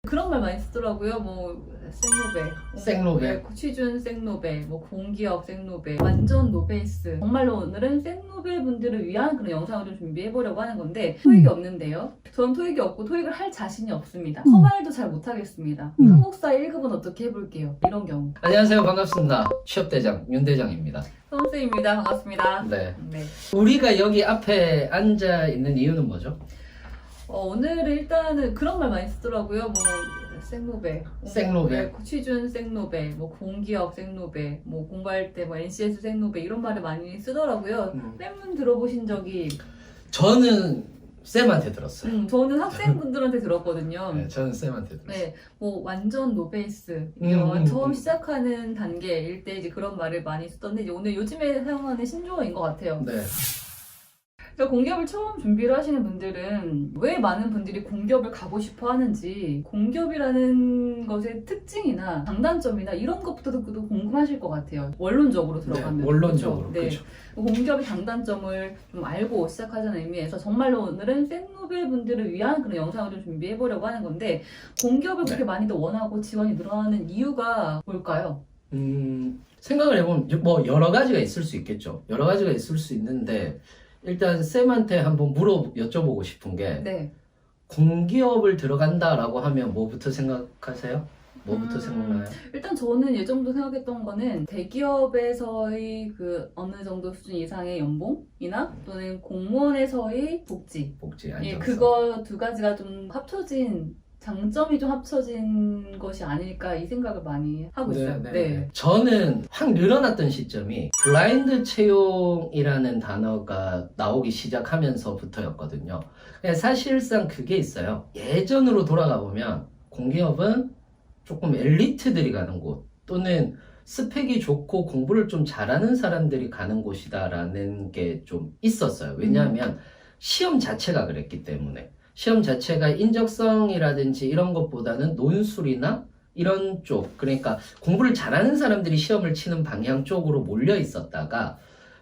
그런 말 많이 쓰더라고요. 뭐 생로베, 생로베. 취준 생로베, 뭐 공기업 생로베, 완전 노베이스. 정말로 오늘은 생로베 분들을 위한 그런 영상을 좀 준비해 보려고 하는 건데 토익이 없는데요. 저는 토익이 없고 토익을 할 자신이 없습니다. 커말도 잘 못하겠습니다. 한국사 1급은 어떻게 해볼게요. 이런 경우. 안녕하세요. 반갑습니다. 취업대장 윤대장입니다. 선생입니다. 반갑습니다. 네. 네. 우리가 여기 앞에 앉아 있는 이유는 뭐죠? 오늘은 일단은 그런 말 많이 쓰더라고요. 뭐 생로베, 생로베. 취준 생로베, 뭐 공기업 생로베, 뭐 공부할 때 뭐 NCS 생로베 이런 말을 많이 쓰더라고요. 쌤은 들어보신 적이? 저는 쌤한테 들었어요. 저는 학생분들한테 들었거든요. 네, 저는 쌤한테 들었어요. 네, 뭐 완전 노베이스 처음 시작하는 단계일 때 이제 그런 말을 많이 쓰던데 이제 오늘 요즘에 사용하는 신조어인 것 같아요. 네. 그러니까 공기업을 처음 준비를 하시는 분들은 왜 많은 분들이 공기업을 가고 싶어 하는지 공기업이라는 것의 특징이나 장단점이나 이런 것부터도 궁금하실 것 같아요. 원론적으로 들어가면. 네, 원론적으로. 그렇죠? 네. 그렇죠. 공기업의 장단점을 좀 알고 시작하자는 의미에서 정말로 오늘은 생노베 분들을 위한 그런 영상을 좀 준비해 보려고 하는 건데 공기업을 그렇게 많이들 원하고 지원이 늘어나는 이유가 뭘까요? 생각을 해보면 뭐 여러 가지가 있을 수 있겠죠. 여러 가지가 있을 수 있는데 일단 쌤한테 한번 여쭤보고 싶은 게 네. 공기업을 들어간다라고 하면 뭐부터 생각하세요? 뭐부터 생각나요? 일단 저는 예전부터 생각했던 거는 대기업에서의 그 어느 정도 수준 이상의 연봉이나 또는 공무원에서의 복지. 복지 안정성. 예, 그거 두 가지가 좀 합쳐진 장점이 좀 합쳐진 것이 아닐까 이 생각을 많이 하고 있어요. 네. 저는 확 늘어났던 시점이 블라인드 채용이라는 단어가 나오기 시작하면서부터였거든요. 사실상 그게 있어요. 예전으로 돌아가 보면 공기업은 조금 엘리트들이 가는 곳 또는 스펙이 좋고 공부를 좀 잘하는 사람들이 가는 곳이다라는 게 좀 있었어요. 왜냐하면 시험 자체가 그랬기 때문에. 시험 자체가 인적성이라든지 이런 것보다는 논술이나 이런 쪽, 그러니까 공부를 잘하는 사람들이 시험을 치는 방향 쪽으로 몰려 있었다가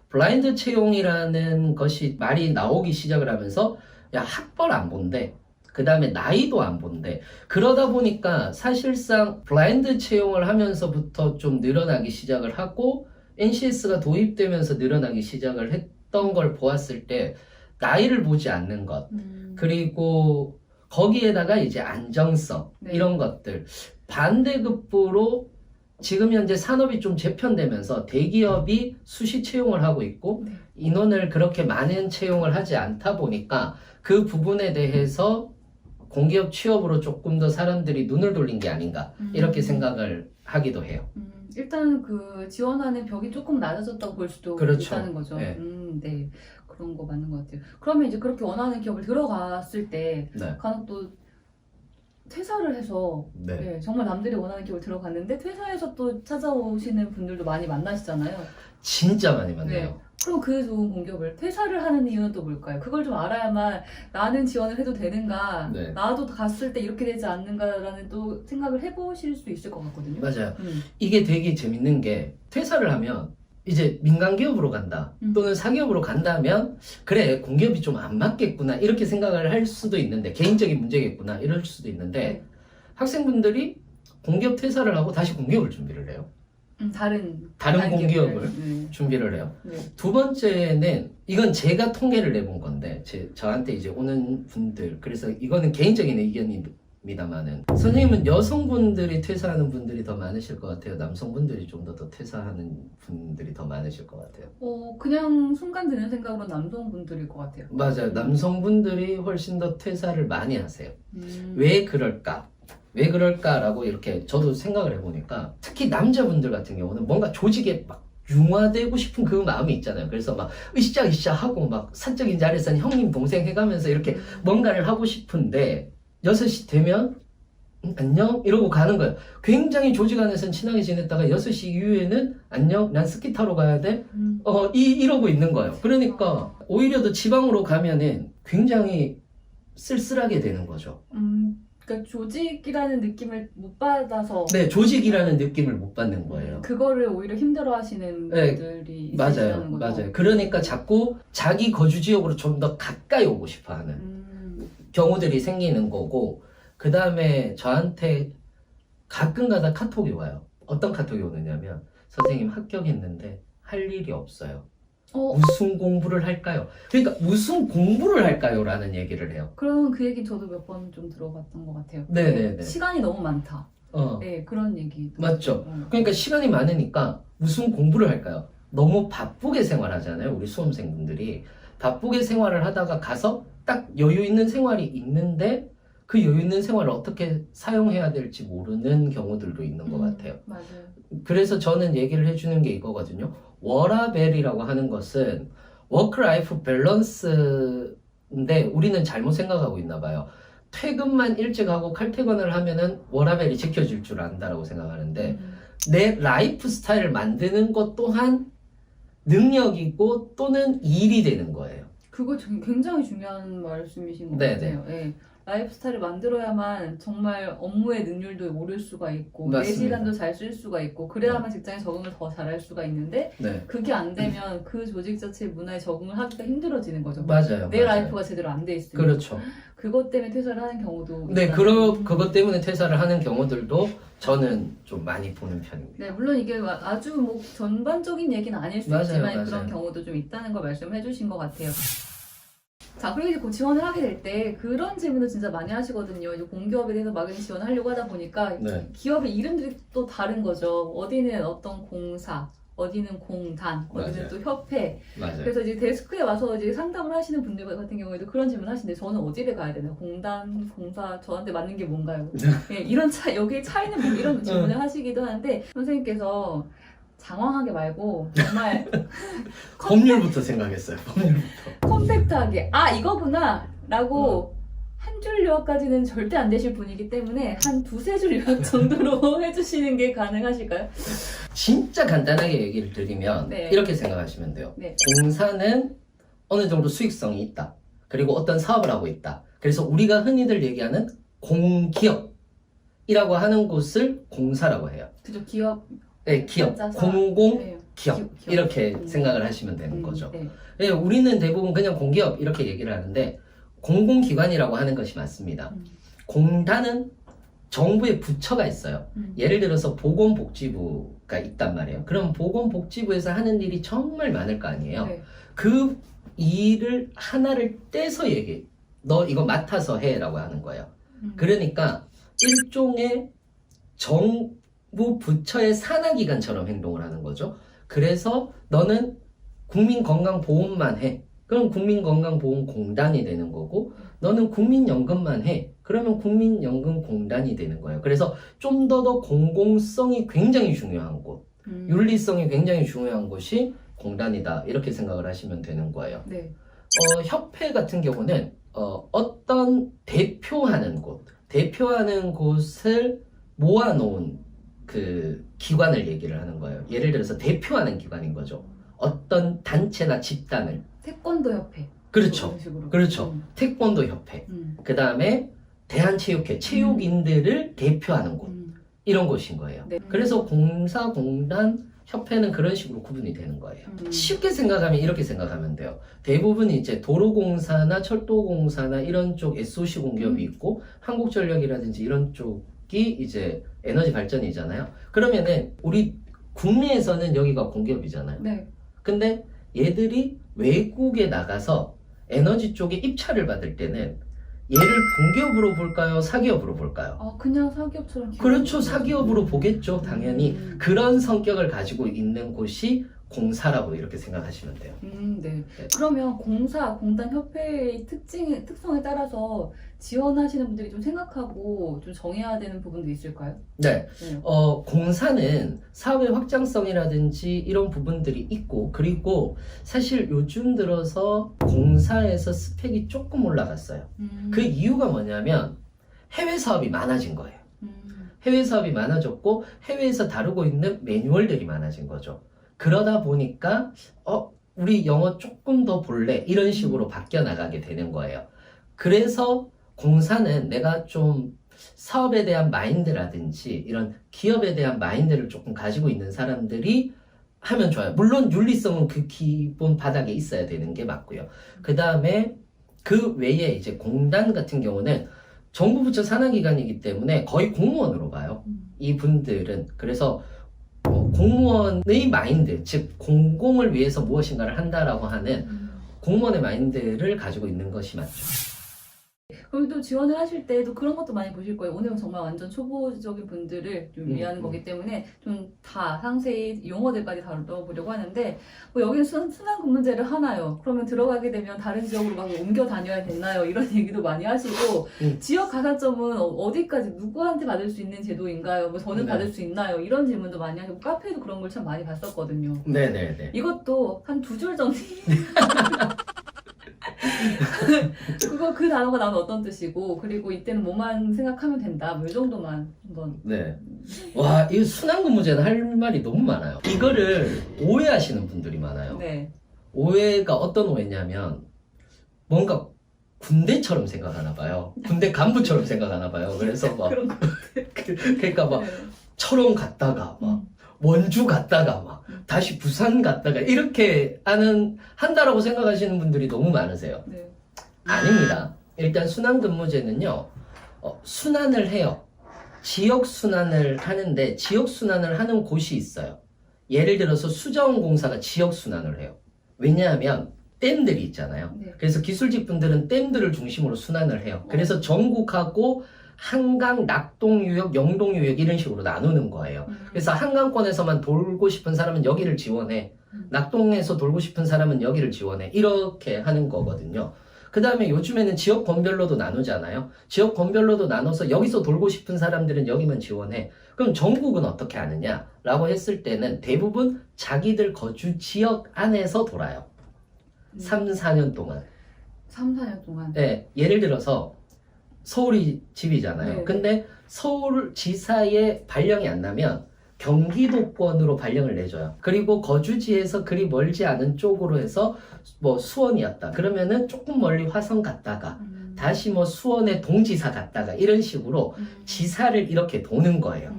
블라인드 채용이라는 것이 말이 나오기 시작을 하면서 야, 학벌 안 본대. 그 다음에 나이도 안 본대. 그러다 보니까 사실상 블라인드 채용을 하면서부터 좀 늘어나기 시작을 하고 NCS가 도입되면서 늘어나기 시작을 했던 걸 보았을 때 나이를 보지 않는 것. 그리고 거기에다가 이제 안정성 네. 이런 것들 반대급부로 지금 현재 산업이 좀 재편되면서 대기업이 수시 채용을 하고 있고 네. 인원을 그렇게 많은 채용을 하지 않다 보니까 그 부분에 대해서 공기업 취업으로 조금 더 사람들이 눈을 돌린 게 아닌가 이렇게 생각을 하기도 해요. 일단 그 지원하는 벽이 조금 낮아졌다고 볼 수도 그렇죠. 있다는 거죠. 네. 네. 그런 거 맞는 것 같아요. 그러면 이제 그렇게 원하는 기업을 들어갔을 때 네. 간혹 또 퇴사를 해서 네. 네, 정말 남들이 원하는 기업을 들어갔는데 퇴사해서 또 찾아오시는 분들도 많이 만나시잖아요. 진짜 많이 만나요. 네. 그럼 그 좋은 공기업을 퇴사를 하는 이유는 또 뭘까요? 그걸 좀 알아야만 나는 지원을 해도 되는가, 네. 나도 갔을 때 이렇게 되지 않는가라는 또 생각을 해보실 수 있을 것 같거든요. 맞아요. 이게 되게 재밌는 게 퇴사를 하면 이제 민간 기업으로 간다 또는 사기업으로 간다면 그래 공기업이 좀 안 맞겠구나 이렇게 생각을 할 수도 있는데 개인적인 문제겠구나 이럴 수도 있는데 네. 학생분들이 공기업 퇴사를 하고 다시 공기업을 준비를 해요. 다른 공기업을 네. 준비를 해요. 네. 두 번째는 이건 제가 통계를 내본 건데 저한테 이제 오는 분들 그래서 이거는 개인적인 의견입니다만은 선생님은 여성분들이 퇴사하는 분들이 더 많으실 것 같아요? 남성분들이 좀 더 퇴사하는 분들이 더 많으실 것 같아요? 그냥 순간 드는 생각으로 남성분들일 것 같아요. 맞아요. 남성분들이 훨씬 더 퇴사를 많이 하세요. 왜 그럴까? 왜 그럴까라고 이렇게 저도 생각을 해보니까 특히 남자분들 같은 경우는 뭔가 조직에 막 융화되고 싶은 그 마음이 있잖아요. 그래서 막 으쌰으쌰 하고 막 사적인 자리에서는 형님 동생 해가면서 이렇게 뭔가를 하고 싶은데 6시 되면 안녕 이러고 가는 거예요. 굉장히 조직 안에서는 친하게 지냈다가 6시 이후에는 안녕 난 스키 타러 가야 돼 이러고 있는 거예요. 그러니까 오히려 더 지방으로 가면은 굉장히 쓸쓸하게 되는 거죠. 그러니까 조직이라는 느낌을 못 받아서 네, 조직이라는 느낌을 못 받는 거예요. 그거를 오히려 힘들어하시는 네, 분들이 맞아요, 있으시다는 거죠. 맞아요. 그러니까 자꾸 자기 거주 지역으로 좀 더 가까이 오고 싶어하는 경우들이 생기는 거고 그 다음에 저한테 가끔가다 카톡이 와요. 어떤 카톡이 오느냐면 선생님 합격했는데 할 일이 없어요. 무슨 공부를 할까요? 그러니까 무슨 공부를 할까요? 라는 얘기를 해요. 그럼 그 얘기 저도 몇 번 좀 들어봤던 것 같아요. 네네네. 시간이 너무 많다. 네, 그런 얘기. 맞죠? 그러니까 시간이 많으니까 무슨 공부를 할까요? 너무 바쁘게 생활하잖아요. 우리 수험생분들이. 바쁘게 생활을 하다가 가서 딱 여유 있는 생활이 있는데 그 여유 있는 생활을 어떻게 사용해야 될지 모르는 경우들도 있는 것 같아요. 맞아요. 그래서 저는 얘기를 해주는 게 이거거든요. 워라밸이라고 하는 것은 워크라이프 밸런스인데 우리는 잘못 생각하고 있나 봐요. 퇴근만 일찍 하고 칼퇴근을 하면은 워라밸이 지켜질 줄 안다라고 생각하는데 내 라이프 스타일을 만드는 것 또한 능력이고 또는 일이 되는 거예요. 그거 굉장히 중요한 말씀이신 것 같아요. 네. 라이프 스타일을 만들어야만 정말 업무의 능률도 오를 수가 있고 내 시간도 잘 쓸 수가 있고 그래야만 직장에 적응을 더 잘할 수가 있는데 그게 안 되면 그 조직 자체의 문화에 적응을 하기가 힘들어지는 거죠. 맞아요. 내 라이프가 제대로 안 돼 있으니까. 그렇죠. 그것 때문에 퇴사를 하는 경우도 네, 그것 때문에 퇴사를 하는 경우들도 저는 좀 많이 보는 편입니다. 네, 물론 이게 아주 뭐 전반적인 얘기는 아닐 수 있지만 그런 경우도 좀 있다는 걸 말씀해 주신 것 같아요. 자, 그리고 이제 곧 지원을 하게 될 때 그런 질문도 진짜 많이 하시거든요. 이제 공기업에 대해서 막연히 지원을 하려고 하다 보니까 기업의 이름들이 또 다른 거죠. 어디는 어떤 공사, 어디는 공단, 어디는 또 협회. 그래서 이제 데스크에 와서 이제 상담을 하시는 분들 같은 경우에도 그런 질문 하시는데 저는 어디를 가야 되나요? 공단, 공사, 저한테 맞는 게 뭔가요? 네, 이런 여기 차이는 뭐 이런 질문을 하시기도 하는데 선생님께서 장황하게 말고 정말 법률부터 생각했어요. 법률부터. 컴팩트하게 이거구나 라고 한 줄 요약까지는 절대 안 되실 분이기 때문에 한 두세 줄 요약 정도로 해주시는 게 가능하실까요? 진짜 간단하게 얘기를 드리면 이렇게 생각하시면 돼요. 공사는 어느 정도 수익성이 있다. 그리고 어떤 사업을 하고 있다. 그래서 우리가 흔히들 얘기하는 공기업이라고 하는 곳을 공사라고 해요. 그죠, 기업. 네, 기업, 공공 기업 이렇게 생각을 하시면 되는 거죠. 네, 우리는 대부분 그냥 공기업 이렇게 얘기를 하는데 공공기관이라고 하는 것이 맞습니다. 공단은 정부의 부처가 있어요. 예를 들어서 보건복지부가 있단 말이에요. 그럼 보건복지부에서 하는 일이 정말 많을 거 아니에요. 그 일을 하나를 떼서 얘기해. 너 이거 맡아서 해라고 하는 거예요. 그러니까 일종의 정부 부처의 산하기관처럼 행동을 하는 거죠. 그래서 너는 국민건강보험만 해. 그럼 국민건강보험공단이 되는 거고 너는 국민연금만 해. 그러면 국민연금공단이 되는 거예요. 그래서 좀 더 공공성이 굉장히 중요한 곳, 윤리성이 굉장히 중요한 곳이 공단이다. 이렇게 생각을 하시면 되는 거예요. 협회 같은 경우는 어떤 대표하는 곳을 모아놓은 그 기관을 얘기를 하는 거예요. 예를 들어서 대표하는 기관인 거죠. 어떤 단체나 집단을. 태권도 협회. 그렇죠. 그렇죠. 태권도 협회. 그 다음에 대한체육회, 체육인들을 대표하는 곳. 이런 곳인 거예요. 그래서 공사, 공단, 협회는 그런 식으로 구분이 되는 거예요. 쉽게 생각하면 이렇게 생각하면 돼요. 대부분 이제 도로공사나 철도공사나 이런 쪽 SOC 공기업이 있고 한국전력이라든지 이런 쪽이 이제 에너지 발전이잖아요. 그러면은 우리 국내에서는 여기가 공기업이잖아요. 근데 얘들이 외국에 나가서 에너지 쪽에 입찰을 받을 때는 얘를 공기업으로 볼까요? 사기업으로 볼까요? 그냥 사기업처럼. 그렇죠. 사기업으로 보겠죠. 당연히. 그런 성격을 가지고 있는 곳이 공사라고 이렇게 생각하시면 돼요. 그러면 공사, 공단, 협회의 특성에 따라서 지원하시는 분들이 좀 생각하고 좀 정해야 되는 부분도 있을까요? 공사는 사업의 확장성이라든지 이런 부분들이 있고 그리고 사실 요즘 들어서 공사에서 스펙이 조금 올라갔어요. 그 이유가 뭐냐면 해외 사업이 많아진 거예요. 해외 사업이 많아졌고 해외에서 다루고 있는 매뉴얼들이 많아진 거죠. 그러다 보니까 우리 영어 조금 더 볼래? 이런 식으로 바뀌어 나가게 되는 거예요. 그래서 공사는 내가 좀 사업에 대한 마인드라든지 이런 기업에 대한 마인드를 조금 가지고 있는 사람들이 하면 좋아요. 물론 윤리성은 그 기본 바닥에 있어야 되는 게 맞고요. 그 다음에 그 외에 이제 공단 같은 경우는 정부 부처 산하기관이기 때문에 거의 공무원으로 봐요. 음. 이 분들은. 그래서 공무원의 마인드, 즉 공공을 위해서 무엇인가를 한다라고 하는 공무원의 마인드를 가지고 있는 것이 맞죠. 그리고 또 지원을 하실 때도 그런 것도 많이 보실 거예요. 오늘은 정말 완전 초보적인 분들을 좀 위한 거기 때문에 좀 다 상세히 용어들까지 다뤄보려고 하는데, 뭐 여기는 순환 근무제를 하나요? 그러면 들어가게 되면 다른 지역으로 막 옮겨 다녀야 되나요? 이런 얘기도 많이 하시고, 지역 가산점은 어디까지 누구한테 받을 수 있는 제도인가요? 뭐 저는 네. 받을 수 있나요? 이런 질문도 많이 하시고, 카페에도 그런 걸 참 많이 봤었거든요. 네네네. 이것도 한 2줄 정리. 그 단어가 나오면 어떤 뜻이고, 그리고 이때는 뭐만 생각하면 된다, 뭐 이 정도만 한번. 네. 와, 이 순환근무제는 할 말이 너무 많아요. 이거를 오해하시는 분들이 많아요. 네. 오해가 어떤 오해냐면 뭔가 군대처럼 생각하나 봐요. 군대 간부처럼 생각하나 봐요. 그래서 막 그런 거. 그러니까 막 네. 철원 갔다가 막 원주 갔다가 막 다시 부산 갔다가 이렇게 한다라고 생각하시는 분들이 너무 많으세요. 네. 아닙니다. 일단 순환근무제는요, 순환을 해요. 지역 순환을 하는데 지역 순환을 하는 곳이 있어요. 예를 들어서 수자원공사가 지역 순환을 해요. 왜냐하면 댐들이 있잖아요. 네. 그래서 기술직 분들은 댐들을 중심으로 순환을 해요. 그래서 전국하고 한강, 낙동유역, 영동유역 이런 식으로 나누는 거예요. 그래서 한강권에서만 돌고 싶은 사람은 여기를 지원해. 낙동에서 돌고 싶은 사람은 여기를 지원해. 이렇게 하는 거거든요. 그 다음에 요즘에는 지역권별로도 나누잖아요. 지역권별로도 나눠서 여기서 돌고 싶은 사람들은 여기만 지원해. 그럼 전국은 어떻게 하느냐? 라고 했을 때는 대부분 자기들 거주 지역 안에서 돌아요. 3, 4년 동안. 3, 4년 동안. 네, 예를 들어서 서울이 집이잖아요. 네. 근데 서울지사에 발령이 안 나면 경기도권으로 발령을 내줘요. 그리고 거주지에서 그리 멀지 않은 쪽으로 해서 뭐 수원이었다. 그러면은 조금 멀리 화성 갔다가 다시 뭐 수원의 동지사 갔다가 이런 식으로 지사를 이렇게 도는 거예요.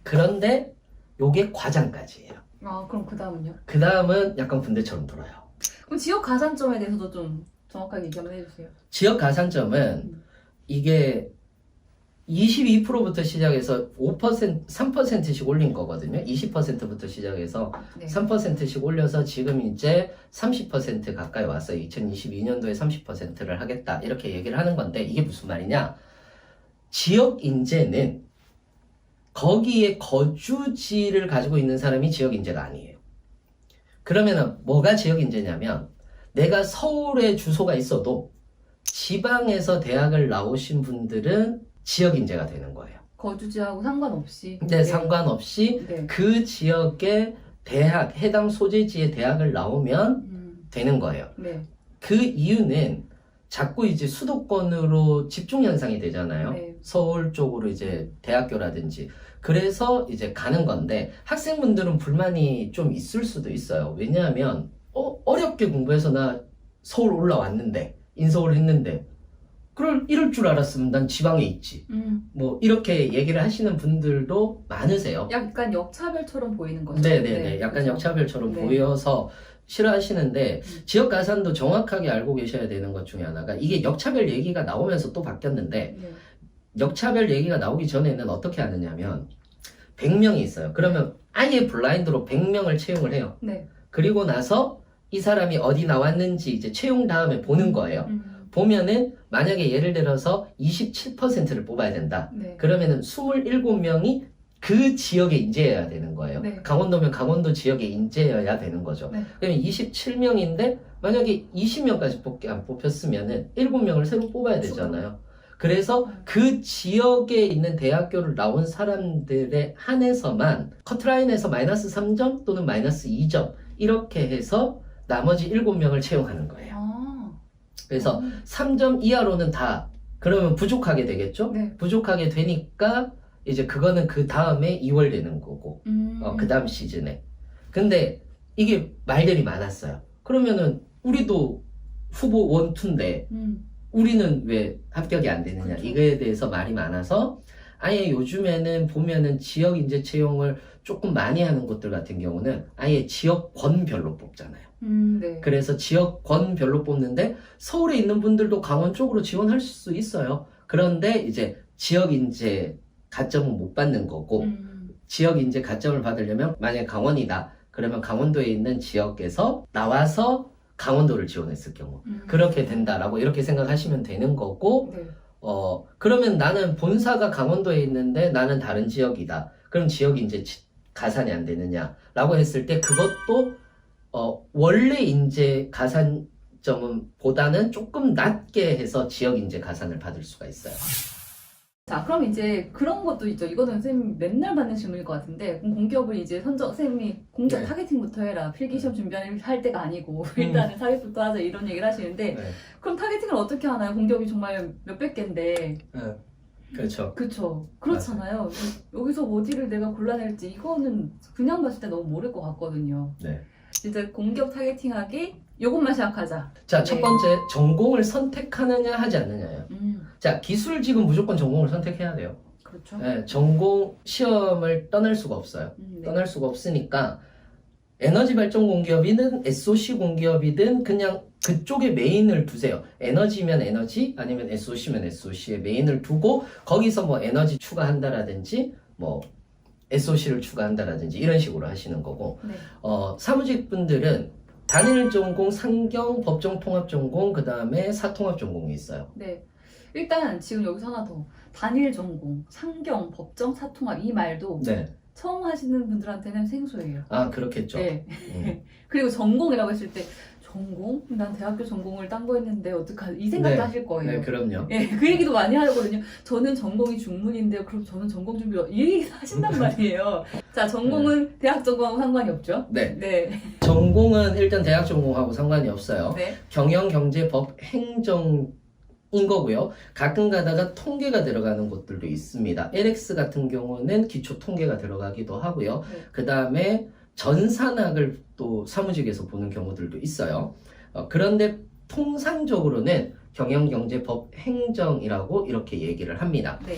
그런데 요게 과장까지예요. 아, 그럼 그 다음은요? 그 다음은 약간 군대처럼 돌아요. 그럼 지역 가산점에 대해서도 좀 정확하게 얘기 한번 해주세요. 지역 가산점은 이게 22%부터 시작해서 5%, 3%씩 올린 거거든요. 20%부터 시작해서 네. 3%씩 올려서 지금 이제 30% 가까이 왔어요. 2022년도에 30%를 하겠다. 이렇게 얘기를 하는 건데 이게 무슨 말이냐? 지역 인재는 거기에 거주지를 가지고 있는 사람이 지역 인재가 아니에요. 그러면은 뭐가 지역 인재냐면 내가 서울에 주소가 있어도 지방에서 대학을 나오신 분들은 지역 인재가 되는 거예요. 거주지하고 상관없이. 근데 상관없이 네. 그 지역의 대학, 해당 소재지의 대학을 나오면 되는 거예요. 네. 그 이유는 자꾸 이제 수도권으로 집중 현상이 되잖아요. 네. 서울 쪽으로 이제 대학교라든지. 그래서 이제 가는 건데 학생분들은 불만이 좀 있을 수도 있어요. 왜냐하면 어렵게 공부해서 나 서울 올라왔는데 인서울 했는데 이럴 줄 알았으면 난 지방에 있지. 뭐 이렇게 얘기를 하시는 분들도 많으세요. 약간 역차별처럼 보이는 거죠. 네네네. 약간 그렇죠? 역차별처럼 네. 보여서 싫어하시는데 지역 가산도 정확하게 알고 계셔야 되는 것 중에 하나가 이게 역차별 얘기가 나오면서 또 바뀌었는데 네. 역차별 얘기가 나오기 전에는 어떻게 하느냐면 100명이 있어요. 그러면 아예 블라인드로 100명을 채용을 해요. 네. 그리고 나서 이 사람이 어디 나왔는지 이제 채용 다음에 보는 거예요. 보면은 만약에 예를 들어서 27%를 뽑아야 된다. 네. 그러면은 27명이 그 지역에 인재여야 되는 거예요. 네. 강원도면 강원도 지역에 인재여야 되는 거죠. 네. 그러면 27명인데 만약에 20명까지 안 뽑혔으면은 7명을 새로 뽑아야 되잖아요. 그래서 그 지역에 있는 대학교를 나온 사람들에 한해서만 커트라인에서 마이너스 3점 또는 마이너스 2점 이렇게 해서 나머지 7명을 채용하는 거예요. 그래서 3점 이하로는 다 그러면 부족하게 되겠죠? 네. 부족하게 되니까 이제 그거는 그 다음에 2월 되는 거고 그 다음 시즌에. 근데 이게 말들이 많았어요. 그러면은 우리도 후보 1, 2인데 우리는 왜 합격이 안 되느냐. 그렇죠. 이거에 대해서 말이 많아서 아예 요즘에는 보면은 지역 인재 채용을 조금 많이 하는 곳들 같은 경우는 아예 지역권별로 뽑잖아요. 네. 그래서 지역권별로 뽑는데 서울에 있는 분들도 강원 쪽으로 지원할 수 있어요. 그런데 이제 지역 인재 가점은 못 받는 거고 지역 인재 가점을 받으려면 만약에 강원이다. 그러면 강원도에 있는 지역에서 나와서 강원도를 지원했을 경우 그렇게 된다라고 이렇게 생각하시면 되는 거고 네. 그러면 나는 본사가 강원도에 있는데 나는 다른 지역이다. 그럼 지역 인재 가산이 안 되느냐라고 했을 때 그것도 원래 인재 가산점은 보다는 조금 낮게 해서 지역 인재 가산을 받을 수가 있어요. 자, 그럼 이제 그런 것도 있죠. 이거는 쌤이 맨날 받는 질문일 것 같은데, 그럼 공기업을 이제 쌤이 공기업 네. 타겟팅부터 해라. 필기시험 할 때가 아니고, 일단은 타겟부터 하자. 이런 얘기를 하시는데, 네. 그럼 타겟팅을 어떻게 하나요? 공기업이 정말 몇백 개인데. 그렇죠. 그쵸. 그렇잖아요. 여기서 어디를 내가 골라낼지, 이거는 그냥 봤을 때 너무 모를 것 같거든요. 네. 진짜 공기업 타겟팅하기, 요것만 시작하자. 자, 네. 첫 번째 전공을 선택하느냐 하지 않느냐예요. 자, 기술직은 무조건 전공을 선택해야 돼요. 그렇죠. 네, 전공 시험을 떠날 수가 없어요. 네. 떠날 수가 없으니까 에너지 발전 공기업이든 SOC 공기업이든 그냥 그쪽에 메인을 두세요. 에너지면 에너지 아니면 SOC면 SOC에 메인을 두고 거기서 뭐 에너지 추가한다라든지 뭐 SOC를 추가한다라든지 이런 식으로 하시는 거고 네. 사무직 분들은 단일 전공, 상경, 법정 통합 전공, 그 다음에 사통합 전공이 있어요. 네. 일단 지금 여기서 하나 더. 단일 전공, 상경, 법정, 사통합 이 말도 네. 처음 하시는 분들한테는 생소해요. 아, 그렇겠죠. 네. 음. 그리고 전공이라고 했을 때 전공? 난 대학교 전공을 딴 거 했는데 어떡하지? 이 생각도 네. 하실 거예요. 네, 그럼요. 예, 그 얘기도 많이 하거든요. 저는 전공이 중문인데요. 그럼 저는 전공 준비로 이 얘기 하신단 말이에요. 자, 전공은 대학 전공하고 상관이 없죠? 네. 네. 전공은 일단 대학 전공하고 상관이 없어요. 네. 경영, 경제, 법, 행정인 거고요. 가끔 가다가 통계가 들어가는 곳들도 있습니다. LX 같은 경우는 기초 통계가 들어가기도 하고요. 네. 그 다음에 전산학을 또 사무직에서 보는 경우들도 있어요. 그런데 통상적으로는 경영, 경제, 법, 행정이라고 이렇게 얘기를 합니다. 네.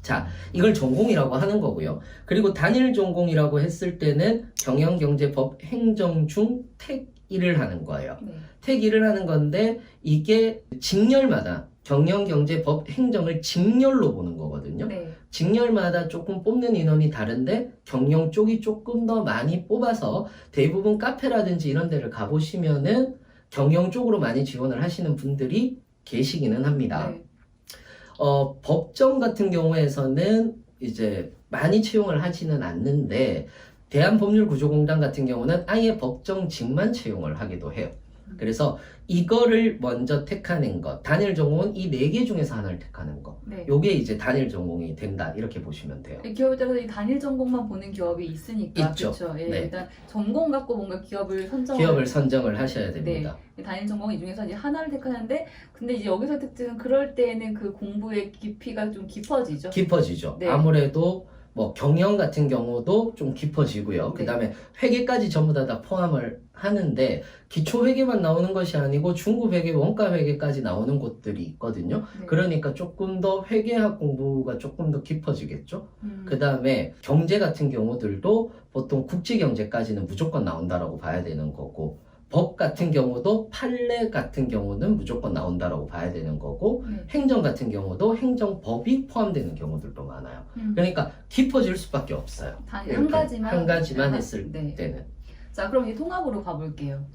자, 이걸 전공이라고 하는 거고요. 그리고 단일 전공이라고 했을 때는 경영, 경제, 법, 행정 중 택 1을 하는 거예요. 네. 택 1을 하는 건데 이게 직렬마다 경영, 경제, 법, 행정을 직렬로 보는 거거든요. 네. 직렬마다 조금 뽑는 인원이 다른데 경영 쪽이 조금 더 많이 뽑아서 대부분 카페라든지 이런 데를 가보시면은 경영 쪽으로 많이 지원을 하시는 분들이 계시기는 합니다. 네. 법정 같은 경우에서는 이제 많이 채용을 하지는 않는데 대한법률구조공단 같은 경우는 아예 법정직만 채용을 하기도 해요. 그래서 이거를 먼저 택하는 것, 단일 전공은 이 4개 중에서 하나를 택하는 거. 네. 요게 이제 단일 전공이 된다 이렇게 보시면 돼요. 기업에 따라서 이 단일 전공만 보는 기업이 있으니까 있죠. 그렇죠. 예, 네. 일단 전공 갖고 뭔가 기업을 기업을 선정을 하셔야 됩니다. 단일 전공 이 중에서 이제 하나를 택하는데 근데 이제 여기서 특징은 그럴 때에는 그 공부의 깊이가 좀 깊어지죠. 깊어지죠. 네. 아무래도 뭐 경영 같은 경우도 좀 깊어지고요. 네. 그 다음에 회계까지 전부 다 포함을 하는데 기초 회계만 나오는 것이 아니고 중급 회계, 원가 회계까지 나오는 곳들이 있거든요. 네. 그러니까 조금 더 회계학 공부가 조금 더 깊어지겠죠. 음. 그 다음에 경제 같은 경우들도 보통 국제경제까지는 무조건 나온다라고 봐야 되는 거고 법 같은 경우도 판례 같은 경우는 무조건 나온다라고 봐야 되는 거고 네. 행정 같은 경우도 행정법이 포함되는 경우들도 많아요. 그러니까 깊어질 수밖에 없어요. 단 이렇게 한 가지만 한 가지만 하나- 했을 네. 때는 자, 그럼 이제 통합으로 가볼게요.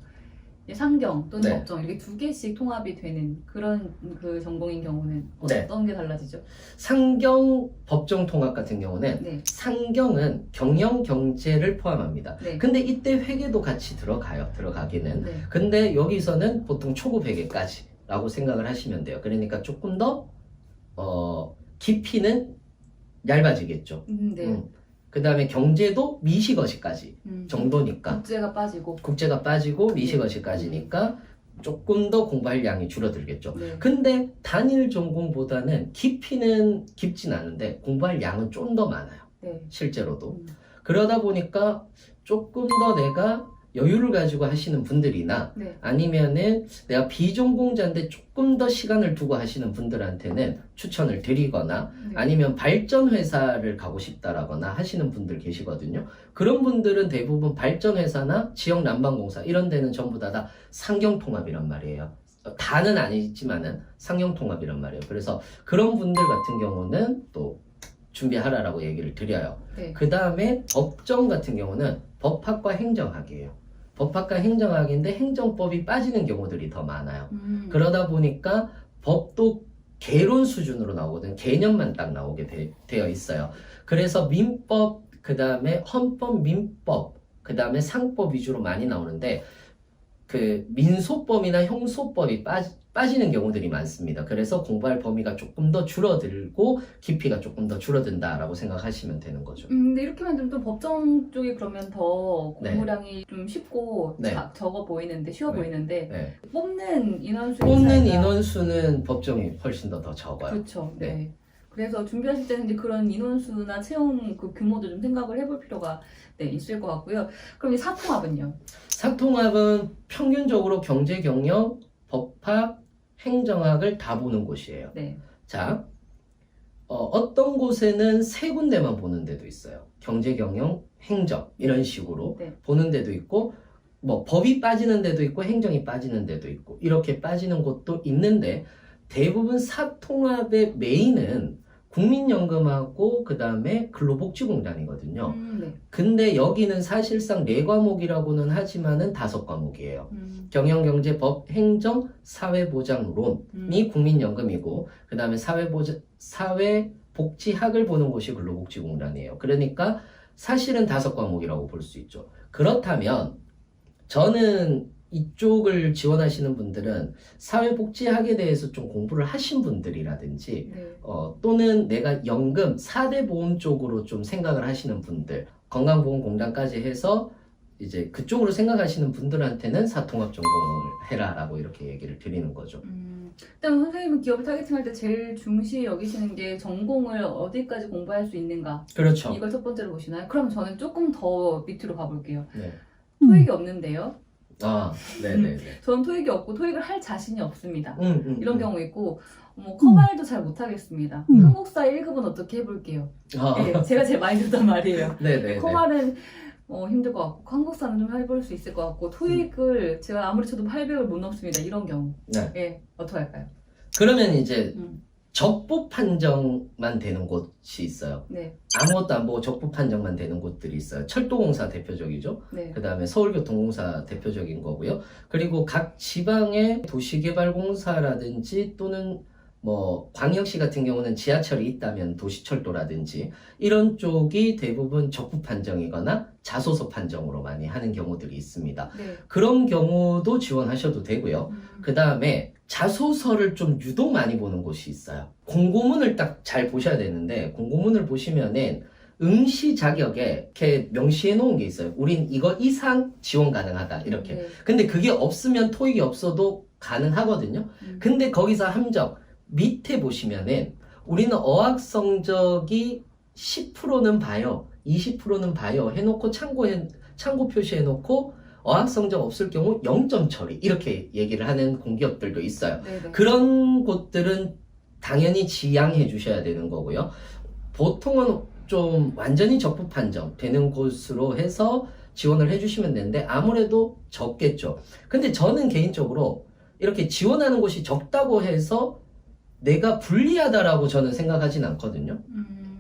이제 상경 또는 네. 법정 이렇게 2개씩 통합이 되는 그런 그 전공인 경우는 네. 어떤 게 달라지죠? 상경 법정 통합 같은 경우는 네. 상경은 경영 경제를 포함합니다. 네. 근데 이때 회계도 같이 들어가기는. 네. 근데 여기서는 보통 초급 회계까지라고 생각을 하시면 돼요. 그러니까 조금 더 깊이는 얇아지겠죠. 네. 그 다음에 경제도 미시거시까지 정도니까 국제가 빠지고. 국제가 빠지고 미시거시까지니까 조금 더 공부할 양이 줄어들겠죠. 네. 근데 단일 전공보다는 깊이는 깊진 않은데 공부할 양은 좀 더 많아요. 네. 실제로도. 그러다 보니까 조금 더 내가 여유를 가지고 하시는 분들이나 네. 아니면은 내가 비전공자인데 조금 더 시간을 두고 하시는 분들한테는 추천을 드리거나 네. 아니면 발전 회사를 가고 싶다라거나 하시는 분들 계시거든요. 그런 분들은 대부분 발전 회사나 지역 난방공사 이런 데는 전부 다 상경 통합이란 말이에요. 다는 아니지만은 상용통합이란 말이에요. 그래서 그런 분들 같은 경우는 또 준비하라라고 얘기를 드려요. 네. 그 다음에 법정 같은 경우는 법학과 행정학이에요. 법학과 행정학인데 행정법이 빠지는 경우들이 더 많아요. 그러다 보니까 법도 개론 수준으로 나오거든요. 개념만 딱 나오게 되어 있어요. 그래서 민법, 그 다음에 헌법, 민법, 그 다음에 상법 위주로 많이 나오는데 그 민소법이나 형소법이 빠지는 경우들이 많습니다. 그래서 공부할 범위가 조금 더 줄어들고 깊이가 조금 더 줄어든다라고 생각하시면 되는 거죠. 근데 이렇게 만들면 또 법정 쪽이 그러면 더 네. 공부량이 좀 쉽고 네. 적어 보이는데 쉬워 네. 보이는데 네. 뽑는 인원수 뽑는 인원수는 법정이 훨씬 더 적어요. 그렇죠. 네. 네. 그래서 준비하실 때는 이제 그런 인원수나 채용 그 규모도 좀 생각을 해볼 필요가 있을 것 같고요. 그럼 이 사통합은요? 사통합은 평균적으로 경제, 경영, 법학, 행정학을 다 보는 곳이에요. 네. 자, 어떤 곳에는 세 군데만 보는 데도 있어요. 경제, 경영, 행정 이런 식으로 네. 보는 데도 있고 뭐 법이 빠지는 데도 있고 행정이 빠지는 데도 있고 이렇게 빠지는 곳도 있는데 대부분 사통합의 메인은 국민연금하고 그 다음에 근로복지공단이거든요. 네. 근데 여기는 사실상 4과목이라고는 하지만은 5과목이에요. 경영, 경제, 법, 행정, 사회보장론이 국민연금이고 그 다음에 사회복지학을 보는 곳이 근로복지공단이에요. 그러니까 사실은 5과목이라고 볼 수 있죠. 그렇다면 저는 이쪽을 지원하시는 분들은 사회복지학에 대해서 좀 공부를 하신 분들이라든지 네. 또는 내가 연금 4대 보험 쪽으로 좀 생각을 하시는 분들 건강보험공단까지 해서 이제 그쪽으로 생각하시는 분들한테는 사통합 전공을 해라라고 이렇게 얘기를 드리는 거죠. 일단 선생님은 기업을 타겟팅할 때 제일 중시 여기시는 게 전공을 어디까지 공부할 수 있는가 그렇죠. 이걸 첫 번째로 보시나요? 그럼 저는 조금 더 밑으로 가볼게요. 네. 토익이 없는데요. 아, 네네네. 저는 토익이 없고 토익을 할 자신이 없습니다. 이런 음. 경우 있고 커말도 잘 못하겠습니다. 한국사 1급은 어떻게 해볼게요. 아, 네, 제가 제일 많이 듣던 말이에요. 네네네. 커말은 힘들 것 같고 한국사는 좀 해볼 수 있을 것 같고 토익을 제가 아무리 쳐도 800을 못 넘습니다. 이런 경우. 네. 예, 어떻게 할까요? 그러면 이제 음. 적부 판정만 되는 곳이 있어요. 네, 아무것도 안 보고 적부 판정만 되는 곳들이 있어요. 철도공사 대표적이죠. 네. 그 다음에 서울교통공사 대표적인 거고요. 그리고 각 지방의 도시개발공사라든지 또는 뭐 광역시 같은 경우는 지하철이 있다면 도시철도라든지 이런 쪽이 대부분 적부 판정이거나 자소서 판정으로 많이 하는 경우들이 있습니다. 네. 그런 경우도 지원하셔도 되고요. 그 다음에 자소서를 좀 유독 많이 보는 곳이 있어요. 공고문을 딱 잘 보셔야 되는데 공고문을 보시면은 응시 자격에 이렇게 명시해 놓은 게 있어요. 우린 이거 이상 지원 가능하다 이렇게. 네. 근데 그게 없으면 토익이 없어도 가능하거든요. 근데 거기서 함정 밑에 보시면은 우리는 어학 성적이 10%는 봐요. 20%는 봐요. 해놓고 참고 표시해 놓고 어학 성적 없을 경우 0점 처리 이렇게 얘기를 하는 공기업들도 있어요. 네네. 그런 곳들은 당연히 지양해 주셔야 되는 거고요. 보통은 좀 완전히 적부 판정 되는 곳으로 해서 지원을 해주시면 되는데 아무래도 적겠죠. 근데 저는 개인적으로 이렇게 지원하는 곳이 적다고 해서 내가 불리하다라고 저는 생각하진 않거든요.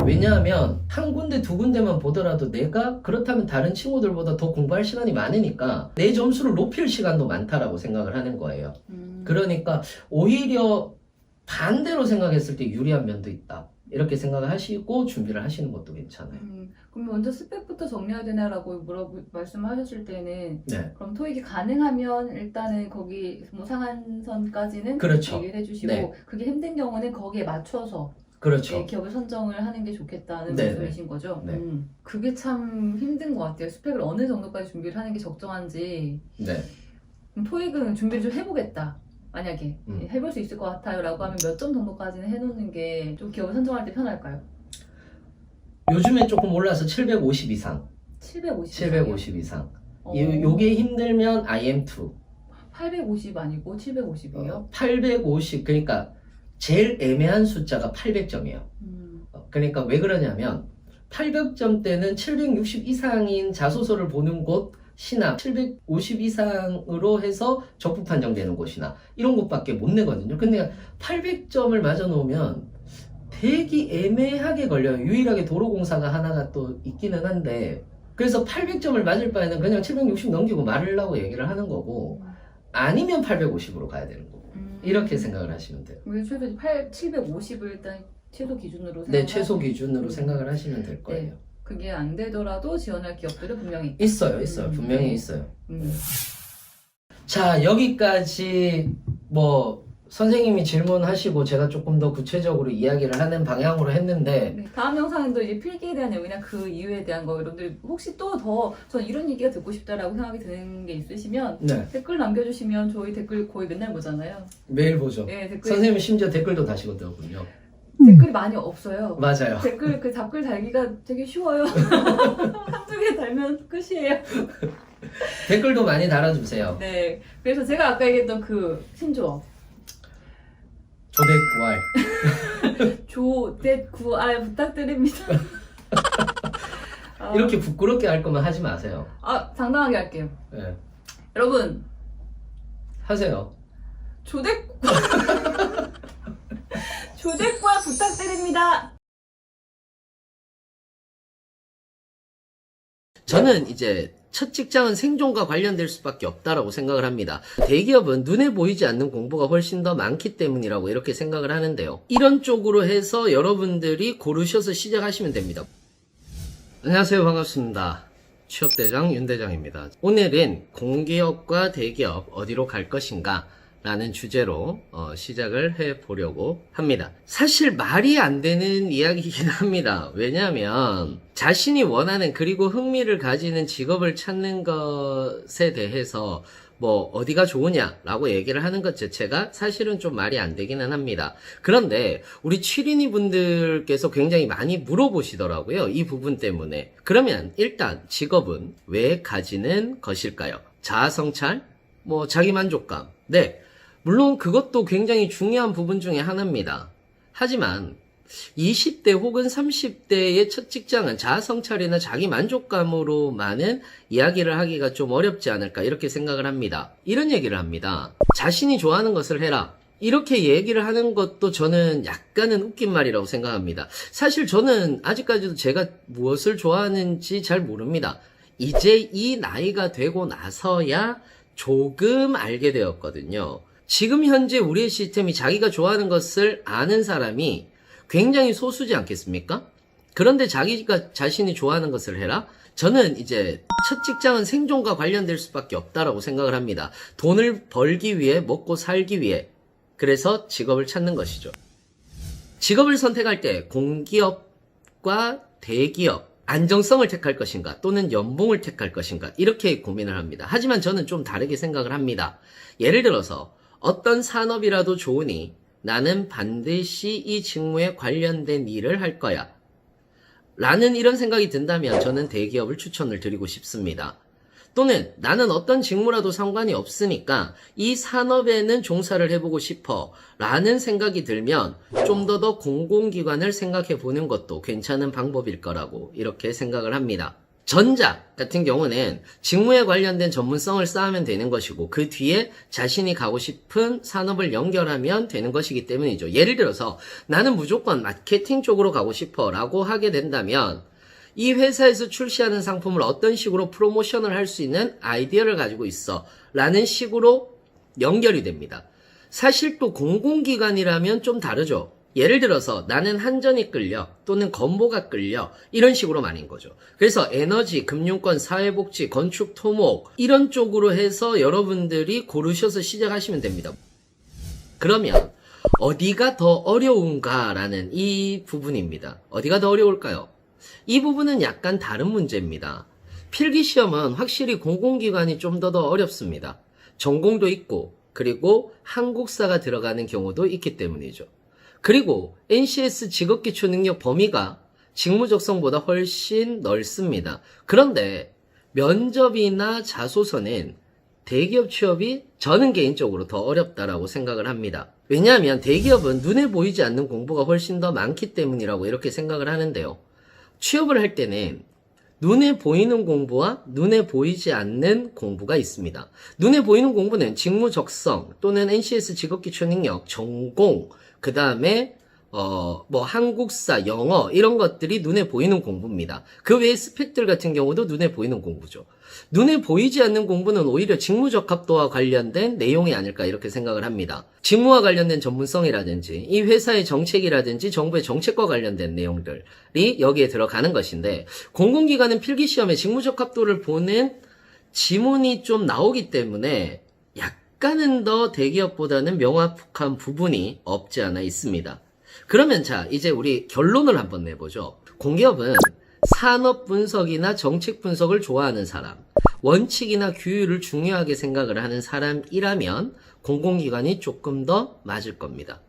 왜냐하면 한 군데 두 군데만 보더라도 내가 그렇다면 다른 친구들보다 더 공부할 시간이 많으니까 내 점수를 높일 시간도 많다라고 생각을 하는 거예요. 그러니까 오히려 반대로 생각했을 때 유리한 면도 있다. 이렇게 생각을 하시고 준비를 하시는 것도 괜찮아요. 그럼 먼저 스펙부터 정리해야 되나라고 말씀하셨을 때는 네. 그럼 토익이 가능하면 일단은 거기 뭐 상한선까지는 그렇죠. 얘기를 해주시고 네. 그게 힘든 경우는 거기에 맞춰서 그렇죠. 기업을 선정을 하는 게 좋겠다는 네네. 말씀이신 거죠? 네. 그게 참 힘든 것 같아요. 스펙을 어느 정도까지 준비를 하는 게 적정한지. 네. 그럼 토익은 준비를 좀 해보겠다. 만약에 해볼 수 있을 것 같아요 라고 하면 몇 점 정도까지는 해놓는 게 좀 기업을 선정할 때 편할까요? 요즘엔 조금 올라서 750 이상. 750. 750 이상. 요게 힘들면 IM2. 850 아니고 750이에요? 850. 그러니까 제일 애매한 숫자가 800점이에요. 그러니까 왜 그러냐면 800점 대는 760 이상인 자소서를 보는 곳 시나 750 이상으로 해서 적부 판정되는 곳이나 이런 곳밖에 못 내거든요. 근데 800점을 맞아 놓으면 되게 애매하게 걸려요. 유일하게 도로공사가 하나가 또 있기는 한데, 그래서 800점을 맞을 바에는 그냥 760 넘기고 말으려고 얘기를 하는 거고, 아니면 850으로 가야 되는 거고, 이렇게 생각을 하시면 돼요. 우리 최소 750을 일단 최소 기준으로 네, 최소 기준으로 생각을 하시면 될 거예요. 네. 그게 안 되더라도 지원할 기업들은 분명히 있어요. 분명히 있어요. 음. 자, 여기까지 뭐 선생님이 질문하시고 제가 조금 더 구체적으로 이야기를 하는 방향으로 했는데, 네, 다음 영상도 이제 필기에 대한 내용이나 그 이유에 대한 거 여러분들 혹시 또 더 전 이런 얘기가 듣고 싶다라고 생각이 드는 게 있으시면 네, 댓글 남겨주시면 저희 댓글 거의 맨날 보잖아요. 매일 보죠. 네, 댓글 선생님은 심지어 댓글도 다시거든요. 댓글이 많이 없어요. 맞아요. 댓글 그 답글 달기가 되게 쉬워요. 한두 개 달면 끝이에요. 댓글도 많이 달아주세요. 네, 그래서 제가 아까 얘기했던 그 신조어 조댓구알. 조댓구알 부탁드립니다. 아, 이렇게 부끄럽게 할 거면 하지 마세요. 당당하게 할게요. 네. 여러분 하세요. 조댓구알 부탁드립니다. 저는 이제 첫 직장은 생존과 관련될 수밖에 없다라고 생각을 합니다. 대기업은 눈에 보이지 않는 공부가 훨씬 더 많기 때문이라고 이렇게 생각을 하는데요. 이런 쪽으로 해서 여러분들이 고르셔서 시작하시면 됩니다. 안녕하세요. 반갑습니다. 취업대장 윤대장입니다. 오늘은 공기업과 대기업 어디로 갈 것인가 라는 주제로 시작을 해보려고 합니다. 사실 말이 안 되는 이야기이긴 합니다. 왜냐하면 자신이 원하는 그리고 흥미를 가지는 직업을 찾는 것에 대해서 뭐 어디가 좋으냐라고 얘기를 하는 것 자체가 사실은 좀 말이 안 되기는 합니다. 그런데 우리 취린이 분들께서 굉장히 많이 물어보시더라고요. 이 부분 때문에. 그러면 일단 직업은 왜 가지는 것일까요? 자아성찰? 뭐 자기만족감? 네. 물론 그것도 굉장히 중요한 부분 중에 하나입니다. 하지만 20대 혹은 30대의 첫 직장은 자아성찰이나 자기 만족감으로만은 이야기를 하기가 좀 어렵지 않을까 이렇게 생각을 합니다. 이런 얘기를 합니다. 자신이 좋아하는 것을 해라. 이렇게 얘기를 하는 것도 저는 약간은 웃긴 말이라고 생각합니다. 사실 저는 아직까지도 제가 무엇을 좋아하는지 잘 모릅니다. 이제 이 나이가 되고 나서야 조금 알게 되었거든요. 지금 현재 우리의 시스템이 자기가 좋아하는 것을 아는 사람이 굉장히 소수지 않겠습니까? 그런데 자기가 자신이 좋아하는 것을 해라? 저는 이제 첫 직장은 생존과 관련될 수밖에 없다라고 생각을 합니다. 돈을 벌기 위해, 먹고 살기 위해. 그래서 직업을 찾는 것이죠. 직업을 선택할 때 공기업과 대기업, 안정성을 택할 것인가 또는 연봉을 택할 것인가 이렇게 고민을 합니다. 하지만 저는 좀 다르게 생각을 합니다. 예를 들어서 어떤 산업이라도 좋으니 나는 반드시 이 직무에 관련된 일을 할 거야 라는 이런 생각이 든다면 저는 대기업을 추천을 드리고 싶습니다. 또는 나는 어떤 직무라도 상관이 없으니까 이 산업에는 종사를 해보고 싶어 라는 생각이 들면 좀 더 공공기관을 생각해 보는 것도 괜찮은 방법일 거라고 이렇게 생각을 합니다. 전자 같은 경우는 직무에 관련된 전문성을 쌓으면 되는 것이고 그 뒤에 자신이 가고 싶은 산업을 연결하면 되는 것이기 때문이죠. 예를 들어서 나는 무조건 마케팅 쪽으로 가고 싶어 라고 하게 된다면 이 회사에서 출시하는 상품을 어떤 식으로 프로모션을 할 수 있는 아이디어를 가지고 있어 라는 식으로 연결이 됩니다. 사실 또 공공기관이라면 좀 다르죠. 예를 들어서 나는 한전이 끌려 또는 건보가 끌려 이런 식으로 말인 거죠. 그래서 에너지, 금융권, 사회복지, 건축, 토목 이런 쪽으로 해서 여러분들이 고르셔서 시작하시면 됩니다. 그러면 어디가 더 어려운가라는 이 부분입니다. 어디가 더 어려울까요? 이 부분은 약간 다른 문제입니다. 필기시험은 확실히 공공기관이 좀 더 어렵습니다. 전공도 있고 그리고 한국사가 들어가는 경우도 있기 때문이죠. 그리고 NCS 직업기초 능력 범위가 직무적성보다 훨씬 넓습니다. 그런데 면접이나 자소서는 대기업 취업이 저는 개인적으로 더 어렵다라고 생각을 합니다. 왜냐하면 대기업은 눈에 보이지 않는 공부가 훨씬 더 많기 때문이라고 이렇게 생각을 하는데요. 취업을 할 때는 눈에 보이는 공부와 눈에 보이지 않는 공부가 있습니다. 눈에 보이는 공부는 직무 적성 또는 NCS 직업기초 능력, 전공, 그 다음에 한국사, 영어 이런 것들이 눈에 보이는 공부입니다. 그 외에 스펙들 같은 경우도 눈에 보이는 공부죠. 눈에 보이지 않는 공부는 오히려 직무적합도와 관련된 내용이 아닐까 이렇게 생각을 합니다. 직무와 관련된 전문성이라든지 이 회사의 정책이라든지 정부의 정책과 관련된 내용들이 여기에 들어가는 것인데, 공공기관은 필기시험에 직무적합도를 보는 지문이 좀 나오기 때문에 약간은 더 대기업보다는 명확한 부분이 없지 않아 있습니다. 그러면 자, 이제 우리 결론을 한번 내보죠. 공기업은 산업 분석이나 정책 분석을 좋아하는 사람, 원칙이나 규율을 중요하게 생각을 하는 사람이라면 공공기관이 조금 더 맞을 겁니다.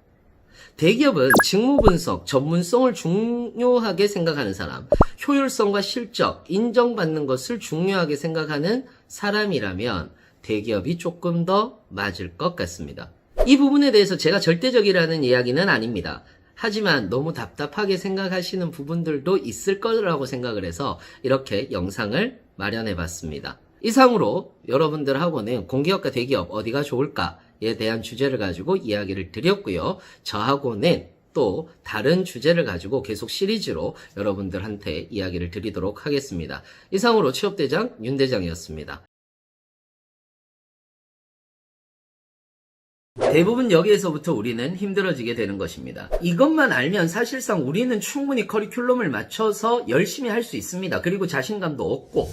대기업은 직무 분석, 전문성을 중요하게 생각하는 사람, 효율성과 실적, 인정받는 것을 중요하게 생각하는 사람이라면 대기업이 조금 더 맞을 것 같습니다. 이 부분에 대해서 제가 절대적이라는 이야기는 아닙니다. 하지만 너무 답답하게 생각하시는 부분들도 있을 거라고 생각을 해서 이렇게 영상을 마련해 봤습니다. 이상으로 여러분들하고는 공기업과 대기업 어디가 좋을까에 대한 주제를 가지고 이야기를 드렸고요. 저하고는 또 다른 주제를 가지고 계속 시리즈로 여러분들한테 이야기를 드리도록 하겠습니다. 이상으로 취업대장 윤대장이었습니다. 대부분 여기에서부터 우리는 힘들어지게 되는 것입니다. 이것만 알면 사실상 우리는 충분히 커리큘럼을 맞춰서 열심히 할 수 있습니다. 그리고 자신감도 얻고.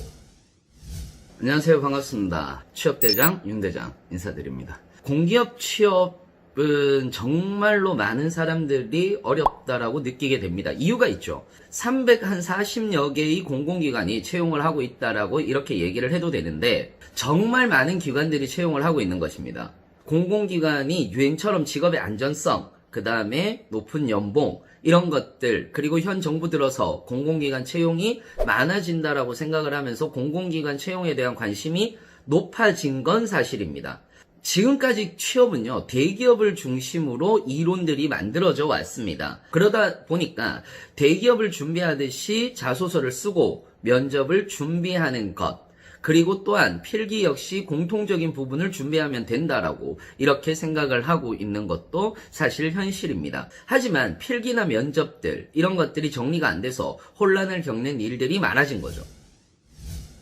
안녕하세요. 반갑습니다. 취업대장 윤대장 인사드립니다. 공기업 취업은 정말로 많은 사람들이 어렵다라고 느끼게 됩니다. 이유가 있죠. 340여 개의 공공기관이 채용을 하고 있다라고 이렇게 얘기를 해도 되는데 정말 많은 기관들이 채용을 하고 있는 것입니다. 공공기관이 유행처럼 직업의 안전성, 그 다음에 높은 연봉, 이런 것들, 그리고 현 정부 들어서 공공기관 채용이 많아진다라고 생각을 하면서 공공기관 채용에 대한 관심이 높아진 건 사실입니다. 지금까지 취업은요, 대기업을 중심으로 이론들이 만들어져 왔습니다. 그러다 보니까 대기업을 준비하듯이 자소서를 쓰고 면접을 준비하는 것, 그리고 또한 필기 역시 공통적인 부분을 준비하면 된다라고 이렇게 생각을 하고 있는 것도 사실 현실입니다. 하지만 필기나 면접들 이런 것들이 정리가 안 돼서 혼란을 겪는 일들이 많아진 거죠.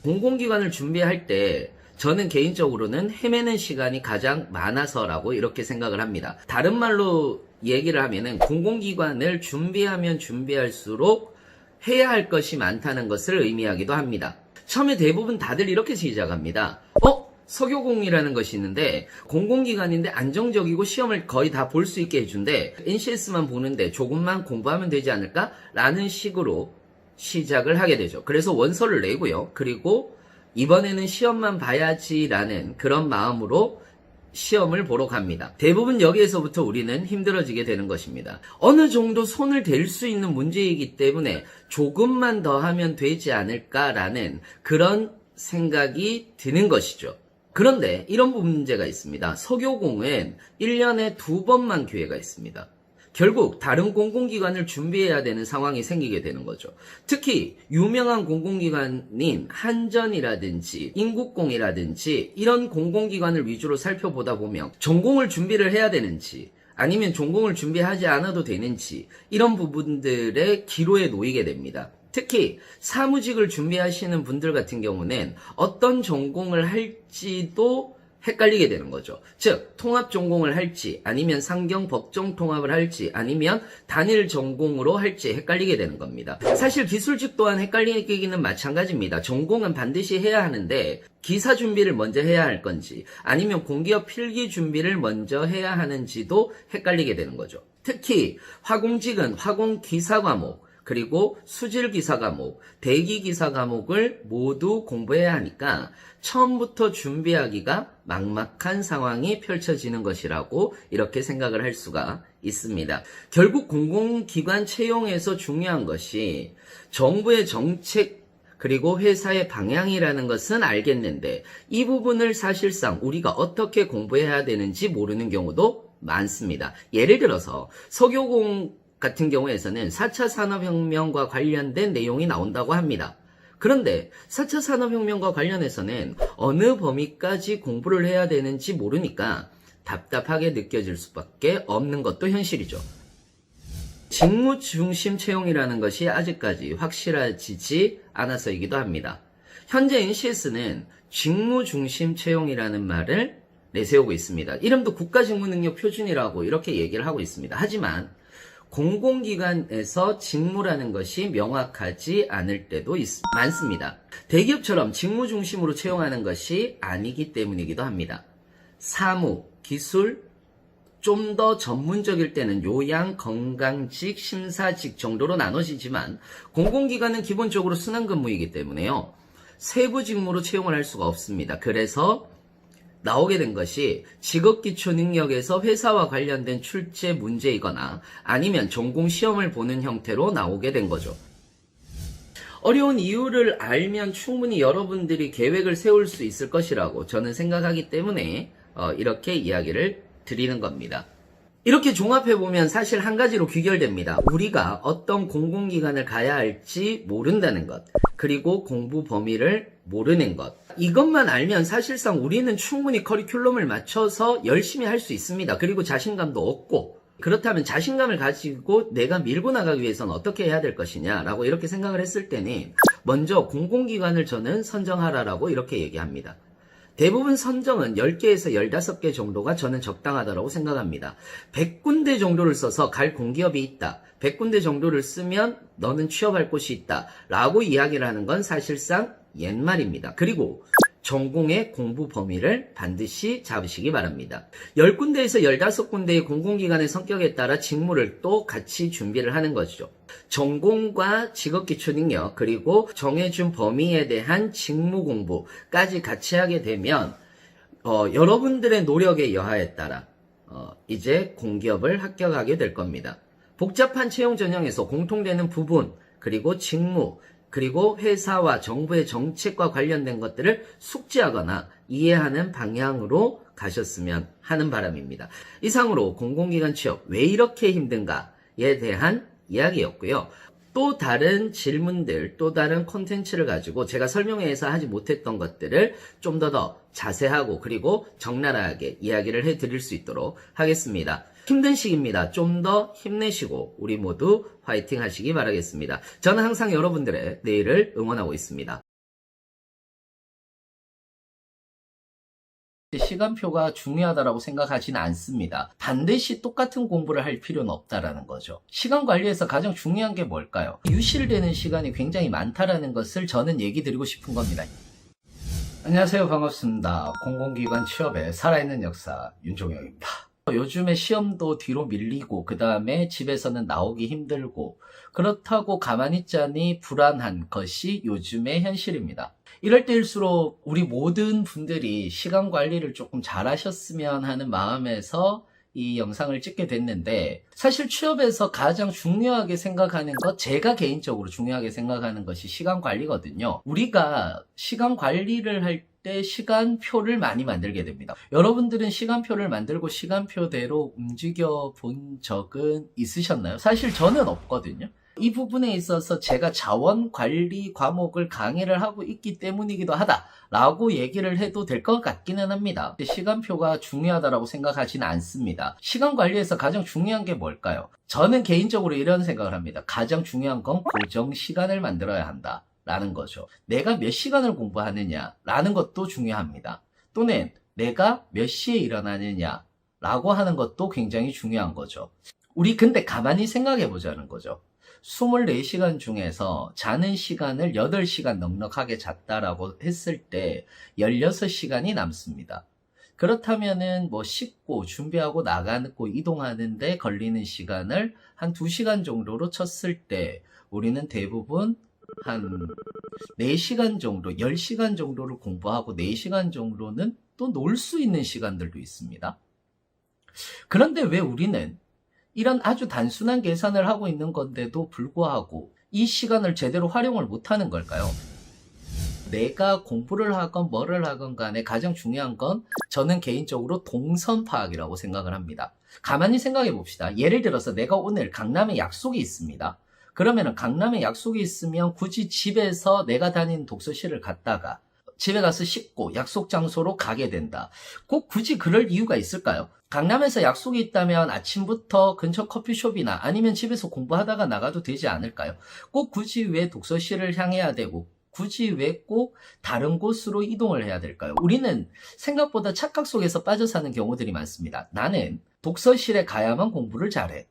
공공기관을 준비할 때 저는 개인적으로는 헤매는 시간이 가장 많아서라고 이렇게 생각을 합니다. 다른 말로 얘기를 하면은 공공기관을 준비하면 준비할수록 해야 할 것이 많다는 것을 의미하기도 합니다. 처음에 대부분 다들 이렇게 시작합니다. 서교공이라는 것이 있는데 공공기관인데 안정적이고 시험을 거의 다 볼 수 있게 해준대. NCS만 보는데 조금만 공부하면 되지 않을까? 라는 식으로 시작을 하게 되죠. 그래서 원서를 내고요. 그리고 이번에는 시험만 봐야지라는 그런 마음으로 시험을 보러 갑니다. 대부분 여기에서부터 우리는 힘들어지게 되는 것입니다. 어느 정도 손을 댈 수 있는 문제이기 때문에 조금만 더 하면 되지 않을까라는 그런 생각이 드는 것이죠. 그런데 이런 문제가 있습니다. 서교공은 1년에 2번만 기회가 있습니다. 결국 다른 공공기관을 준비해야 되는 상황이 생기게 되는 거죠. 특히 유명한 공공기관인 한전이라든지 인국공이라든지 이런 공공기관을 위주로 살펴보다 보면 전공을 준비를 해야 되는지 아니면 전공을 준비하지 않아도 되는지 이런 부분들의 기로에 놓이게 됩니다. 특히 사무직을 준비하시는 분들 같은 경우는 어떤 전공을 할지도 헷갈리게 되는 거죠. 즉 통합 전공을 할지 아니면 상경 법정 통합을 할지 아니면 단일 전공으로 할지 헷갈리게 되는 겁니다. 사실 기술직 또한 헷갈리기는 마찬가지입니다. 전공은 반드시 해야 하는데 기사 준비를 먼저 해야 할 건지 아니면 공기업 필기 준비를 먼저 해야 하는지도 헷갈리게 되는 거죠. 특히 화공직은 화공기사 과목 그리고 수질기사 과목, 대기기사 과목을 모두 공부해야 하니까 처음부터 준비하기가 막막한 상황이 펼쳐지는 것이라고 이렇게 생각을 할 수가 있습니다. 결국 공공기관 채용에서 중요한 것이 정부의 정책 그리고 회사의 방향이라는 것은 알겠는데 이 부분을 사실상 우리가 어떻게 공부해야 되는지 모르는 경우도 많습니다. 예를 들어서 서교공 같은 경우에서는 4차 산업혁명과 관련된 내용이 나온다고 합니다. 그런데 4차 산업혁명과 관련해서는 어느 범위까지 공부를 해야 되는지 모르니까 답답하게 느껴질 수밖에 없는 것도 현실이죠. 직무 중심 채용이라는 것이 아직까지 확실해지지 않아서이기도 합니다. 현재 NCS는 직무 중심 채용이라는 말을 내세우고 있습니다. 이름도 국가직무능력 표준이라고 이렇게 얘기를 하고 있습니다. 하지만 공공기관에서 직무라는 것이 명확하지 않을 때도 많습니다. 대기업처럼 직무 중심으로 채용하는 것이 아니기 때문이기도 합니다. 사무, 기술, 좀 더 전문적일 때는 요양, 건강직, 심사직 정도로 나눠지지만 공공기관은 기본적으로 순환근무이기 때문에요. 세부 직무로 채용을 할 수가 없습니다. 그래서 나오게 된 것이 직업기초 능력에서 회사와 관련된 출제 문제이거나 아니면 전공 시험을 보는 형태로 나오게 된 거죠. 어려운 이유를 알면 충분히 여러분들이 계획을 세울 수 있을 것이라고 저는 생각하기 때문에 이렇게 이야기를 드리는 겁니다. 이렇게 종합해보면 사실 한 가지로 귀결됩니다. 우리가 어떤 공공기관을 가야 할지 모른다는 것, 그리고 공부 범위를 모르는 것. 이것만 알면 사실상 우리는 충분히 커리큘럼을 맞춰서 열심히 할 수 있습니다. 그리고 자신감도 얻고, 그렇다면 자신감을 가지고 내가 밀고 나가기 위해서는 어떻게 해야 될 것이냐라고 이렇게 생각을 했을 때는 먼저 공공기관을 저는 선정하라라고 이렇게 얘기합니다. 대부분 선정은 10개에서 15개 정도가 저는 적당하다고 생각합니다. 100군데 정도를 써서 갈 공기업이 있다. 100군데 정도를 쓰면 너는 취업할 곳이 있다. 라고 이야기를 하는 건 사실상 옛말입니다. 그리고 전공의 공부 범위를 반드시 잡으시기 바랍니다. 10군데에서 15군데의 공공기관의 성격에 따라 직무를 또 같이 준비를 하는 거죠. 전공과 직업기초능력 그리고 정해준 범위에 대한 직무 공부까지 같이 하게 되면 여러분들의 노력의 여하에 따라 이제 공기업을 합격하게 될 겁니다. 복잡한 채용 전형에서 공통되는 부분 그리고 직무 그리고 회사와 정부의 정책과 관련된 것들을 숙지하거나 이해하는 방향으로 가셨으면 하는 바람입니다. 이상으로 공공기관 취업 왜 이렇게 힘든가에 대한 이야기였고요. 또 다른 질문들, 또 다른 콘텐츠를 가지고 제가 설명회에서 하지 못했던 것들을 좀 더 자세하고 그리고 적나라하게 이야기를 해드릴 수 있도록 하겠습니다. 힘든 시기입니다. 좀 더 힘내시고 우리 모두 화이팅 하시기 바라겠습니다. 저는 항상 여러분들의 내일을 응원하고 있습니다. 시간표가 중요하다고 생각하지는 않습니다. 반드시 똑같은 공부를 할 필요는 없다라는 거죠. 시간 관리에서 가장 중요한 게 뭘까요? 유실되는 시간이 굉장히 많다라는 것을 저는 얘기 드리고 싶은 겁니다. 안녕하세요. 반갑습니다. 공공기관 취업의 살아있는 역사 윤종영입니다. 요즘에 시험도 뒤로 밀리고 그 다음에 집에서는 나오기 힘들고 그렇다고 가만히 있자니 불안한 것이 요즘의 현실입니다. 이럴 때일수록 우리 모든 분들이 시간 관리를 조금 잘 하셨으면 하는 마음에서 이 영상을 찍게 됐는데 사실 취업에서 가장 중요하게 생각하는 것, 제가 개인적으로 중요하게 생각하는 것이 시간 관리거든요. 우리가 시간 관리를 할 때 시간표를 많이 만들게 됩니다. 여러분들은 시간표를 만들고 시간표대로 움직여 본 적은 있으셨나요? 사실 저는 없거든요. 이 부분에 있어서 제가 자원관리 과목을 강의를 하고 있기 때문이기도 하다라고 얘기를 해도 될 것 같기는 합니다. 시간표가 중요하다고 생각하지는 않습니다. 시간 관리에서 가장 중요한 게 뭘까요? 저는 개인적으로 이런 생각을 합니다. 가장 중요한 건 고정 시간을 만들어야 한다. 라는 거죠. 내가 몇 시간을 공부하느냐 라는 것도 중요합니다. 또는 내가 몇 시에 일어나느냐 라고 하는 것도 굉장히 중요한 거죠. 우리 근데 가만히 생각해 보자는 거죠. 24시간 중에서 자는 시간을 8시간 넉넉하게 잤다라고 했을 때 16시간이 남습니다. 그렇다면은 씻고 준비하고 나가고 이동하는데 걸리는 시간을 한 2시간 정도로 쳤을 때 우리는 대부분 한 4시간 정도, 10시간 정도를 공부하고 4시간 정도는 또 놀 수 있는 시간들도 있습니다. 그런데 왜 우리는 이런 아주 단순한 계산을 하고 있는 건데도 불구하고 이 시간을 제대로 활용을 못하는 걸까요? 내가 공부를 하건 뭐를 하건 간에 가장 중요한 건 저는 개인적으로 동선 파악이라고 생각을 합니다. 가만히 생각해 봅시다. 예를 들어서 내가 오늘 강남에 약속이 있습니다. 그러면은 강남에 약속이 있으면 굳이 집에서 내가 다니는 독서실을 갔다가 집에 가서 씻고 약속 장소로 가게 된다. 꼭 굳이 그럴 이유가 있을까요? 강남에서 약속이 있다면 아침부터 근처 커피숍이나 아니면 집에서 공부하다가 나가도 되지 않을까요? 꼭 굳이 왜 독서실을 향해야 되고 굳이 왜 꼭 다른 곳으로 이동을 해야 될까요? 우리는 생각보다 착각 속에서 빠져 사는 경우들이 많습니다. 나는 독서실에 가야만 공부를 잘해.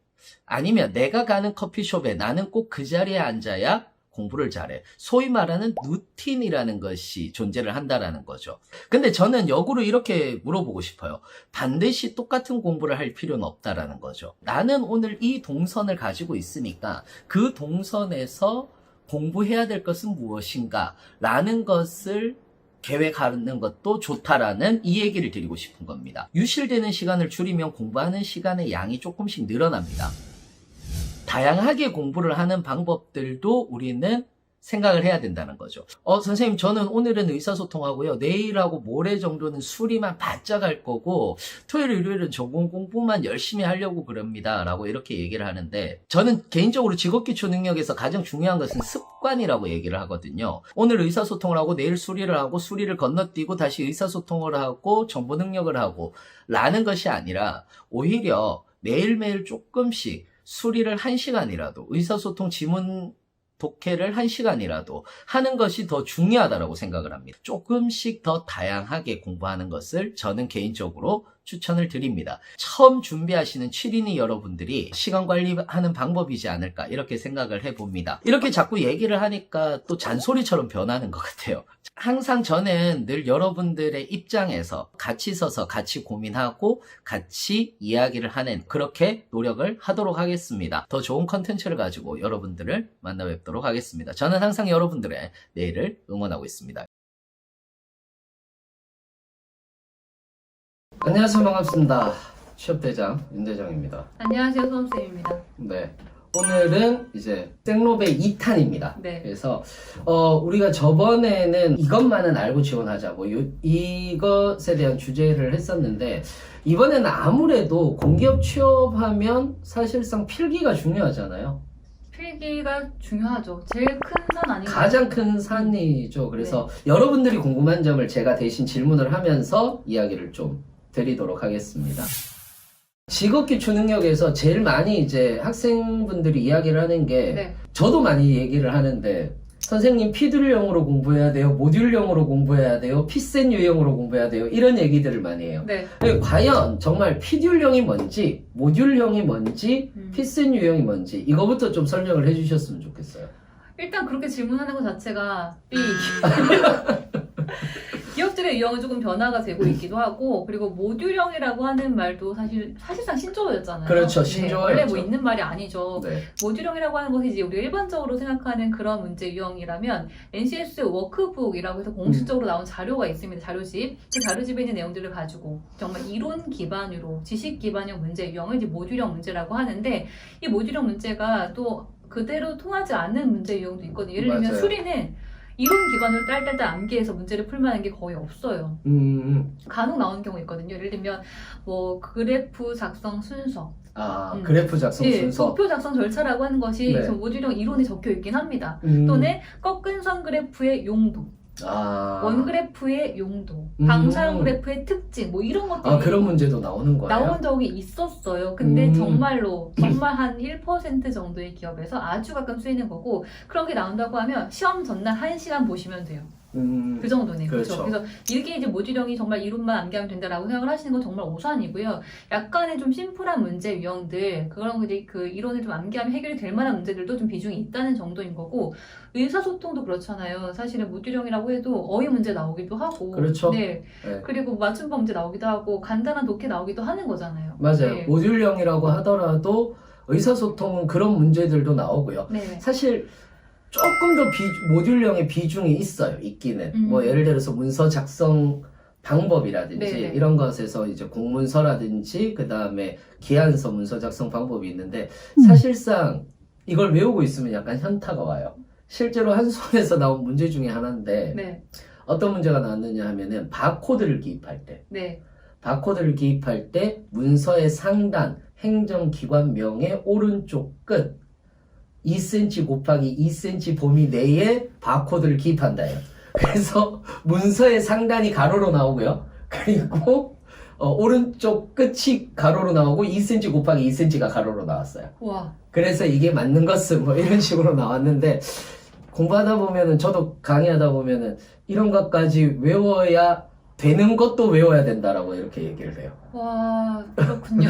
아니면 내가 가는 커피숍에 나는 꼭 그 자리에 앉아야 공부를 잘해. 소위 말하는 루틴이라는 것이 존재를 한다라는 거죠. 근데 저는 역으로 이렇게 물어보고 싶어요. 반드시 똑같은 공부를 할 필요는 없다라는 거죠. 나는 오늘 이 동선을 가지고 있으니까 그 동선에서 공부해야 될 것은 무엇인가 라는 것을 계획하는 것도 좋다라는 이 얘기를 드리고 싶은 겁니다. 유실되는 시간을 줄이면 공부하는 시간의 양이 조금씩 늘어납니다. 다양하게 공부를 하는 방법들도 우리는 생각을 해야 된다는 거죠. 선생님, 저는 오늘은 의사소통하고요. 내일하고 모레 정도는 수리만 바짝 할 거고, 토요일, 일요일은 전공 공부만 열심히 하려고 그럽니다. 라고 이렇게 얘기를 하는데, 저는 개인적으로 직업기초 능력에서 가장 중요한 것은 습관이라고 얘기를 하거든요. 오늘 의사소통을 하고, 내일 수리를 하고, 수리를 건너뛰고, 다시 의사소통을 하고, 정보 능력을 하고, 라는 것이 아니라, 오히려 매일매일 조금씩 수리를 1시간이라도, 의사소통 지문 독해를 1시간이라도 하는 것이 더 중요하다고 생각을 합니다. 조금씩 더 다양하게 공부하는 것을 저는 개인적으로 추천을 드립니다. 처음 준비하시는 7인이 여러분들이 시간 관리하는 방법이지 않을까 이렇게 생각을 해봅니다. 이렇게 자꾸 얘기를 하니까 또 잔소리처럼 변하는 것 같아요. 항상 저는 늘 여러분들의 입장에서 같이 서서 같이 고민하고 같이 이야기를 하는 그렇게 노력을 하도록 하겠습니다. 더 좋은 컨텐츠를 가지고 여러분들을 만나 뵙도록 하겠습니다. 저는 항상 여러분들의 내일을 응원하고 있습니다. 안녕하세요. 반갑습니다. 취업대장 윤대장입니다. 안녕하세요, 수험쌤입니다. 네. 오늘은 이제 생로베 2탄입니다. 네. 그래서 우리가 저번에는 이것만은 알고 지원하자 뭐 이것에 대한 주제를 했었는데 이번에는 아무래도 공기업 취업하면 사실상 필기가 중요하잖아요. 필기가 중요하죠. 제일 큰 산 아닌가요? 가장 큰 산이죠. 그래서 여러분들이 궁금한 점을 제가 대신 질문을 하면서 이야기를 좀 드리도록 하겠습니다. 직업기초 능력에서 제일 많이 이제 학생분들이 이야기를 하는 게 네. 저도 많이 얘기를 하는데 선생님 피드류형으로 공부해야 돼요? 모듈형으로 공부해야 돼요? 피센 유형으로 공부해야 돼요? 이런 얘기들을 많이 해요. 네. 근데 과연 정말 피듈형이 뭔지 모듈형이 뭔지 피센 유형이 뭔지 이거부터 좀 설명을 해주셨으면 좋겠어요. 일단 그렇게 질문하는 것 자체가 삐. 기업들의 유형은 조금 변화가 되고 있기도 하고 그리고 모듈형이라고 하는 말도 사실상 신조어였잖아요. 그렇죠. 네, 신조어였죠. 원래 뭐 있는 말이 아니죠. 네. 모듈형이라고 하는 것이 이제 우리가 일반적으로 생각하는 그런 문제 유형이라면 NCS 워크북이라고 해서 공식적으로 나온 자료가 있습니다. 자료집. 그 자료집에 있는 내용들을 가지고 정말 이론 기반으로 지식 기반형 문제 유형을 이제 모듈형 문제라고 하는데 이 모듈형 문제가 또 그대로 통하지 않는 문제 유형도 있거든요. 예를 들면 맞아요. 수리는 이론 기반으로 딸딸딸 암기해서 문제를 풀만한 게 거의 없어요. 간혹 나오는 경우 있거든요. 예를 들면 뭐 그래프 작성 순서, 그래프 작성 순서, 도표 작성 절차라고 하는 것이 네. 모듈형 이론에 적혀 있긴 합니다. 또는 꺾은 선 그래프의 용도, 원그래프의 용도, 방사형 그래프의 특징, 뭐 이런 것들이 그런 문제도 나오는 거예요? 나온 적이 있었어요. 근데 정말 한 1% 정도의 기업에서 아주 가끔 쓰이는 거고 그런 게 나온다고 하면 시험 전날 1시간 보시면 돼요. 그 정도네요. 그렇죠. 그래서 이게 이제 모듈형이 정말 이론만 암기하면 된다라고 생각을 하시는 건 정말 오산이고요. 약간의 좀 심플한 문제 유형들, 그런 이제 그 이론을 좀 암기하면 해결이 될 만한 문제들도 좀 비중이 있다는 정도인 거고, 의사소통도 그렇잖아요. 사실은 모듈형이라고 해도 어휘 문제 나오기도 하고, 그렇죠. 네. 네. 그리고 맞춤법 문제 나오기도 하고, 간단한 독해 나오기도 하는 거잖아요. 맞아요. 네. 모듈형이라고 하더라도 의사소통은 그런 문제들도 나오고요. 네. 사실 조금 더 모듈형의 비중이 있어요. 있기는. 뭐 예를 들어서 문서 작성 방법이라든지 네네. 이런 것에서 이제 공문서라든지 그 다음에 기한서 문서 작성 방법이 있는데 사실상 이걸 외우고 있으면 약간 현타가 와요. 실제로 한 손에서 나온 문제 중에 하나인데 네. 어떤 문제가 나왔느냐 하면은 바코드를 기입할 때 네. 바코드를 기입할 때 문서의 상단 행정기관명의 오른쪽 끝 2cm 곱하기 2cm 범위 내에 바코드를 기입한다예요. 그래서 문서의 상단이 가로로 나오고요. 그리고 오른쪽 끝이 가로로 나오고 2cm 곱하기 2cm가 가로로 나왔어요. 와. 그래서 이게 맞는 것은 뭐 이런 식으로 나왔는데, 공부하다 보면은, 저도 강의하다 보면은 이런 것까지 외워야 되는 것도 외워야 된다라고 이렇게 얘기를 해요. 와, 그렇군요.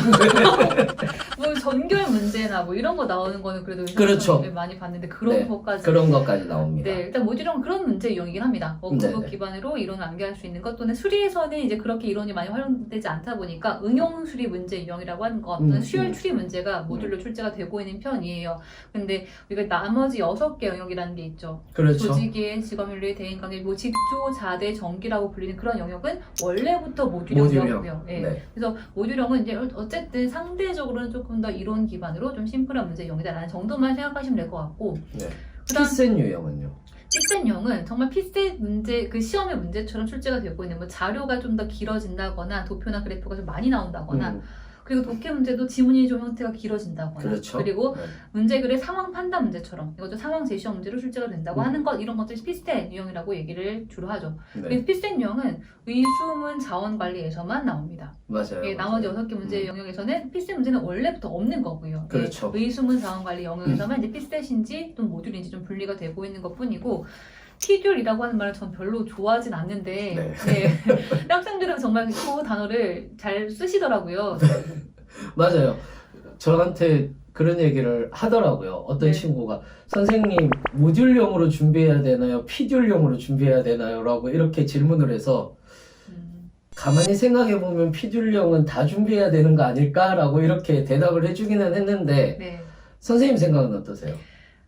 뭐 전결 문제나 뭐 이런 거 나오는 거는 그래도 그렇죠. 많이 봤는데 그런 네, 것까지. 그런 것까지 나옵니다. 네, 일단 모듈형은 그런 문제 유형이긴 합니다. 워크북 네네. 기반으로 이론을 암기할 수 있는 것 또는 수리에서는 이제 그렇게 이론이 많이 활용되지 않다 보니까 응용 수리 문제 유형이라고 하는 것 또는 수열 추리 문제가 모듈로 출제가 되고 있는 편이에요. 근데 우리가 나머지 6개 영역이라는 게 있죠. 그렇죠. 조직의 직업윤리, 대인관계, 뭐 직조, 자대, 정기라고 불리는 그런 영역은 원래부터 모듈형이었고요. 네. 네. 그래서 모듈형은 이제 어쨌든 상대적으로는 조금 더 이론 기반으로 좀 심플한 문제 유형이다라는 정도만 생각하시면 될 것 같고, 네. 그다음 피센 유형은요? 피셋 유형은 정말 피셋 문제 그 시험의 문제처럼 출제가 되고 있는 뭐 자료가 좀 더 길어진다거나 도표나 그래프가 좀 많이 나온다거나 그리고 독해 문제도 지문이 좀 형태가 길어진다거나 그렇죠. 그리고 네. 문제글의 상황 판단 문제처럼 이것도 상황 제시형 문제로 출제가 된다고 하는 것 이런 것들이 피셋 유형이라고 얘기를 주로 하죠. 네. 그래서 피셋 유형은 의수문 자원 관리에서만 나옵니다. 맞아요. 예, 나머지 6개 문제 영역에서는 피셋 문제는 원래부터 없는 거고요. 그렇죠. 예, 의수문 자원 관리 영역에서만 이제 피셋인지 또 모듈인지 좀 분리가 되고 있는 것뿐이고. 피듈이라고 하는 말을 전 별로 좋아하진 않는데 네. 네. 학생들은 정말 그 단어를 잘 쓰시더라고요. 맞아요. 저한테 그런 얘기를 하더라고요. 어떤 네. 친구가 선생님 모듈형으로 준비해야 되나요? 피듈형으로 준비해야 되나요? 라고 이렇게 질문을 해서 가만히 생각해보면 피듈형은 다 준비해야 되는 거 아닐까라고 이렇게 대답을 해주기는 했는데 네. 선생님 생각은 어떠세요?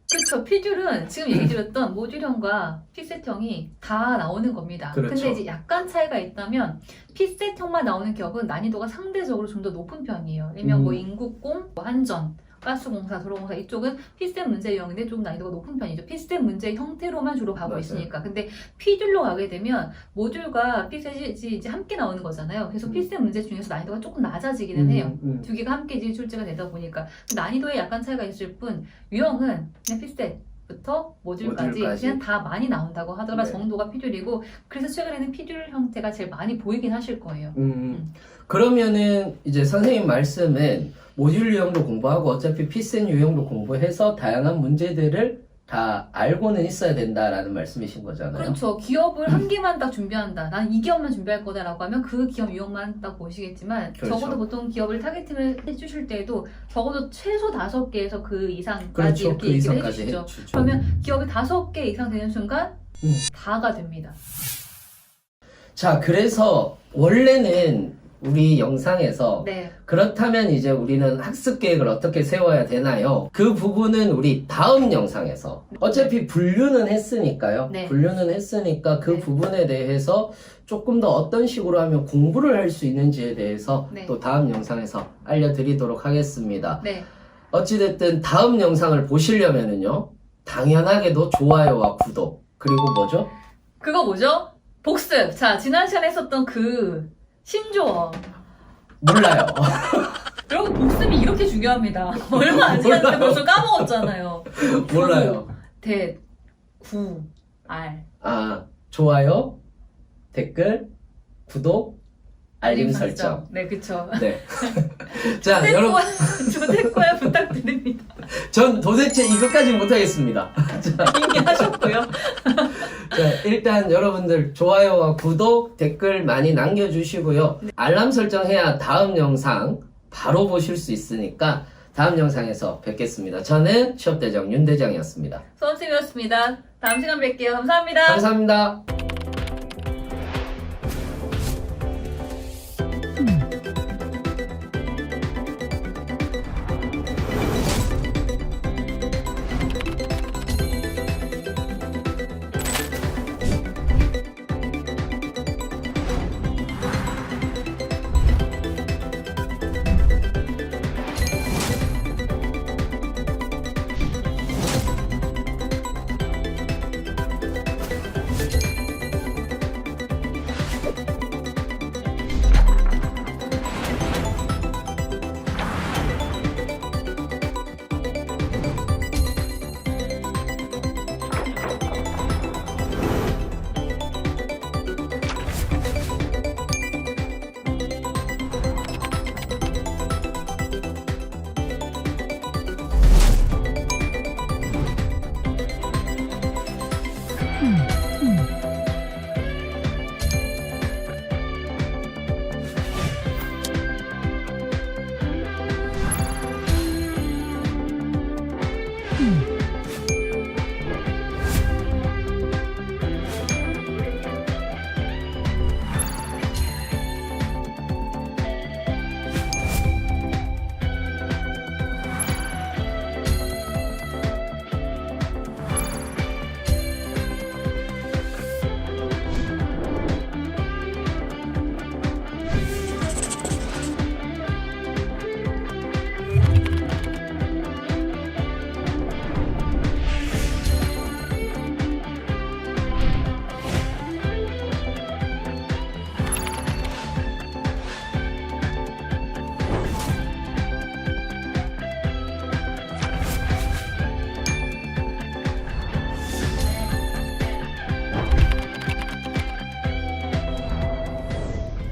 그렇죠. 피듈은 지금 얘기 드렸던 모듈형과 피셋형이 다 나오는 겁니다. 그렇죠. 근데 이제 약간 차이가 있다면 피셋형만 나오는 기업은 난이도가 상대적으로 좀 더 높은 편이에요. 일명 뭐 인국공, 뭐 한전, 가스공사, 도로공사 이쪽은 피셋 문제 유형인데 좀 난이도가 높은 편이죠. 피셋 문제 형태로만 주로 가고 맞아요. 있으니까. 근데 피듈로 가게 되면 모듈과 피셋이 이제 함께 나오는 거잖아요. 그래서 피셋 문제 중에서 난이도가 조금 낮아지기는 해요. 두 개가 함께 이제 출제가 되다 보니까 난이도에 약간 차이가 있을 뿐 유형은 그냥 피셋부터 모듈까지 그냥 다 많이 나온다고 하더라. 네. 정도가 피듈이고 그래서 최근에는 피듈 형태가 제일 많이 보이긴 하실 거예요. 그러면은 이제 선생님 말씀은 모듈 유형도 공부하고 어차피 피센 유형도 공부해서 다양한 문제들을 다 알고는 있어야 된다라는 말씀이신 거잖아요. 그렇죠. 기업을 한 개만 딱 준비한다. 난 이 기업만 준비할 거다라고 하면 그 기업 유형만 딱 보시겠지만 그렇죠. 적어도 보통 기업을 타겟팅을 해주실 때도 적어도 최소 5개에서 그 이상까지 그렇죠. 이렇게 그 얘기를 이상까지 해주시죠. 해주죠. 그러면 기업이 5개 이상 되는 순간 다가 됩니다. 자, 그래서 원래는 우리 영상에서 네. 그렇다면 이제 우리는 학습 계획을 어떻게 세워야 되나요? 그 부분은 우리 다음 영상에서 어차피 분류는 했으니까요. 네. 분류는 했으니까 그 네. 부분에 대해서 조금 더 어떤 식으로 하면 공부를 할 수 있는지에 대해서 네. 또 다음 영상에서 알려드리도록 하겠습니다. 네. 어찌됐든 다음 영상을 보시려면은요, 당연하게도 좋아요와 구독, 그리고 뭐죠? 그거 뭐죠? 복습. 자, 지난 시간에 했었던 그 신조어. 몰라요. 여러분 복습이 이렇게 중요합니다. 얼마 안 지났는데 벌써 까먹었잖아요. 몰라요. 대, 구, 알. 아, 좋아요, 댓글, 구독, 알림 설정. 네, 그쵸. 네. 자, 여러분, 조태코야 부탁드립니다. 전 도대체 이것까지 못하겠습니다. 이미 하셨고요. 자, 일단 여러분들 좋아요와 구독, 댓글 많이 남겨주시고요. 알람 설정해야 다음 영상 바로 보실 수 있으니까 다음 영상에서 뵙겠습니다. 저는 취업대장 윤대장이었습니다. 수험쌤이었습니다. 다음 시간 뵐게요. 감사합니다. 감사합니다.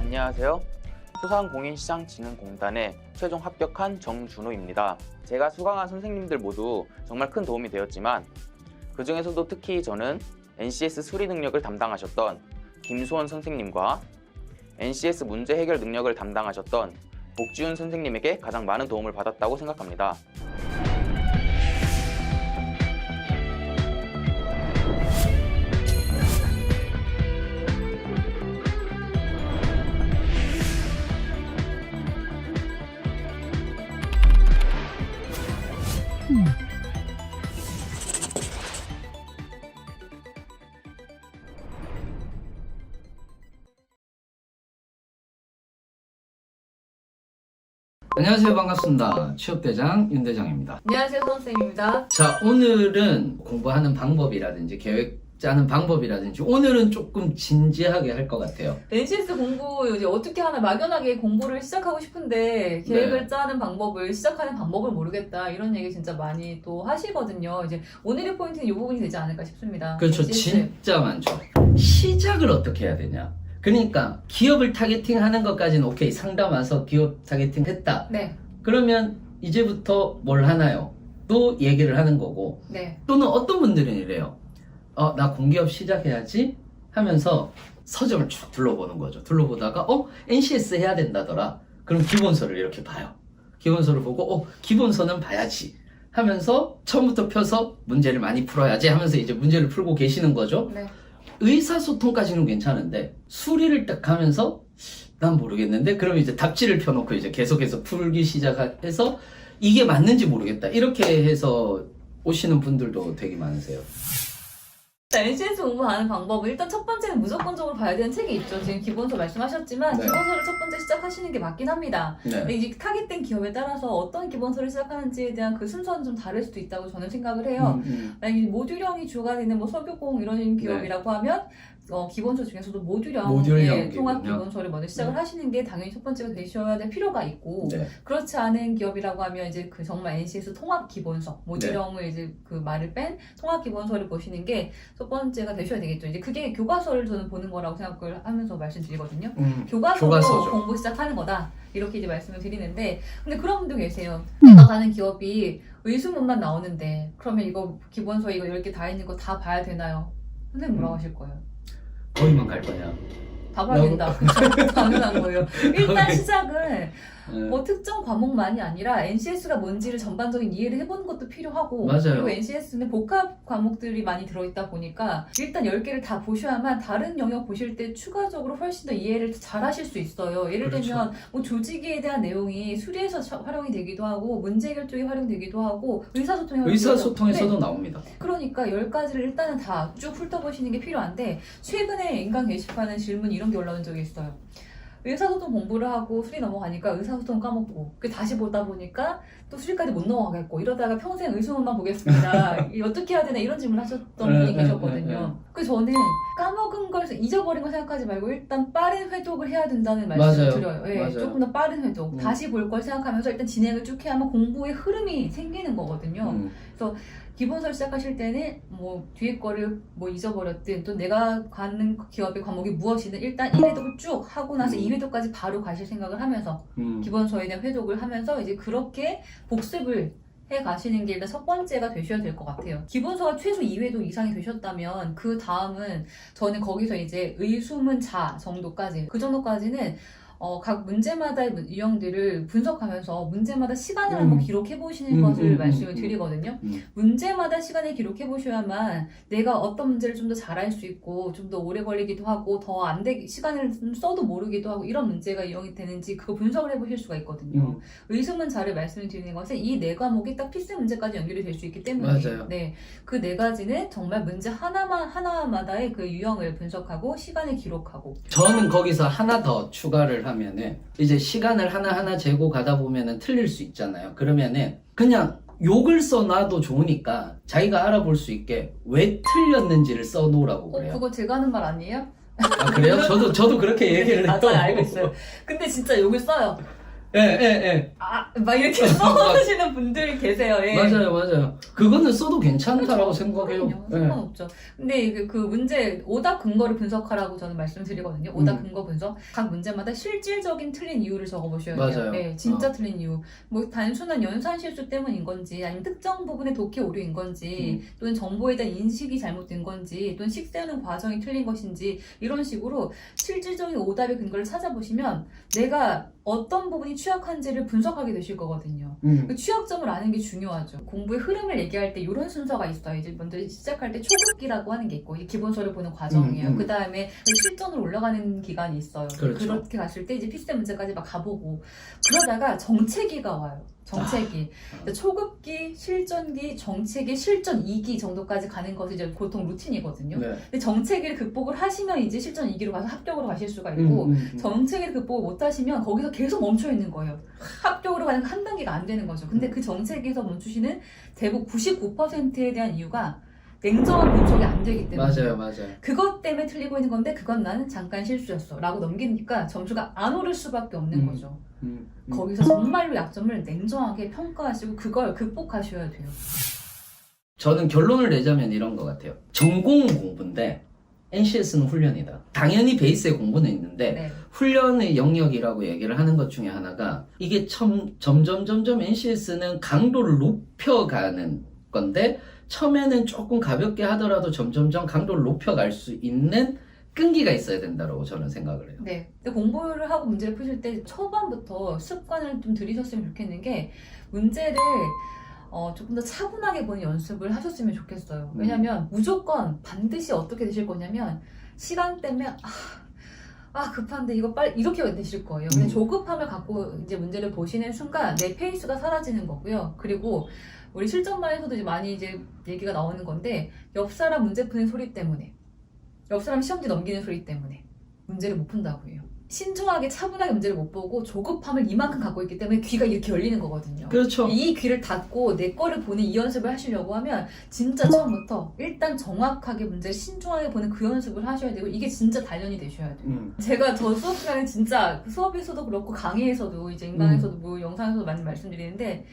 안녕하세요. 수상공인시장진흥공단에 최종 합격한 정준호입니다. 제가 수강한 선생님들 모두 정말 큰 도움이 되었지만 그 중에서도 특히 저는 NCS 수리 능력을 담당하셨던 김수원 선생님과 NCS 문제 해결 능력을 담당하셨던 복지훈 선생님에게 가장 많은 도움을 받았다고 생각합니다. 안녕하세요. 반갑습니다. 취업대장 윤대장입니다. 안녕하세요, 선생님입니다. 자, 오늘은 공부하는 방법이라든지 계획 짜는 방법이라든지 오늘은 조금 진지하게 할 것 같아요. NCS 공부 이제 어떻게 하나 막연하게 공부를 시작하고 싶은데 계획을 짜는 방법을 시작하는 방법을 모르겠다 이런 얘기 진짜 많이 또 하시거든요. 이제 오늘의 포인트는 이 부분이 되지 않을까 싶습니다. 그렇죠. NCS. 진짜 많죠. 시작을 어떻게 해야 되냐. 그러니까 기업을 타겟팅하는 것까지는 오케이. 상담 와서 기업 타겟팅 했다. 네, 그러면 이제부터 뭘 하나요? 또 얘기를 하는 거고 네, 또는 어떤 분들은 이래요. 나 공기업 시작해야지 하면서 서점을 쭉 둘러보는 거죠. 둘러보다가 NCS 해야 된다더라. 그럼 기본서를 이렇게 봐요. 기본서를 보고 기본서는 봐야지 하면서 처음부터 펴서 문제를 많이 풀어야지 하면서 이제 문제를 풀고 계시는 거죠. 네. 의사소통까지는 괜찮은데 수리를 딱 하면서 난 모르겠는데 그러면 이제 답지를 펴놓고 이제 계속해서 풀기 시작해서 이게 맞는지 모르겠다 이렇게 해서 오시는 분들도 되게 많으세요. 자, NCS 공부하는 방법은 일단 첫 번째는 무조건적으로 봐야 되는 책이 있죠. 지금 기본서 말씀하셨지만 네. 기본서를 첫 번째 시작하시는 게 맞긴 합니다. 네. 근데 이제 타깃된 기업에 따라서 어떤 기본서를 시작하는지에 대한 그 순서는 좀 다를 수도 있다고 저는 생각을 해요. 만약에 모듈형이 주가 되는 뭐 석유공 이런 기업이라고 하면 기본서 중에서도 모듈형 모듈형 통합 기본요? 기본서를 먼저 시작을 네. 하시는 게 당연히 첫 번째가 되셔야 될 필요가 있고 네. 그렇지 않은 기업이라고 하면 이제 그 정말 NCS 통합 기본서 모듈형을 이제 그 말을 뺀 통합 기본서를 보시는 게 첫 번째가 되셔야 되겠죠. 이제 그게 교과서를 저는 보는 거라고 생각을 하면서 말씀드리거든요. 교과서로 교과서죠. 공부 시작하는 거다. 이렇게 이제 말씀을 드리는데 근데 그런 분도 계세요. 내가 가는 기업이 의수문만 나오는데 그러면 이거 기본서 이거 10개 다 있는 거 다 봐야 되나요? 선생님 뭐라고 하실 거예요? 거기만 갈 거냐? 다 봐야 된다. 그쵸? 당연한 거예요. 일단 거기- 시작을 네. 뭐 특정 과목만이 아니라 NCS가 뭔지를 전반적인 이해를 해보는 것도 필요하고 맞아요. 그리고 NCS는 복합 과목들이 많이 들어있다 보니까 일단 10개를 다 보셔야만 다른 영역 보실 때 추가적으로 훨씬 더 이해를 잘 하실 수 있어요. 예를 그렇죠. 들면 뭐 조직에 대한 내용이 수리에서 활용이 되기도 하고 문제 해결 쪽에 활용되기도 하고 의사소통에 활용되기도 하고. 의사소통에서도 나옵니다. 그러니까 10가지를 일단은 다 쭉 훑어보시는 게 필요한데 최근에 인간 게시판에 질문이 이런 게 올라온 적이 있어요. 의사소통 공부를 하고 수리 넘어가니까 의사소통 까먹고 그 다시 보다 보니까 또 수리까지 못 넘어가겠고 이러다가 평생 의수문만 보겠습니다. 이 어떻게 해야 되나 이런 질문을 하셨던 분이 계셨거든요. 그래서 저는 까먹은 걸 잊어버린 걸 생각하지 말고 일단 빠른 회독을 해야 된다는 말씀을 맞아요. 드려요. 예, 맞아요. 조금 더 빠른 회독. 다시 볼 걸 생각하면서 일단 진행을 쭉 해야만 공부의 흐름이 생기는 거거든요. 기본서를 시작하실 때는 뭐 뒤에 거를 뭐 잊어버렸든 또 내가 가는 기업의 과목이 무엇이든 일단 1회독을 쭉 하고 나서 2회독까지 바로 가실 생각을 하면서 기본서에 대한 회독을 하면서 이제 그렇게 복습을 가시는 게 일단 첫 번째가 되셔야 될 것 같아요. 기본서가 최소 2회도 이상이 되셨다면 그 다음은 저는 거기서 이제 의수문자 정도까지 그 정도까지는 각 문제마다의 유형들을 분석하면서 문제마다 시간을 한번 기록해 보시는 것을 말씀을 드리거든요. 문제마다 시간을 기록해 보셔야만 내가 어떤 문제를 좀 더 잘할 수 있고 좀 더 오래 걸리기도 하고 더 안 되기 시간을 좀 써도 모르기도 하고 이런 문제가 유형이 되는지 그거 분석을 해 보실 수가 있거든요. 의수문자를 말씀을 드리는 것은 이 네 과목이 딱 필수 문제까지 연결이 될 수 있기 때문에 맞아요. 네, 그 네 가지는 정말 문제 하나마다의 그 유형을 분석하고 시간을 기록하고 저는 거기서 하나 더 추가를 하면은 이제 시간을 하나하나 재고 가다 보면은 틀릴 수 있잖아요. 그러면은 그냥 욕을 써놔도 좋으니까 자기가 알아볼 수 있게 왜 틀렸는지를 써놓으라고 그래요. 그거 제가 하는 말 아니에요? 아, 그래요? 저도 그렇게 얘기를 해요. 맞아요, 알고 있어요. 근데 진짜 욕을 써요. 예. 막 이렇게 써놓으시는 분들이 계세요. 예. 맞아요. 그거는 써도 괜찮다라고 생각해요. 그럼요. 상관없죠. 근데 그 문제 오답 근거를 분석하라고 저는 말씀드리거든요. 오답 근거 분석. 각 문제마다 실질적인 틀린 이유를 적어보셔야 돼요. 맞아요. 네, 진짜 틀린 이유. 뭐 단순한 연산 실수 때문인 건지, 아니면 특정 부분의 독해 오류인 건지, 또는 정보에 대한 인식이 잘못된 건지, 또는 식세우는 과정이 틀린 것인지 이런 식으로 실질적인 오답의 근거를 찾아보시면 내가 어떤 부분이 취약한지를 분석하게 되실 거거든요. 그 취약점을 아는 게 중요하죠. 공부의 흐름을 얘기할 때 이런 순서가 있어요. 이제 먼저 시작할 때 초급기라고 하는 게 있고, 이제 기본서를 보는 과정이에요. 그 다음에 실전으로 올라가는 기간이 있어요. 그렇죠. 그렇게 갔을 때 이제 필세 문제까지 막 가보고, 그러다가 정체기가 와요. 정체기. 초급기, 실전기, 정체기, 실전 2기 정도까지 가는 것이 이제 보통 루틴이거든요. 네. 근데 정체기를 극복을 하시면 이제 실전 2기로 가서 합격으로 가실 수가 있고, 정체기를 극복을 못 하시면 거기서 계속 멈춰 있는 거예요. 합격으로 가는 한 단계가 안 되는 거죠. 근데 그 정체기에서 멈추시는 대부분 99%에 대한 이유가 냉정한 분석이 안 되기 때문에. 맞아요. 그것 때문에 틀리고 있는 건데 그건 나는 잠깐 실수였어 라고 넘기니까 점수가 안 오를 수밖에 없는 거죠. 거기서 정말로 약점을 냉정하게 평가하시고 그걸 극복하셔야 돼요. 저는 결론을 내자면 이런 것 같아요. 전공은 공부인데 NCS는 훈련이다. 당연히 베이스의 공부는 있는데 네. 훈련의 영역이라고 얘기를 하는 것 중에 하나가 이게 점점 NCS는 강도를 높여가는 건데 처음에는 조금 가볍게 하더라도 점점 강도를 높여갈 수 있는 끈기가 있어야 된다고 저는 생각을 해요. 네. 근데 공부를 하고 문제를 푸실 때 초반부터 습관을 좀 들이셨으면 좋겠는 게 문제를 조금 더 차분하게 보는 연습을 하셨으면 좋겠어요. 왜냐면 무조건 반드시 어떻게 되실 거냐면 시간 때문에 급한데 이거 빨리 이렇게 되실 거예요. 근데 조급함을 갖고 이제 문제를 보시는 순간 내 페이스가 사라지는 거고요. 그리고 우리 실전반에서도 이제 많이 이제 얘기가 나오는 건데 옆 사람 문제 푸는 소리 때문에 옆 사람 시험지 넘기는 소리 때문에 문제를 못 푼다고 해요. 신중하게 차분하게 문제를 못 보고 조급함을 이만큼 갖고 있기 때문에 귀가 이렇게 열리는 거거든요. 그렇죠. 이 귀를 닫고 내 거를 보는 이 연습을 하시려고 하면 진짜 처음부터 일단 정확하게 문제를 신중하게 보는 그 연습을 하셔야 되고 이게 진짜 단련이 되셔야 돼요. 제가 저 수업 시간에 진짜 수업에서도 그렇고 강의에서도 이제 인강에서도 뭐 영상에서도 많이 말씀드리는데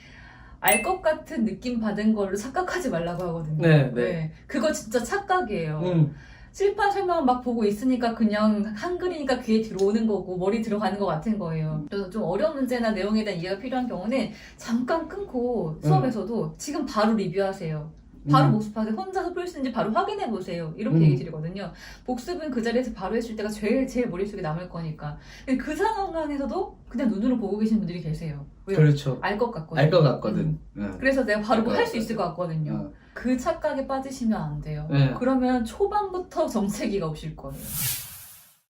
알 것 같은 느낌 받은 걸로 착각하지 말라고 하거든요. 네. 그거 진짜 착각이에요. 칠판 설명을 막 보고 있으니까 그냥 한글이니까 귀에 들어오는 거고 머리 들어가는 것 같은 거예요. 그래서 좀 어려운 문제나 내용에 대한 이해가 필요한 경우는 잠깐 끊고 수업에서도 지금 바로 리뷰하세요. 바로 복습하세요. 혼자서 풀 수 있는지 바로 확인해 보세요. 이렇게 얘기 드리거든요. 복습은 그 자리에서 바로 했을 때가 제일 머릿속에 남을 거니까. 근데 그 상황에서도 그냥 눈으로 보고 계시는 분들이 계세요. 왜요? 그렇죠. 알 것 같거든요. 알 것 같거든. 그래서 내가 바로 할 수 같거든. 있을 것 같거든요. 그 착각에 빠지시면 안 돼요. 네. 그러면 초반부터 정체기가 오실 거예요.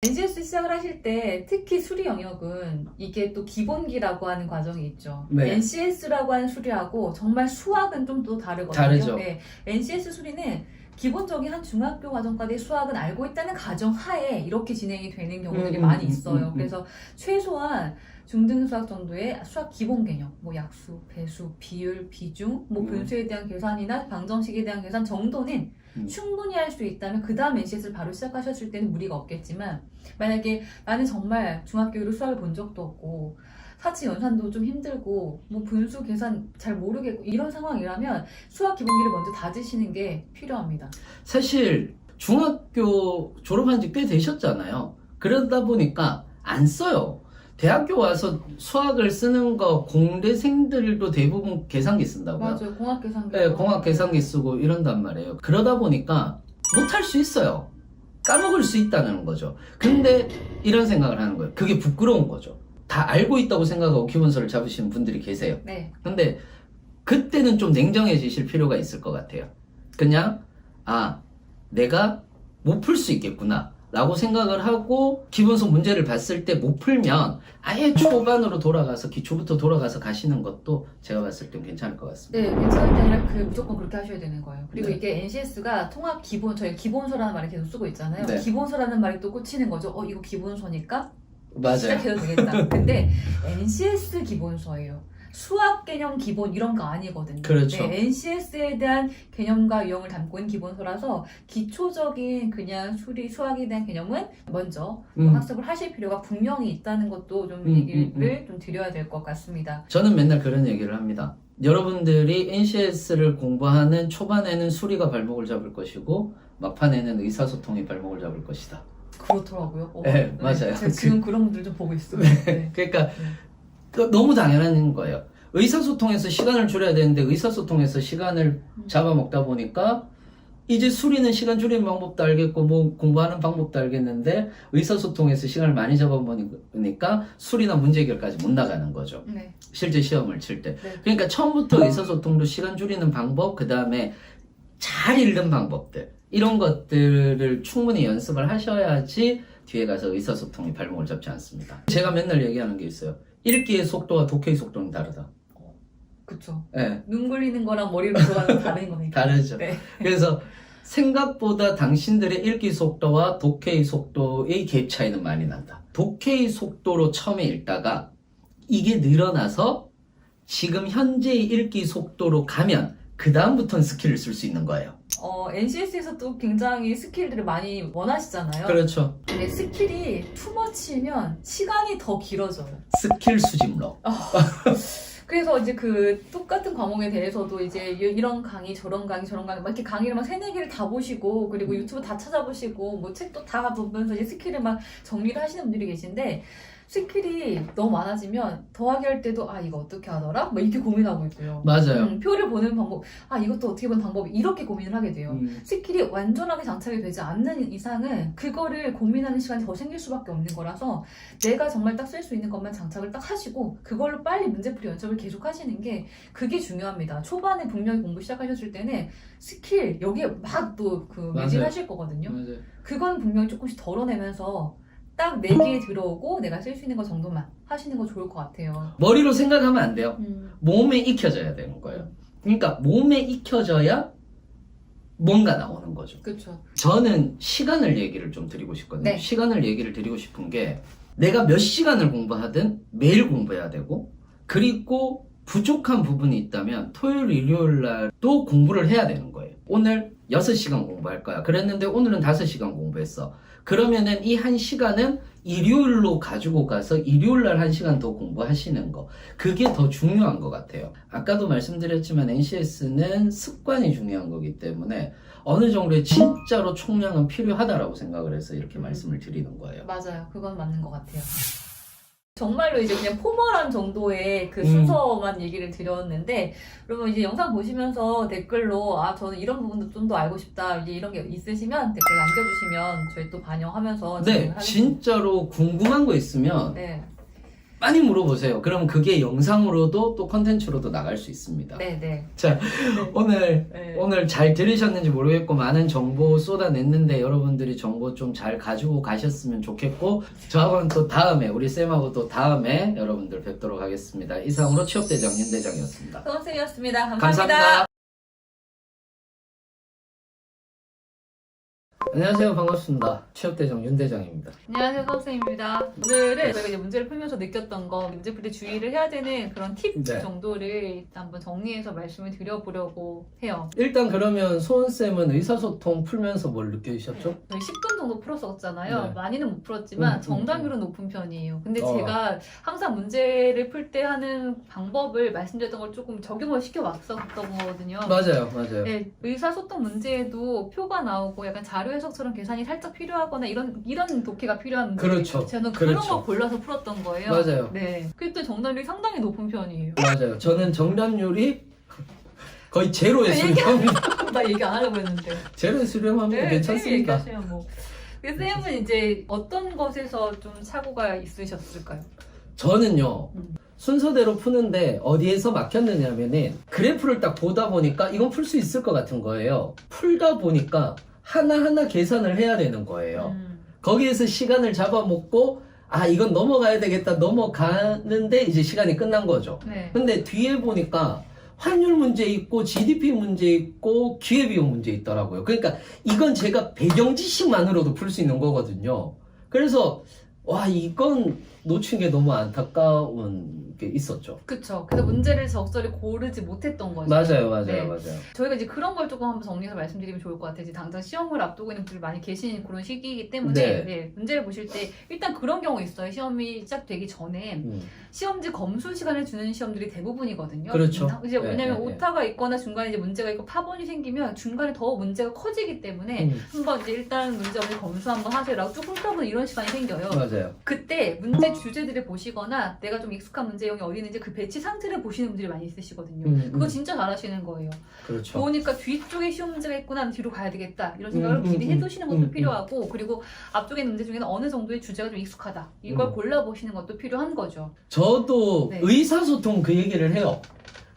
NCS 시작을 하실 때 특히 수리 영역은 이게 또 기본기라고 하는 과정이 있죠. 네. NCS라고 하는 수리하고 정말 수학은 좀 또 다르거든요. 다르죠. 네. NCS 수리는 기본적인 한 중학교 과정까지 수학은 알고 있다는 가정하에 이렇게 진행이 되는 경우들이 많이 있어요. 그래서 최소한 중등 수학 정도의 수학 기본 개념, 뭐 약수, 배수, 비율, 비중, 뭐 분수에 대한 계산이나 방정식에 대한 계산 정도는 충분히 할 수 있다면 그 다음 NCS를 바로 시작하셨을 때는 무리가 없겠지만 만약에 나는 정말 중학교 이후 수학을 본 적도 없고 사치 연산도 좀 힘들고 뭐 분수 계산 잘 모르겠고 이런 상황이라면 수학 기본기를 먼저 다지시는 게 필요합니다. 사실 중학교 졸업한 지 꽤 되셨잖아요. 그러다 보니까 안 써요. 대학교 와서 수학을 쓰는 거 공대생들도 대부분 계산기 쓴다고요. 맞아요. 공학 계산기. 네, 공학 계산기 쓰고 이런단 말이에요. 그러다 보니까 못할 수 있어요. 까먹을 수 있다는 거죠. 근데 이런 생각을 하는 거예요. 그게 부끄러운 거죠. 다 알고 있다고 생각하고 기본서를 잡으시는 분들이 계세요. 네. 근데 그때는 좀 냉정해지실 필요가 있을 것 같아요. 그냥 내가 못 풀 수 있겠구나 라고 생각을 하고 기본서 문제를 봤을 때 못 풀면 아예 초반으로 돌아가서 기초부터 돌아가서 가시는 것도 제가 봤을 땐 괜찮을 것 같습니다. 네, 괜찮을 게 아니라 무조건 그렇게 하셔야 되는 거예요. 그리고 네. 이게 NCS가 통합 기본, 저희 기본서라는 말을 계속 쓰고 있잖아요. 네. 기본서라는 말이 또 꽂히는 거죠. 이거 기본서니까 맞아요. 시작해도 되겠다. 근데 NCS 기본서예요. 수학 개념 기본 이런 거 아니거든요. 그렇죠. 네, NCS에 대한 개념과 유형을 담고 있는 기본서라서 기초적인 그냥 수학에 대한 개념은 먼저 학습을 하실 필요가 분명히 있다는 것도 좀 얘기를 좀 드려야 될 것 같습니다. 저는 맨날 그런 얘기를 합니다. 여러분들이 NCS를 공부하는 초반에는 수리가 발목을 잡을 것이고 막판에는 의사소통이 발목을 잡을 것이다. 그렇더라고요. 네, 맞아요. 제가 지금 그런 분들 좀 보고 있어요. 네. 그러니까 너무 당연한 거예요. 의사소통에서 시간을 줄여야 되는데 의사소통에서 시간을 잡아먹다 보니까 이제 수리는 시간 줄이는 방법도 알겠고 뭐 공부하는 방법도 알겠는데 의사소통에서 시간을 많이 잡아먹으니까 수리나 문제 해결까지 못 나가는 거죠. 네. 실제 시험을 칠 때. 네. 그러니까 처음부터 의사소통도 시간 줄이는 방법, 그 다음에 잘 읽는 방법들 이런 것들을 충분히 연습을 하셔야지 뒤에 가서 의사소통이 발목을 잡지 않습니다. 제가 맨날 얘기하는 게 있어요. 읽기의 속도와 독해의 속도는 다르다. 그쵸. 네. 눈 굴리는 거랑 머리로 들어가는 거 다른 거니까. 다르죠. 네. 그래서 생각보다 당신들의 읽기 속도와 독해의 속도의 갭 차이는 많이 난다. 독해의 속도로 처음에 읽다가 이게 늘어나서 지금 현재의 읽기 속도로 가면 그 다음부터는 스킬을 쓸 수 있는 거예요. NCS에서 또 굉장히 스킬들을 많이 원하시잖아요. 그렇죠. 근데 스킬이 투머치면 시간이 더 길어져요. 스킬 수집러. 그래서 이제 그 똑같은 과목에 대해서도 이제 이런 강의, 저런 강의, 저런 강의 막 이렇게 강의를 막 3-4개를 다 보시고 그리고 유튜브 다 찾아보시고 뭐 책도 다 보면서 이제 스킬을 막 정리를 하시는 분들이 계신데 스킬이 너무 많아지면 더하기 할 때도 이거 어떻게 하더라? 막 이렇게 고민하고 있고요. 맞아요. 표를 보는 방법, 이것도 어떻게 보는 방법이 이렇게 고민을 하게 돼요. 스킬이 완전하게 장착이 되지 않는 이상은 그거를 고민하는 시간이 더 생길 수밖에 없는 거라서 내가 정말 딱 쓸 수 있는 것만 장착을 딱 하시고 그걸로 빨리 문제풀이 연습을 계속 하시는 게 그게 중요합니다. 초반에 분명히 공부 시작하셨을 때는 스킬 여기에 막 또 매진하실 거거든요. 맞아요. 그건 분명히 조금씩 덜어내면서 딱 내 귀에 들어오고 내가 쓸 수 있는 거 정도만 하시는 거 좋을 것 같아요. 머리로 생각하면 안 돼요. 몸에 익혀져야 되는 거예요. 그러니까 몸에 익혀져야 뭔가 나오는 거죠. 그렇죠. 저는 시간을 얘기를 좀 드리고 싶거든요. 네. 시간을 얘기를 드리고 싶은 게 내가 몇 시간을 공부하든 매일 공부해야 되고 그리고 부족한 부분이 있다면 토요일, 일요일 날도 공부를 해야 되는 거예요. 오늘 6시간 공부할 거야. 그랬는데 오늘은 5시간 공부했어. 그러면은 이 1시간은 일요일로 가지고 가서 일요일 날 1시간 더 공부하시는 거. 그게 더 중요한 것 같아요. 아까도 말씀드렸지만 NCS는 습관이 중요한 거기 때문에 어느 정도의 진짜로 총량은 필요하다라고 생각을 해서 이렇게 말씀을 드리는 거예요. 맞아요. 그건 맞는 것 같아요. 정말로 이제 그냥 포멀한 정도의 그 순서만 얘기를 드렸는데, 그러면 이제 영상 보시면서 댓글로 저는 이런 부분도 좀 더 알고 싶다 이제 이런 게 있으시면 댓글 남겨주시면 저희 또 반영하면서 네, 진행하겠습니다. 진짜로 궁금한 거 있으면 네, 많이 물어보세요. 그럼 그게 영상으로도 또 컨텐츠로도 나갈 수 있습니다. 네, 네. 자, 네. 오늘 잘 들으셨는지 모르겠고 많은 정보 쏟아냈는데 여러분들이 정보 좀 잘 가지고 가셨으면 좋겠고 저하고는 또 다음에 우리 쌤하고 또 다음에 여러분들 뵙도록 하겠습니다. 이상으로 취업대장 윤대장이었습니다. 서은쌤이었습니다. 감사합니다. 안녕하세요. 반갑습니다. 취업대장 윤대장입니다. 안녕하세요, 선생님입니다. 오늘은 저희가 이제 문제를 풀면서 느꼈던 거, 문제풀이 주의를 해야 되는 그런 팁 네. 정도를 일단 한번 정리해서 말씀을 드려보려고 해요. 일단 그러면 소은쌤은 의사소통 풀면서 뭘 느끼셨죠? 저희 10분 정도 풀었었잖아요. 네. 많이는 못 풀었지만 음. 정답률은 높은 편이에요. 근데 어. 제가 항상 문제를 풀 때 하는 방법을 말씀드렸던 걸 조금 적용을 시켜왔었던 거거든요. 맞아요. 네, 의사소통 문제에도 표가 나오고 약간 자료 해석처럼 계산이 살짝 필요하거나 이런 독해가 필요한 문제. 그렇죠. 저는 그런 그렇죠. 거 골라서 풀었던 거예요. 맞아요. 네. 그때 정답률이 상당히 높은 편이에요. 맞아요. 저는 정답률이 거의 제로에 수렴합니다. 나 얘기 안 하려고 했는데. 제로에 수렴하면 네, 괜찮습니다. 얘기하시면 뭐. 쌤은 이제 어떤 것에서 좀 착오가 있으셨을까요? 저는요. 음. 순서대로 푸는데 어디에서 막혔느냐면은 그래프를 딱 보다 보니까 이건 풀 수 있을 것 같은 거예요. 풀다 보니까 하나하나 계산을 해야 되는 거예요. 거기에서 시간을 잡아먹고 아 이건 넘어가야 되겠다 넘어가는데 이제 시간이 끝난 거죠. 네. 근데 뒤에 보니까 환율 문제 있고 GDP 문제 있고 기회비용 문제 있더라고요. 그러니까 이건 제가 배경 지식만으로도 풀 수 있는 거거든요. 그래서 와 이건 놓친 게 너무 안타까운 게 있었죠. 그쵸. 그래서 문제를 적절히 고르지 못했던 거죠. 맞아요. 네. 맞아요. 저희가 이제 그런 걸 조금 한번 정리해서 말씀드리면 좋을 것 같아요. 이제 당장 시험을 앞두고 있는 분들이 많이 계신 그런 시기이기 때문에 네. 네, 문제를 보실 때 일단 그런 경우 있어요. 시험이 시작되기 전에 시험지 검수 시간을 주는 시험들이 대부분이거든요. 그렇죠. 이제 네, 왜냐면 네, 네. 오타가 있거나 중간에 이제 문제가 있고 파본이 생기면 중간에 더 문제가 커지기 때문에 한번 이제 일단 문제 없는 검수 한번 하세요라고 쭉 훑어보는 이런 시간이 생겨요. 맞아요. 그때 문제 주제들을 보시거나 내가 좀 익숙한 문제형이 어디 있는지 그 배치 상태를 보시는 분들이 많이 있으시거든요. 그거 진짜 잘하시는 거예요. 그렇죠. 보니까 뒤쪽에 쉬운 문제가 있구나 뒤로 가야 되겠다 이런 생각을 미리 해두시는 것도 필요하고 그리고 앞쪽에 문제 중에는 어느 정도의 주제가 좀 익숙하다 이걸 골라보시는 것도 필요한 거죠. 저도 네. 의사소통 그 얘기를 해요.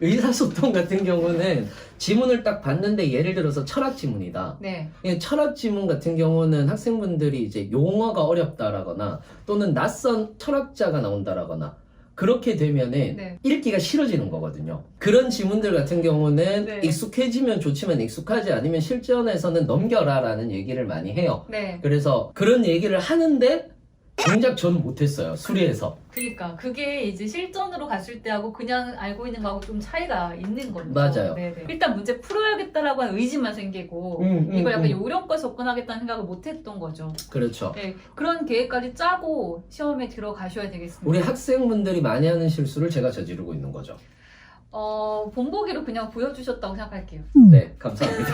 의사소통 같은 경우는 지문을 딱 봤는데 예를 들어서 철학 지문이다. 네. 철학 지문 같은 경우는 학생분들이 이제 용어가 어렵다라거나 또는 낯선 철학자가 나온다라거나 그렇게 되면은 네. 읽기가 싫어지는 거거든요. 그런 지문들 같은 경우는 네. 익숙해지면 좋지만 익숙하지 않으면 실전에서는 넘겨라라는 얘기를 많이 해요. 네. 그래서 그런 얘기를 하는데 정작 저는 못했어요. 수리해서. 그러니까 그게 이제 실전으로 갔을 때하고 그냥 알고 있는 거하고 좀 차이가 있는 거죠. 맞아요. 네네. 일단 문제 풀어야겠다라고 하는 의지만 생기고 이걸 약간 요령껏 접근하겠다는 생각을 못했던 거죠. 그렇죠. 네, 그런 계획까지 짜고 시험에 들어가셔야 되겠습니다. 우리 학생분들이 많이 하는 실수를 제가 저지르고 있는 거죠. 본보기로 그냥 보여주셨다고 생각할게요. 네, 감사합니다.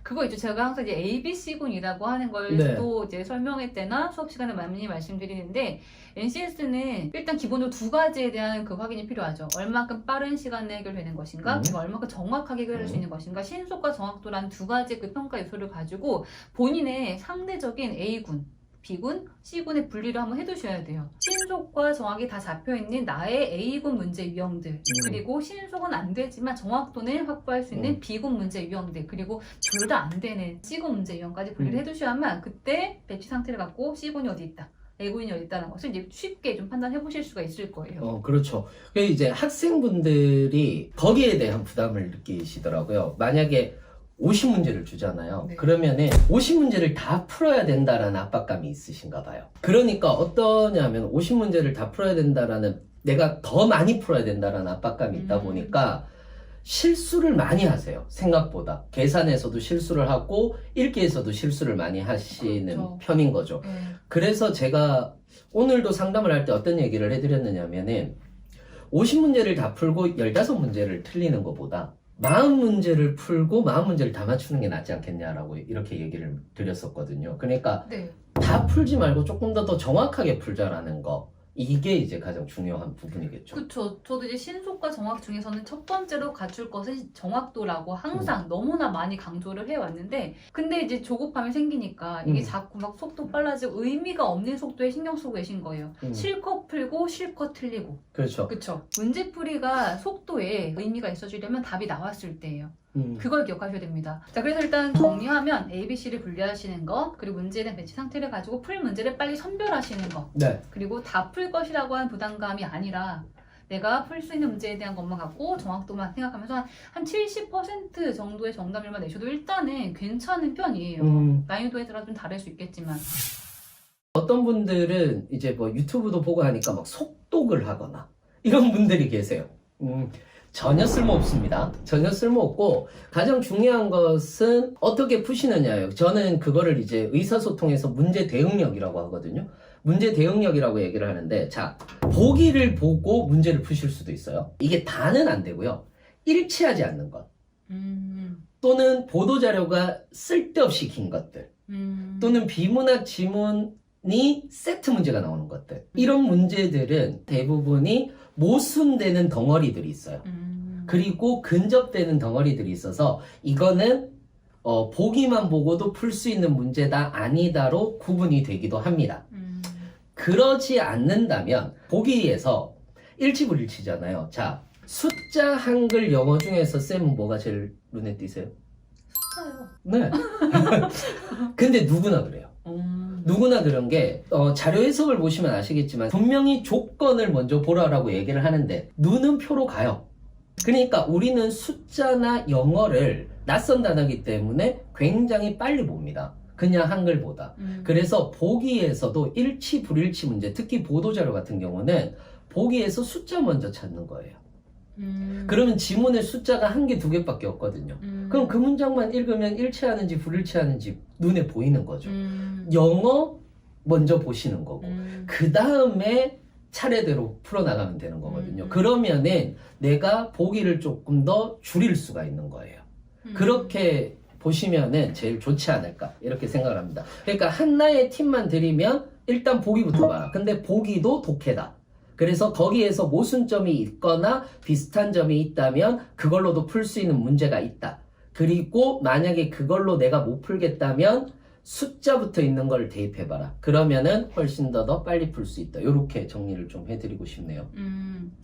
그거 있죠. 제가 항상 이제 ABC군이라고 하는 걸 네. 또 이제 설명회 때나 수업 시간에 많이 말씀드리는데 NCS는 일단 기본적으로 두 가지에 대한 그 확인이 필요하죠. 얼만큼 빠른 시간에 해결되는 것인가, 그리고 얼만큼 정확하게 해결할 수 있는 것인가, 신속과 정확도라는 두 가지 그 평가 요소를 가지고 본인의 상대적인 A군, B군, C군의 분리를 한번 해두셔야 돼요. 신속과 정확이 다 잡혀있는 나의 A군 문제 유형들, 그리고 신속은 안 되지만 정확도는 확보할 수 있는 B군 문제 유형들, 그리고 둘 다 안 되는 C군 문제 유형까지 분리를 해두셔야만 그때 배치 상태를 갖고 C군이 어디 있다, A군이 어디 있다는 것을 이제 쉽게 좀 판단해 보실 수가 있을 거예요. 그렇죠. 이제 학생분들이 거기에 대한 부담을 느끼시더라고요. 만약에 50문제를 주잖아요. 네. 그러면은 50문제를 다 풀어야 된다라는 압박감이 있으신가 봐요. 그러니까 어떠냐면 50문제를 다 풀어야 된다라는, 내가 더 많이 풀어야 된다라는 압박감이 있다 보니까 실수를 많이 하세요. 생각보다. 계산에서도 실수를 하고 읽기에서도 실수를 많이 하시는 그렇죠. 편인 거죠. 네. 그래서 제가 오늘도 상담을 할 때 어떤 얘기를 해드렸느냐면은 50문제를 다 풀고 15문제를 틀리는 것보다 40문제를 풀고 40문제를 다 맞추는 게 낫지 않겠냐라고 이렇게 얘기를 드렸었거든요. 그러니까 네. 다 풀지 말고 조금 더 정확하게 풀자라는 거. 이게 이제 가장 중요한 부분이겠죠. 그렇죠. 저도 이제 신속과 정확 중에서는 첫 번째로 갖출 것은 정확도라고 항상 너무나 많이 강조를 해왔는데, 근데 이제 조급함이 생기니까 이게 자꾸 막 속도 빨라지고 의미가 없는 속도에 신경 쓰고 계신 거예요. 실컷 풀고 실컷 틀리고. 그렇죠. 그렇죠. 문제풀이가 속도에 의미가 있어지려면 답이 나왔을 때예요. 그걸 기억하셔야 됩니다. 자, 그래서 일단 정리하면 A, B, C를 분리하시는 것, 그리고 문제에 대한 배치 상태를 가지고 풀 문제를 빨리 선별하시는 것, 네. 그리고 다 풀 것이라고 하는 부담감이 아니라 내가 풀 수 있는 문제에 대한 것만 갖고 정확도만 생각하면서 한 70% 정도의 정답률만 내셔도 일단은 괜찮은 편이에요. 난이도에 따라 좀 다를 수 있겠지만. 어떤 분들은 이제 뭐 유튜브도 보고 하니까 막 속독을 하거나 이런 분들이 계세요. 전혀 쓸모없습니다. 전혀 쓸모없고 가장 중요한 것은 어떻게 푸시느냐예요. 저는 그거를 이제 의사소통에서 문제 대응력이라고 하거든요. 문제 대응력이라고 얘기를 하는데, 자, 보기를 보고 문제를 푸실 수도 있어요. 이게 다는 안 되고요. 일치하지 않는 것. 또는 보도자료가 쓸데없이 긴 것들. 또는 비문학 지문이 세트 문제가 나오는 것들. 이런 문제들은 대부분이 모순되는 덩어리들이 있어요. 그리고 근접되는 덩어리들이 있어서 이거는 보기만 보고도 풀 수 있는 문제다 아니다로 구분이 되기도 합니다. 그러지 않는다면 보기에서 일치불일치잖아요. 자, 숫자, 한글, 영어 중에서 쌤은 뭐가 제일 눈에 띄세요? 숫자요. 네. 근데 누구나 그래요. 누구나 그런 게 자료 해석을 보시면 아시겠지만 분명히 조건을 먼저 보라라고 얘기를 하는데 눈은 표로 가요. 그러니까 우리는 숫자나 영어를 낯선 단어이기 때문에 굉장히 빨리 봅니다. 그냥 한글보다. 그래서 보기에서도 일치 불일치 문제, 특히 보도자료 같은 경우는 보기에서 숫자 먼저 찾는 거예요. 그러면 지문에 숫자가 한 개, 두 개밖에 없거든요. 그럼 그 문장만 읽으면 일치하는지 불일치하는지 눈에 보이는 거죠. 영어 먼저 보시는 거고 그 다음에 차례대로 풀어나가면 되는 거거든요. 그러면은 내가 보기를 조금 더 줄일 수가 있는 거예요. 그렇게 보시면은 제일 좋지 않을까 이렇게 생각을 합니다. 그러니까 하나의 팁만 드리면 일단 보기부터 봐라. 근데 보기도 독해다. 그래서 거기에서 모순점이 있거나 비슷한 점이 있다면 그걸로도 풀 수 있는 문제가 있다. 그리고 만약에 그걸로 내가 못 풀겠다면 숫자부터 있는 걸 대입해봐라. 그러면은 훨씬 더 빨리 풀 수 있다. 이렇게 정리를 좀 해드리고 싶네요.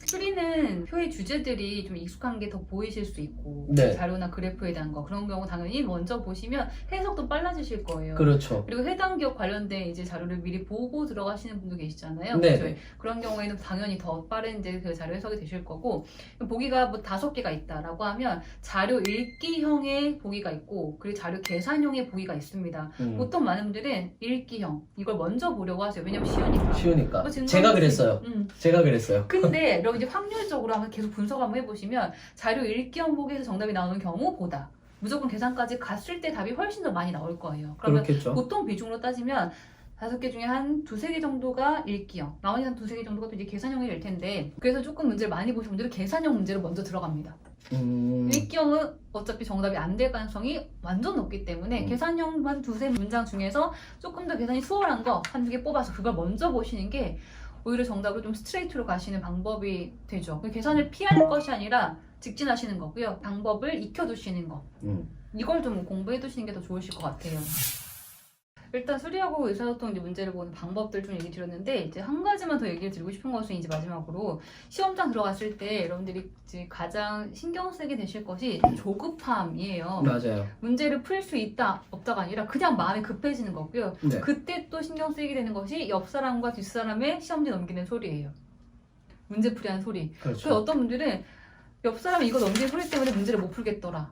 수리는 표의 주제들이 좀 익숙한 게 더 보이실 수 있고 네. 자료나 그래프에 대한 거 그런 경우 당연히 먼저 보시면 해석도 빨라지실 거예요. 그렇죠. 그리고 해당 기업 관련된 이제 자료를 미리 보고 들어가시는 분도 계시잖아요. 네. 그렇죠? 그런 경우에는 당연히 더 빠른 이제 그 자료 해석이 되실 거고 보기가 뭐 5개가 있다라고 하면 자료 읽기형의 보기가 있고 그리고 자료 계산형의 보기가 있습니다. 보통 많은 분들은 읽기형 이걸 먼저 보려고 하세요. 왜냐면 쉬우니까. 쉬우니까. 뭐 증거는 제가 그랬어요. 제가 그랬어요. 근데 여러분 이제 확률적으로 한번 계속 분석 한번 해보시면 자료 읽기형 보기에서 정답이 나오는 경우보다 무조건 계산까지 갔을 때 답이 훨씬 더 많이 나올 거예요. 그러면 그렇겠죠. 보통 비중으로 따지면 5개 중에 한 2-3개 정도가 읽기형, 나머지 한 2-3개 정도가 또 이제 계산형이 될 텐데 그래서 조금 문제를 많이 보신 분들은 계산형 문제로 먼저 들어갑니다. 읽기형은 어차피 정답이 안 될 가능성이 완전 높기 때문에 계산형만 2-3 문장 중에서 조금 더 계산이 수월한 거 1-2개 뽑아서 그걸 먼저 보시는 게 오히려 정답으로 좀 스트레이트로 가시는 방법이 되죠. 계산을 피할 것이 아니라 직진하시는 거고요. 방법을 익혀두시는 거. 이걸 좀 공부해 두시는 게 더 좋으실 것 같아요. 일단 수리하고 의사소통 이제 문제를 보는 방법들 좀 얘기 드렸는데 이제 한 가지만 더 얘기를 드리고 싶은 것은 이제 마지막으로 시험장 들어갔을 때 여러분들이 이제 가장 신경 쓰게 되실 것이 조급함이에요. 맞아요. 문제를 풀 수 있다 없다가 아니라 그냥 마음이 급해지는 거고요. 네. 그때 또 신경 쓰이게 되는 것이 옆 사람과 뒷 사람의 시험지 넘기는 소리예요. 문제풀이하는 소리. 그렇죠. 그래서 어떤 분들은 옆 사람이 이거 넘기는 소리 때문에 문제를 못 풀겠더라.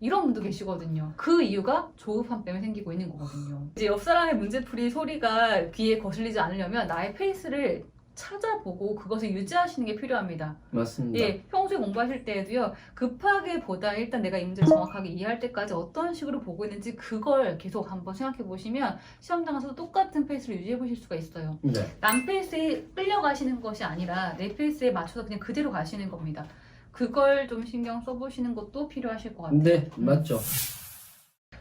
이런 분도 계시거든요. 그 이유가 조급함 때문에 생기고 있는 거거든요. 이제 옆 사람의 문제풀이 소리가 귀에 거슬리지 않으려면 나의 페이스를 찾아보고 그것을 유지하시는 게 필요합니다. 맞습니다. 예, 평소에 공부하실 때에도요, 급하게 보다 일단 내가 이 문제를 정확하게 이해할 때까지 어떤 식으로 보고 있는지 그걸 계속 한번 생각해 보시면 시험장에서도 똑같은 페이스를 유지해 보실 수가 있어요. 네. 남 페이스에 끌려가시는 것이 아니라 내 페이스에 맞춰서 그냥 그대로 가시는 겁니다. 그걸 좀 신경 써보시는 것도 필요하실 것 같아요. 네, 맞죠.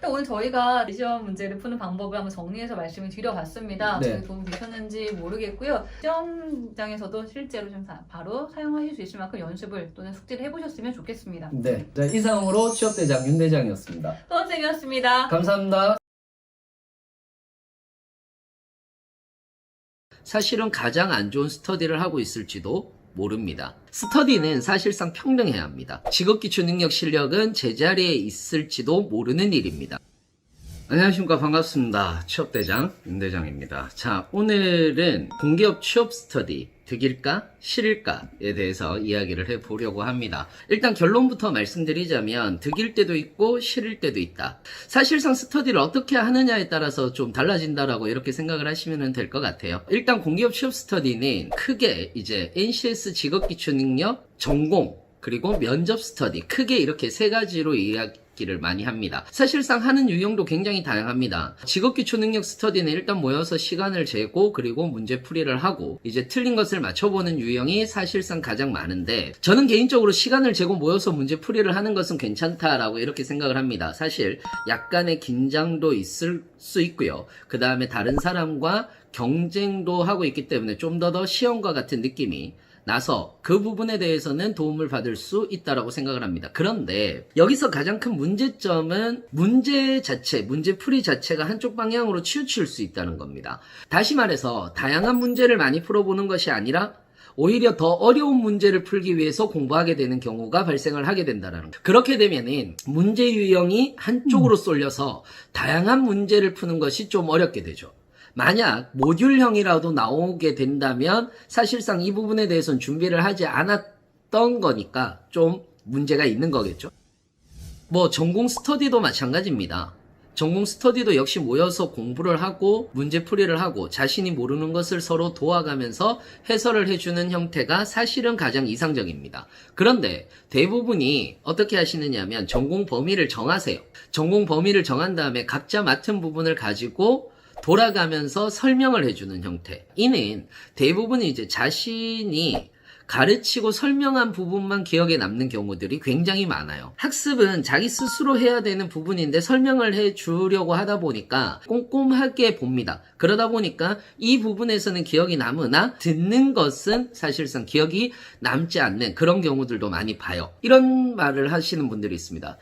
오늘 저희가 시험 문제를 푸는 방법을 한번 정리해서 말씀을 드려봤습니다. 네. 어떻게 도움이 되셨는지 모르겠고요. 시험장에서도 실제로 좀 바로 사용하실 수 있을 만큼 연습을 또는 숙지를 해보셨으면 좋겠습니다. 네. 자, 이상으로 취업대장 윤대장이었습니다. 선생님이었습니다. 감사합니다. 사실은 가장 안 좋은 스터디를 하고 있을지도 모릅니다. 스터디는 사실상 평등해야 합니다. 직업기초 능력 실력은 제자리에 있을지도 모르는 일입니다. 안녕하십니까, 반갑습니다. 취업대장 윤대장입니다. 자, 오늘은 공기업 취업 스터디 득일까 실일까에 대해서 이야기를 해보려고 합니다. 일단 결론부터 말씀드리자면 득일 때도 있고 실일 때도 있다. 사실상 스터디를 어떻게 하느냐에 따라서 좀 달라진다라고 이렇게 생각을 하시면 될 것 같아요. 일단 공기업 취업 스터디는 크게 이제 NCS 직업기초 능력 전공 그리고 면접 스터디, 크게 이렇게 세 가지로 이야기를 많이 합니다. 사실상 하는 유형도 굉장히 다양합니다. 직업기초 능력 스터디는 일단 모여서 시간을 재고 그리고 문제풀이를 하고 이제 틀린 것을 맞춰보는 유형이 사실상 가장 많은데, 저는 개인적으로 시간을 재고 모여서 문제풀이를 하는 것은 괜찮다라고 이렇게 생각을 합니다. 사실 약간의 긴장도 있을 수 있고요. 그 다음에 다른 사람과 경쟁도 하고 있기 때문에 좀 더 시험과 같은 느낌이 나서 그 부분에 대해서는 도움을 받을 수 있다라고 생각을 합니다. 그런데 여기서 가장 큰 문제점은 문제 자체, 문제풀이 자체가 한쪽 방향으로 치우칠 수 있다는 겁니다. 다시 말해서 다양한 문제를 많이 풀어보는 것이 아니라 오히려 더 어려운 문제를 풀기 위해서 공부하게 되는 경우가 발생을 하게 된다는 거. 그렇게 되면은 문제 유형이 한쪽으로 쏠려서 다양한 문제를 푸는 것이 좀 어렵게 되죠. 만약 모듈형이라도 나오게 된다면 사실상 이 부분에 대해서는 준비를 하지 않았던 거니까 좀 문제가 있는 거겠죠. 뭐 전공 스터디도 마찬가지입니다. 전공 스터디도 역시 모여서 공부를 하고 문제풀이를 하고 자신이 모르는 것을 서로 도와가면서 해설을 해주는 형태가 사실은 가장 이상적입니다. 그런데 대부분이 어떻게 하시느냐면 전공 범위를 정하세요. 전공 범위를 정한 다음에 각자 맡은 부분을 가지고 돌아가면서 설명을 해주는 형태. 이는 대부분이 이제 자신이 가르치고 설명한 부분만 기억에 남는 경우들이 굉장히 많아요. 학습은 자기 스스로 해야 되는 부분인데 설명을 해주려고 하다 보니까 꼼꼼하게 봅니다. 그러다 보니까 이 부분에서는 기억이 남으나 듣는 것은 사실상 기억이 남지 않는 그런 경우들도 많이 봐요. 이런 말을 하시는 분들이 있습니다.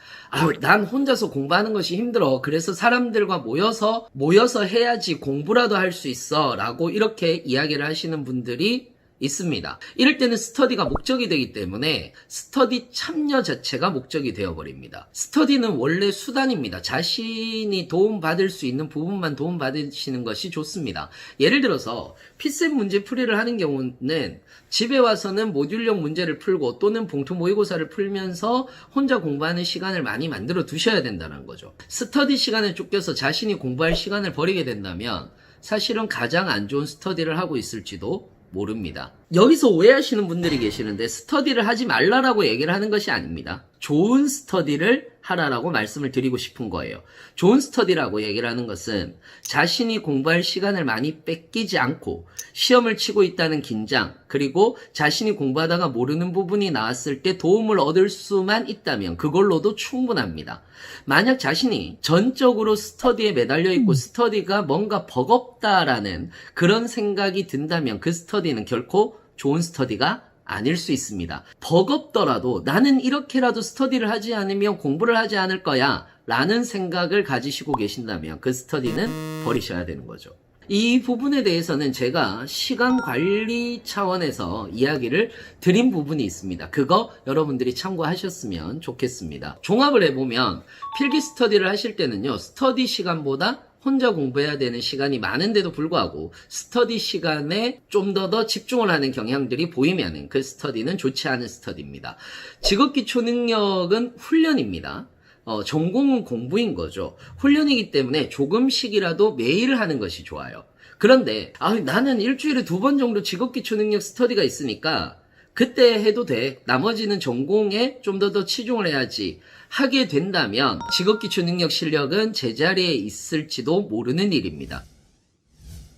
난 혼자서 공부하는 것이 힘들어. 그래서 사람들과 모여서 해야지 공부라도 할 수 있어. 라고 이렇게 이야기를 하시는 분들이 있습니다. 이럴 때는 스터디가 목적이 되기 때문에 스터디 참여 자체가 목적이 되어버립니다. 스터디는 원래 수단입니다. 자신이 도움받을 수 있는 부분만 도움받으시는 것이 좋습니다. 예를 들어서 피셋 문제풀이를 하는 경우는 집에 와서는 모듈형 문제를 풀고 또는 봉투 모의고사를 풀면서 혼자 공부하는 시간을 많이 만들어 두셔야 된다는 거죠. 스터디 시간에 쫓겨서 자신이 공부할 시간을 버리게 된다면 사실은 가장 안 좋은 스터디를 하고 있을지도 모릅니다. 여기서 오해하시는 분들이 계시는데 스터디를 하지 말라라고 얘기를 하는 것이 아닙니다. 좋은 스터디를 하라라고 말씀을 드리고 싶은 거예요. 좋은 스터디라고 얘기를 하는 것은 자신이 공부할 시간을 많이 뺏기지 않고 시험을 치고 있다는 긴장, 그리고 자신이 공부하다가 모르는 부분이 나왔을 때 도움을 얻을 수만 있다면 그걸로도 충분합니다. 만약 자신이 전적으로 스터디에 매달려 있고 스터디가 뭔가 버겁다라는 그런 생각이 든다면 그 스터디는 결코 좋은 스터디가 아닐 수 있습니다. 버겁더라도 나는 이렇게라도 스터디를 하지 않으면 공부를 하지 않을 거야 라는 생각을 가지시고 계신다면 그 스터디는 버리셔야 되는 거죠. 이 부분에 대해서는 제가 시간 관리 차원에서 이야기를 드린 부분이 있습니다. 그거 여러분들이 참고하셨으면 좋겠습니다. 종합을 해보면 필기 스터디를 하실 때는요, 스터디 시간보다 혼자 공부해야 되는 시간이 많은데도 불구하고 스터디 시간에 좀 더 집중을 하는 경향들이 보이면 그 스터디는 좋지 않은 스터디입니다. 직업기초 능력은 훈련입니다. 전공은 공부인 거죠. 훈련이기 때문에 조금씩이라도 매일 하는 것이 좋아요. 그런데 나는 일주일에 2번 정도 직업기초 능력 스터디가 있으니까 그때 해도 돼. 나머지는 전공에 좀 더 치중을 해야지. 하게 된다면 직업기초 능력 실력은 제자리에 있을지도 모르는 일입니다.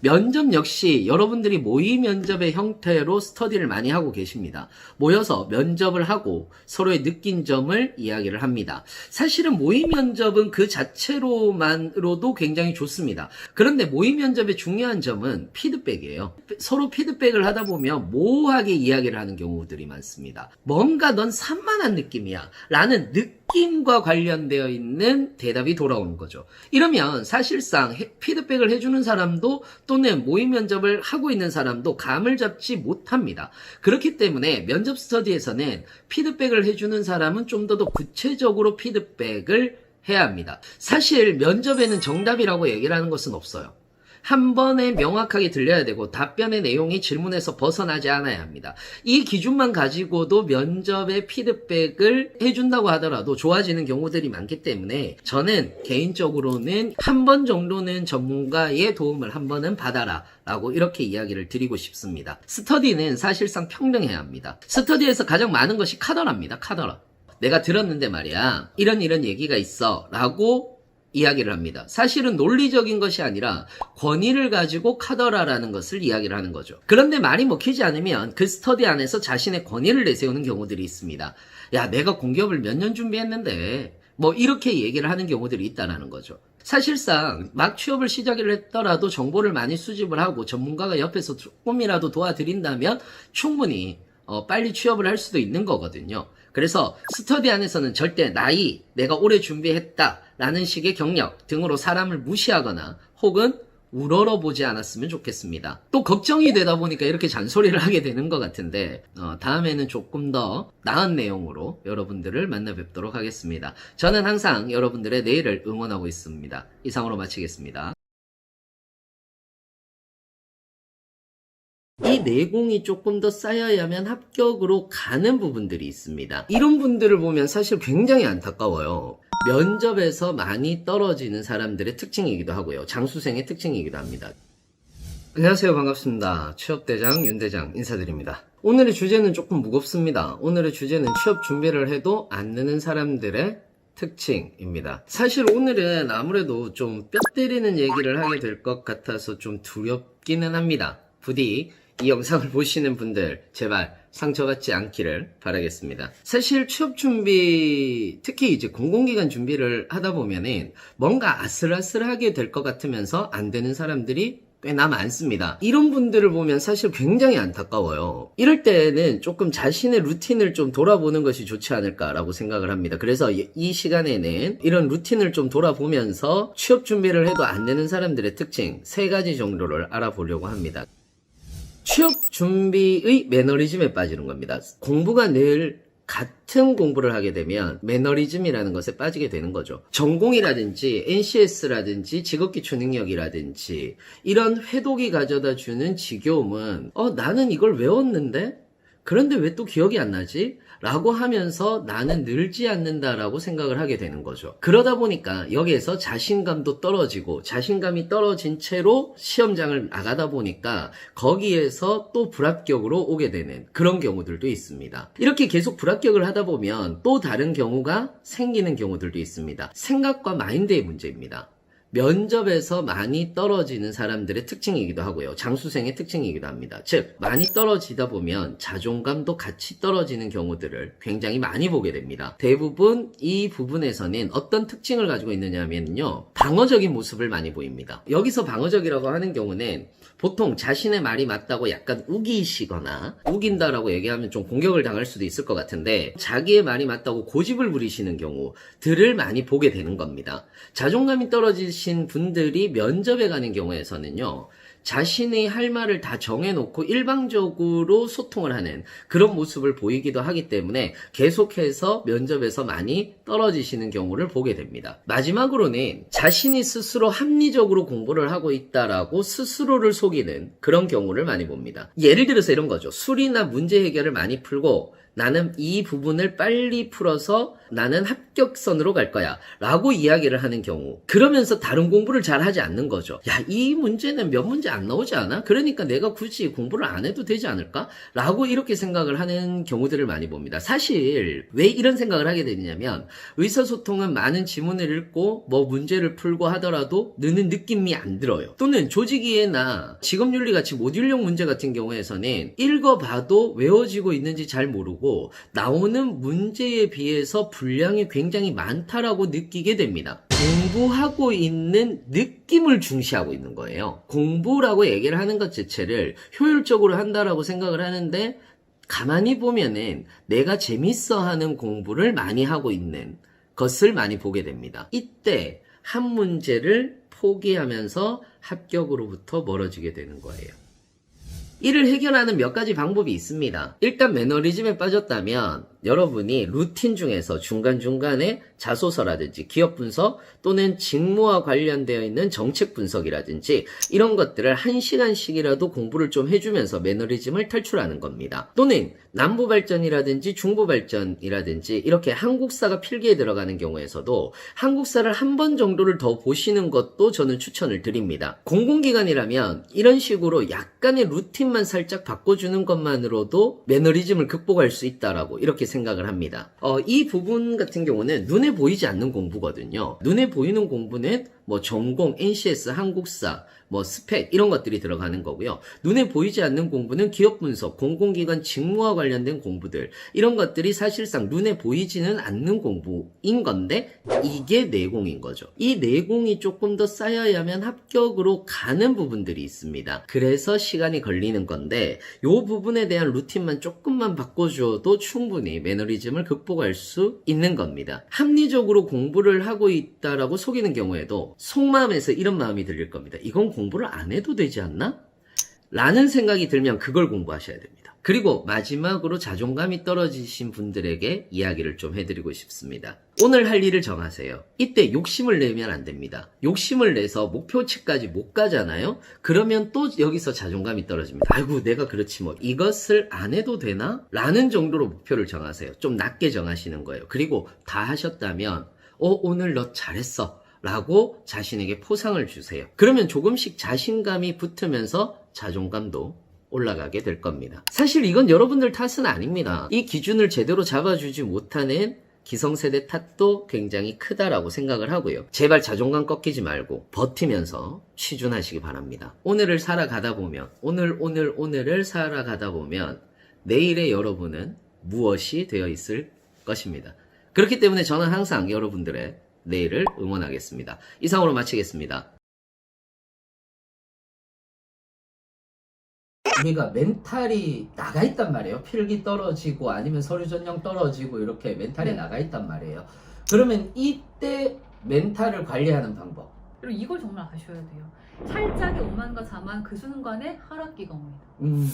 면접 역시 여러분들이 모의 면접의 형태로 스터디를 많이 하고 계십니다. 모여서 면접을 하고 서로의 느낀 점을 이야기를 합니다. 사실은 모의 면접은 그 자체로만으로도 굉장히 좋습니다. 그런데 모의 면접의 중요한 점은 피드백이에요. 서로 피드백을 하다 보면 모호하게 이야기를 하는 경우들이 많습니다. 뭔가 넌 산만한 느낌이야 라는 느낌과 관련되어 있는 대답이 돌아오는 거죠. 이러면 사실상 피드백을 해주는 사람도 또는 모의 면접을 하고 있는 사람도 감을 잡지 못합니다. 그렇기 때문에 면접 스터디에서는 피드백을 해주는 사람은 좀 더 구체적으로 피드백을 해야 합니다. 사실 면접에는 정답이라고 얘기를 하는 것은 없어요. 한 번에 명확하게 들려야 되고 답변의 내용이 질문에서 벗어나지 않아야 합니다. 이 기준만 가지고도 면접에 피드백을 해준다고 하더라도 좋아지는 경우들이 많기 때문에 저는 개인적으로는 한 번 정도는 전문가의 도움을 한 번은 받아라 라고 이렇게 이야기를 드리고 싶습니다. 스터디는 사실상 평등해야 합니다. 스터디에서 가장 많은 것이 카더라입니다. 카더라. 내가 들었는데 말이야 이런 얘기가 있어 라고 이야기를 합니다. 사실은 논리적인 것이 아니라 권위를 가지고 카더라라는 것을 이야기를 하는 거죠. 그런데 말이 먹히지 않으면 그 스터디 안에서 자신의 권위를 내세우는 경우들이 있습니다. 야, 내가 공기업을 몇 년 준비했는데 뭐 이렇게 얘기를 하는 경우들이 있다는 거죠. 사실상 막 취업을 시작을 했더라도 정보를 많이 수집을 하고 전문가가 옆에서 조금이라도 도와드린다면 충분히 빨리 취업을 할 수도 있는 거거든요. 그래서 스터디 안에서는 절대 나이, 내가 오래 준비했다 라는 식의 경력 등으로 사람을 무시하거나 혹은 우러러보지 않았으면 좋겠습니다. 또 걱정이 되다 보니까 이렇게 잔소리를 하게 되는 것 같은데 다음에는 조금 더 나은 내용으로 여러분들을 만나 뵙도록 하겠습니다. 저는 항상 여러분들의 내일을 응원하고 있습니다. 이상으로 마치겠습니다. 이 내공이 조금 더 쌓여야만 합격으로 가는 부분들이 있습니다. 이런 분들을 보면 사실 굉장히 안타까워요. 면접에서 많이 떨어지는 사람들의 특징이기도 하고요. 장수생의 특징이기도 합니다. 안녕하세요. 반갑습니다. 취업대장 윤대장 인사드립니다. 오늘의 주제는 조금 무겁습니다. 오늘의 주제는 취업 준비를 해도 안 느는 사람들의 특징입니다. 사실 오늘은 아무래도 좀 뼈 때리는 얘기를 하게 될 것 같아서 좀 두렵기는 합니다. 부디 이 영상을 보시는 분들 제발 상처받지 않기를 바라겠습니다. 사실 취업 준비, 특히 이제 공공기관 준비를 하다 보면은 뭔가 아슬아슬하게 될 것 같으면서 안 되는 사람들이 꽤나 많습니다. 이런 분들을 보면 사실 굉장히 안타까워요. 이럴 때는 조금 자신의 루틴을 좀 돌아보는 것이 좋지 않을까라고 생각을 합니다. 그래서 이 시간에는 이런 루틴을 좀 돌아보면서 취업 준비를 해도 안 되는 사람들의 특징 3가지 정도를 알아보려고 합니다. 취업 준비의 매너리즘에 빠지는 겁니다. 공부가 늘 같은 공부를 하게 되면 매너리즘이라는 것에 빠지게 되는 거죠. 전공이라든지 NCS라든지 직업기초 능력이라든지 이런 회독이 가져다 주는 지겨움은 나는 이걸 외웠는데 그런데 왜 또 기억이 안 나지? 라고 하면서 나는 늘지 않는다라고 생각을 하게 되는 거죠. 그러다 보니까 여기에서 자신감도 떨어지고 자신감이 떨어진 채로 시험장을 나가다 보니까 거기에서 또 불합격으로 오게 되는 그런 경우들도 있습니다. 이렇게 계속 불합격을 하다 보면 또 다른 경우가 생기는 경우들도 있습니다. 생각과 마인드의 문제입니다. 면접에서 많이 떨어지는 사람들의 특징이기도 하고요. 장수생의 특징이기도 합니다. 즉 많이 떨어지다 보면 자존감도 같이 떨어지는 경우들을 굉장히 많이 보게 됩니다. 대부분 이 부분에서는 어떤 특징을 가지고 있느냐면요, 방어적인 모습을 많이 보입니다. 여기서 방어적이라고 하는 경우는 보통 자신의 말이 맞다고 약간 우기시거나, 우긴다라고 얘기하면 좀 공격을 당할 수도 있을 것 같은데 자기의 말이 맞다고 고집을 부리시는 경우들을 많이 보게 되는 겁니다. 자존감이 떨어지신 분들이 면접에 가는 경우에서는요, 자신의 할 말을 다 정해놓고 일방적으로 소통을 하는 그런 모습을 보이기도 하기 때문에 계속해서 면접에서 많이 떨어지시는 경우를 보게 됩니다. 마지막으로는 자신이 스스로 합리적으로 공부를 하고 있다라고 스스로를 속이는 그런 경우를 많이 봅니다. 예를 들어서 이런 거죠. 술이나 문제 해결을 많이 풀고 나는 이 부분을 빨리 풀어서 나는 합격선으로 갈 거야 라고 이야기를 하는 경우, 그러면서 다른 공부를 잘 하지 않는 거죠. 야, 이 문제는 몇 문제 안 나오지 않아? 그러니까 내가 굳이 공부를 안 해도 되지 않을까? 라고 이렇게 생각을 하는 경우들을 많이 봅니다. 사실 왜 이런 생각을 하게 되냐면 의사소통은 많은 지문을 읽고 뭐 문제를 풀고 하더라도 느는 느낌이 안 들어요. 또는 조직이해나 직업윤리같이 모듈형 문제 같은 경우에서는 읽어봐도 외워지고 있는지 잘 모르고 나오는 문제에 비해서 분량이 굉장히 많다라고 느끼게 됩니다. 공부하고 있는 느낌을 중시하고 있는 거예요. 공부라고 얘기를 하는 것 자체를 효율적으로 한다라고 생각을 하는데 가만히 보면은 내가 재밌어 하는 공부를 많이 하고 있는 것을 많이 보게 됩니다. 이때 한 문제를 포기하면서 합격으로부터 멀어지게 되는 거예요. 이를 해결하는 몇 가지 방법이 있습니다. 일단 매너리즘에 빠졌다면 여러분이 루틴 중에서 중간중간에 자소서라든지 기업 분석 또는 직무와 관련되어 있는 정책 분석이라든지 이런 것들을 1시간씩이라도 공부를 좀 해주면서 매너리즘을 탈출하는 겁니다. 또는 남부발전이라든지 중부발전이라든지 이렇게 한국사가 필기에 들어가는 경우에서도 한국사를 한 번 정도를 더 보시는 것도 저는 추천을 드립니다. 공공기관이라면 이런 식으로 약간의 루틴만 살짝 바꿔주는 것만으로도 매너리즘을 극복할 수 있다라고 이렇게 생각을 합니다. 이 부분 같은 경우는 눈에 보이지 않는 공부거든요. 눈에 보이는 공부는 뭐 전공, NCS, 한국사, 뭐 스펙 이런 것들이 들어가는 거고요. 눈에 보이지 않는 공부는 기업 분석, 공공기관 직무와 관련된 공부들 이런 것들이 사실상 눈에 보이지는 않는 공부인 건데 이게 내공인 거죠. 이 내공이 조금 더 쌓여야만 합격으로 가는 부분들이 있습니다. 그래서 시간이 걸리는 건데 이 부분에 대한 루틴만 조금만 바꿔줘도 충분히 매너리즘을 극복할 수 있는 겁니다. 합리적으로 공부를 하고 있다라고 속이는 경우에도 속마음에서 이런 마음이 들릴 겁니다. 이건 공부를 안 해도 되지 않나? 라는 생각이 들면 그걸 공부하셔야 됩니다. 그리고 마지막으로 자존감이 떨어지신 분들에게 이야기를 좀 해드리고 싶습니다. 오늘 할 일을 정하세요. 이때 욕심을 내면 안 됩니다. 욕심을 내서 목표치까지 못 가잖아요? 그러면 또 여기서 자존감이 떨어집니다. 아이고 내가 그렇지 뭐 이것을 안 해도 되나? 라는 정도로 목표를 정하세요. 좀 낮게 정하시는 거예요. 그리고 다 하셨다면 오늘 너 잘했어 라고 자신에게 포상을 주세요. 그러면 조금씩 자신감이 붙으면서 자존감도 올라가게 될 겁니다. 사실 이건 여러분들 탓은 아닙니다. 이 기준을 제대로 잡아주지 못하는 기성세대 탓도 굉장히 크다라고 생각을 하고요. 제발 자존감 꺾이지 말고 버티면서 취준하시기 바랍니다. 오늘을 살아가다 보면 오늘을 살아가다 보면 내일의 여러분은 무엇이 되어 있을 것입니다. 그렇기 때문에 저는 항상 여러분들의 내일을 응원하겠습니다. 이상으로 마치겠습니다. 우리가 멘탈이 나가 있단 말이에요. 필기 떨어지고 아니면 서류 전형 떨어지고 이렇게 멘탈이 나가 있단 말이에요. 그러면 이때 멘탈을 관리하는 방법. 그리고 이걸 정말 아셔야 돼요. 살짝의 오만과 자만 그 순간에 하락기가 옵니다.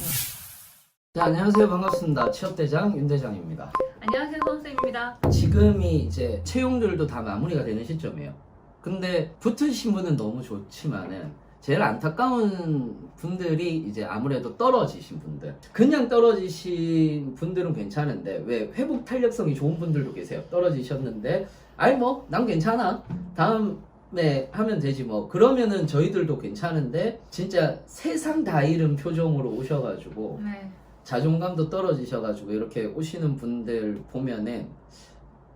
자, 안녕하세요. 반갑습니다. 취업대장 윤대장입니다. 안녕하세요, 선생님입니다. 지금이 이제 채용들도 다 마무리가 되는 시점이에요. 근데 붙으신 분은 너무 좋지만은 제일 안타까운 분들이 이제 아무래도 떨어지신 분들. 그냥 떨어지신 분들은 괜찮은데 왜 회복 탄력성이 좋은 분들도 계세요. 떨어지셨는데 아이 뭐 난 괜찮아. 다음에 하면 되지 뭐. 그러면은 저희들도 괜찮은데 진짜 세상 다 잃은 표정으로 오셔가지고 네. 자존감도 떨어지셔가지고 이렇게 오시는 분들 보면은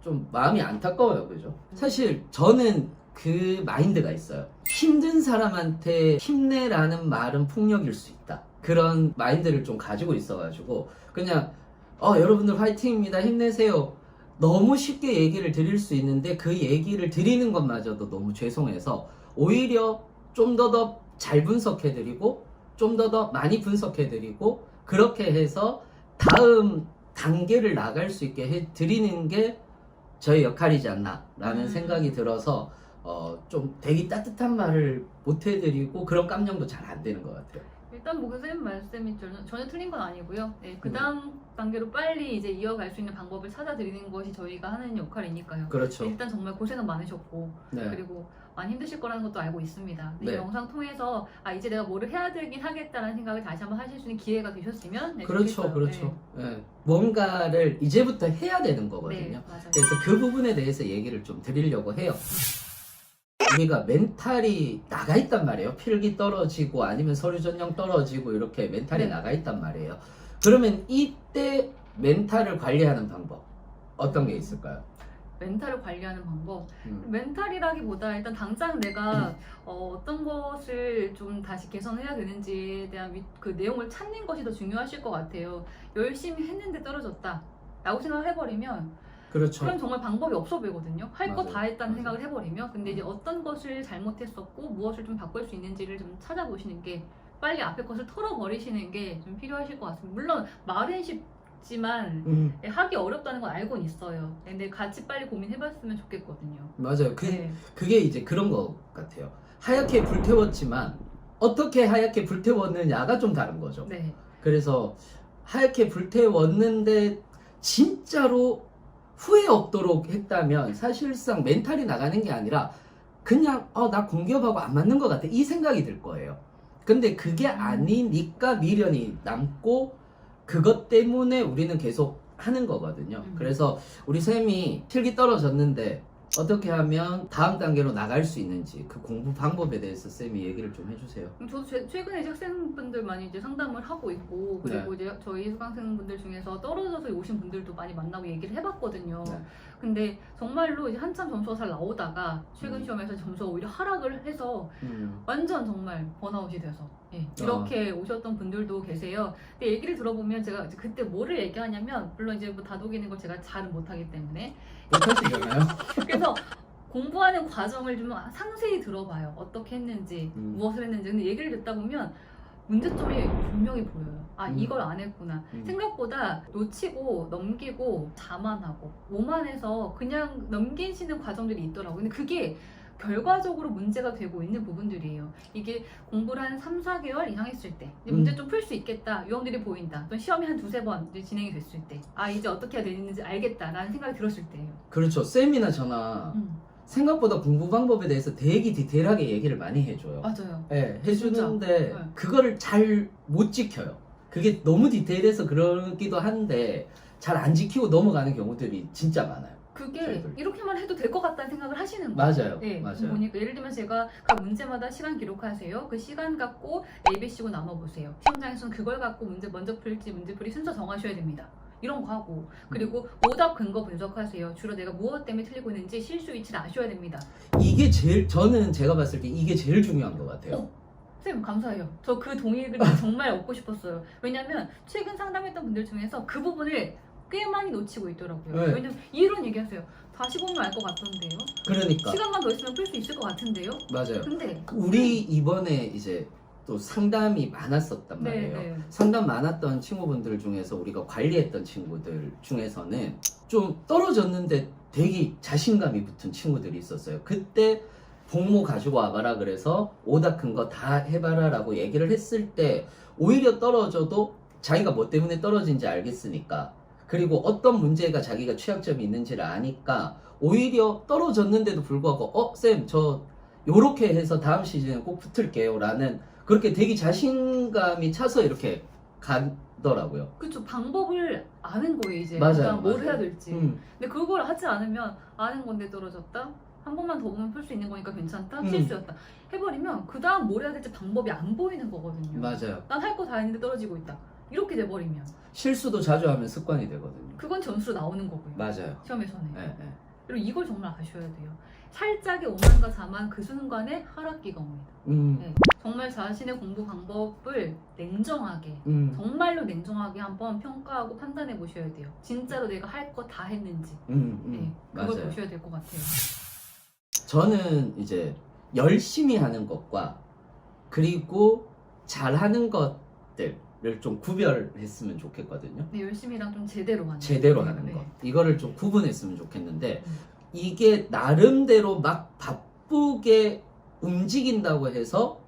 좀 마음이 안타까워요. 그죠? 사실 저는 그 마인드가 있어요. 힘든 사람한테 힘내라는 말은 폭력일 수 있다. 그런 마인드를 좀 가지고 있어가지고 그냥 여러분들 화이팅입니다. 힘내세요. 너무 쉽게 얘기를 드릴 수 있는데 그 얘기를 드리는 것마저도 너무 죄송해서 오히려 좀 더 잘 분석해드리고 좀 더 많이 분석해드리고 그렇게 해서 다음 단계를 나갈 수 있게 해드리는 게 저의 역할이지 않나 라는 생각이 들어서 좀 되게 따뜻한 말을 못 해드리고 그런 깜냥도 잘 안 되는 것 같아요. 일단 뭐 선생님 말씀이 전혀 틀린 건 아니고요. 네, 그 다음 단계로 빨리 이제 이어갈 수 있는 방법을 찾아드리는 것이 저희가 하는 역할이니까요. 그렇죠. 일단 정말 고생은 많으셨고 네. 그리고 많이 힘드실 거라는 것도 알고 있습니다. 이 네. 영상 통해서 이제 내가 뭐를 해야 되긴 하겠다라는 생각을 다시 한번 하실 수 있는 기회가 되셨으면 그렇죠, 좋겠어요. 그렇죠. 네. 뭔가를 이제부터 해야 되는 거거든요. 네, 맞아요. 그래서 그 부분에 대해서 얘기를 좀 드리려고 해요. 우리가 멘탈이 나가 있단 말이에요. 필기 떨어지고 아니면 서류 전형 떨어지고 이렇게 멘탈이 네. 나가 있단 말이에요. 그러면 이때 멘탈을 관리하는 방법 어떤 게 있을까요? 멘탈을 관리하는 방법. 멘탈이라기보다 일단 당장 내가 어떤 것을 좀 다시 개선해야 되는지에 대한 그 내용을 찾는 것이 더 중요하실 것 같아요. 열심히 했는데 떨어졌다 라고 생각을 해버리면 그렇죠. 그럼 정말 방법이 없어 보이거든요. 할 거 맞아요. 다 했다는 맞아요. 생각을 해버리면. 근데 이제 어떤 것을 잘못했었고 무엇을 좀 바꿀 수 있는지를 좀 찾아보시는 게 빨리 앞에 것을 털어버리시는 게 좀 필요하실 것 같습니다. 물론 말은 쉽지만 하기 어렵다는 건 알고는 있어요. 근데 같이 빨리 고민해봤으면 좋겠거든요. 맞아요. 네. 그게 이제 그런 것 같아요. 하얗게 불태웠지만 어떻게 하얗게 불태웠느냐가 좀 다른 거죠. 네. 그래서 하얗게 불태웠는데 진짜로 후회 없도록 했다면 사실상 멘탈이 나가는 게 아니라 그냥 나 공기업하고 안 맞는 것 같아 이 생각이 들 거예요. 근데 그게 아니니까 미련이 남고 그것 때문에 우리는 계속 하는 거거든요. 그래서 우리 쌤이 필기 떨어졌는데 어떻게 하면 다음 단계로 나갈 수 있는지 그 공부 방법에 대해서 쌤이 얘기를 좀 해주세요. 저도 최근에 이제 학생분들 많이 이제 상담을 하고 있고, 그리고 이제 저희 수강생분들 중에서 떨어져서 오신 분들도 많이 만나고 얘기를 해봤거든요. 네. 근데 정말로 이제 한참 점수가 잘 나오다가 최근 시험에서 점수가 오히려 하락을 해서 완전 정말 번아웃이 돼서 이렇게 오셨던 분들도 계세요. 근데 얘기를 들어보면 제가 이제 그때 뭐를 얘기하냐면, 물론 이제 뭐 다독이는 걸 제가 잘은 못하기 때문에 못하시잖아요. 그래서 공부하는 과정을 좀 상세히 들어봐요. 어떻게 했는지, 무엇을 했는지. 근데 얘기를 듣다 보면 문제점이 분명히 보여요. 이걸 안 했구나. 생각보다 놓치고 넘기고 자만하고 오만해서 그냥 넘기시는 과정들이 있더라고요. 근데 그게 결과적으로 문제가 되고 있는 부분들이에요. 이게 공부를 한 3, 4개월 이상 했을 때 이제 문제 좀 풀 수 있겠다, 유형들이 보인다, 또 시험이 한 2-3번 이제 진행이 됐을 때 이제 어떻게 해야 되는지 알겠다라는 생각이 들었을 때예요. 그렇죠. 쌤이나 저나 생각보다 공부 방법에 대해서 되게 디테일하게 얘기를 많이 해줘요. 맞아요. 네, 해주는데 진짜. 네. 그거를 잘 못 지켜요. 그게 너무 디테일해서 그러기도 한데 잘 안 지키고 넘어가는 경우들이 진짜 많아요. 그게 저희들. 이렇게만 해도 될 것 같다는 생각을 하시는 거예요. 맞아요. 네, 맞아요. 보니까 예를 들면 제가 각 문제마다 시간 기록하세요. 그 시간 갖고 A, B, C고 나눠보세요. 시험장에서는 그걸 갖고 문제 먼저 풀지 문제풀이 순서 정하셔야 됩니다. 이런 거 하고, 그리고 오답 근거 분석하세요. 주로 내가 무엇 때문에 틀리고 있는지 실수 위치를 아셔야 됩니다. 이게 저는 제가 봤을 때 이게 제일 중요한 것 같아요. 선생님 감사해요. 저 그 동의를 정말 얻고 싶었어요. 왜냐면 최근 상담했던 분들 중에서 그 부분을 꽤 많이 놓치고 있더라고요. 네. 왜냐면 이런 얘기하세요. 다시 보면 알 것 같던데요. 그러니까 시간만 더 있으면 풀 수 있을 것 같은데요. 맞아요. 근데 우리 이번에 이제 또 상담이 많았었단 말이에요. 네. 상담 많았던 친구분들 중에서 우리가 관리했던 친구들 중에서는 좀 떨어졌는데 되게 자신감이 붙은 친구들이 있었어요. 그때 복모 가지고 와봐라 그래서 오답 큰 거 다 해봐라 라고 얘기를 했을 때 오히려 떨어져도 자기가 뭐 때문에 떨어진지 알겠으니까, 그리고 어떤 문제가 자기가 취약점이 있는지를 아니까 오히려 떨어졌는데도 불구하고 쌤 저 요렇게 해서 다음 시즌에 꼭 붙을게요 라는, 그렇게 되게 자신감이 차서 이렇게 가더라고요. 그쵸, 방법을 아는 거예요 이제. 맞아요, 그러니까 뭘 맞아요. 해야 될지. 근데 그걸 하지 않으면 아는 건데 떨어졌다, 한 번만 더 보면 풀 수 있는 거니까 괜찮다, 실수였다 해버리면 그 다음 뭘 해야 될지 방법이 안 보이는 거거든요. 맞아요. 난 할 거 다 했는데 떨어지고 있다, 이렇게 돼버리면 실수도 자주 하면 습관이 되거든요. 그건 점수로 나오는 거고요. 맞아요. 시험에서는. 네, 네. 그리고 이걸 정말 아셔야 돼요. 살짝의 오만과 자만 그 순간에 하락기가 옵니다. 네. 정말 자신의 공부 방법을 냉정하게, 정말로 냉정하게 한번 평가하고 판단해 보셔야 돼요. 진짜로 내가 할 거 다 했는지. 네, 그걸 맞아요. 보셔야 될 것 같아요. 저는 이제 열심히 하는 것과 그리고 잘하는 것들을 좀 구별했으면 좋겠거든요. 네, 열심히랑 좀 제대로 하는 제대로 거. 하는 네. 것, 이거를 좀 구분했으면 좋겠는데, 이게 나름대로 막 바쁘게 움직인다고 해서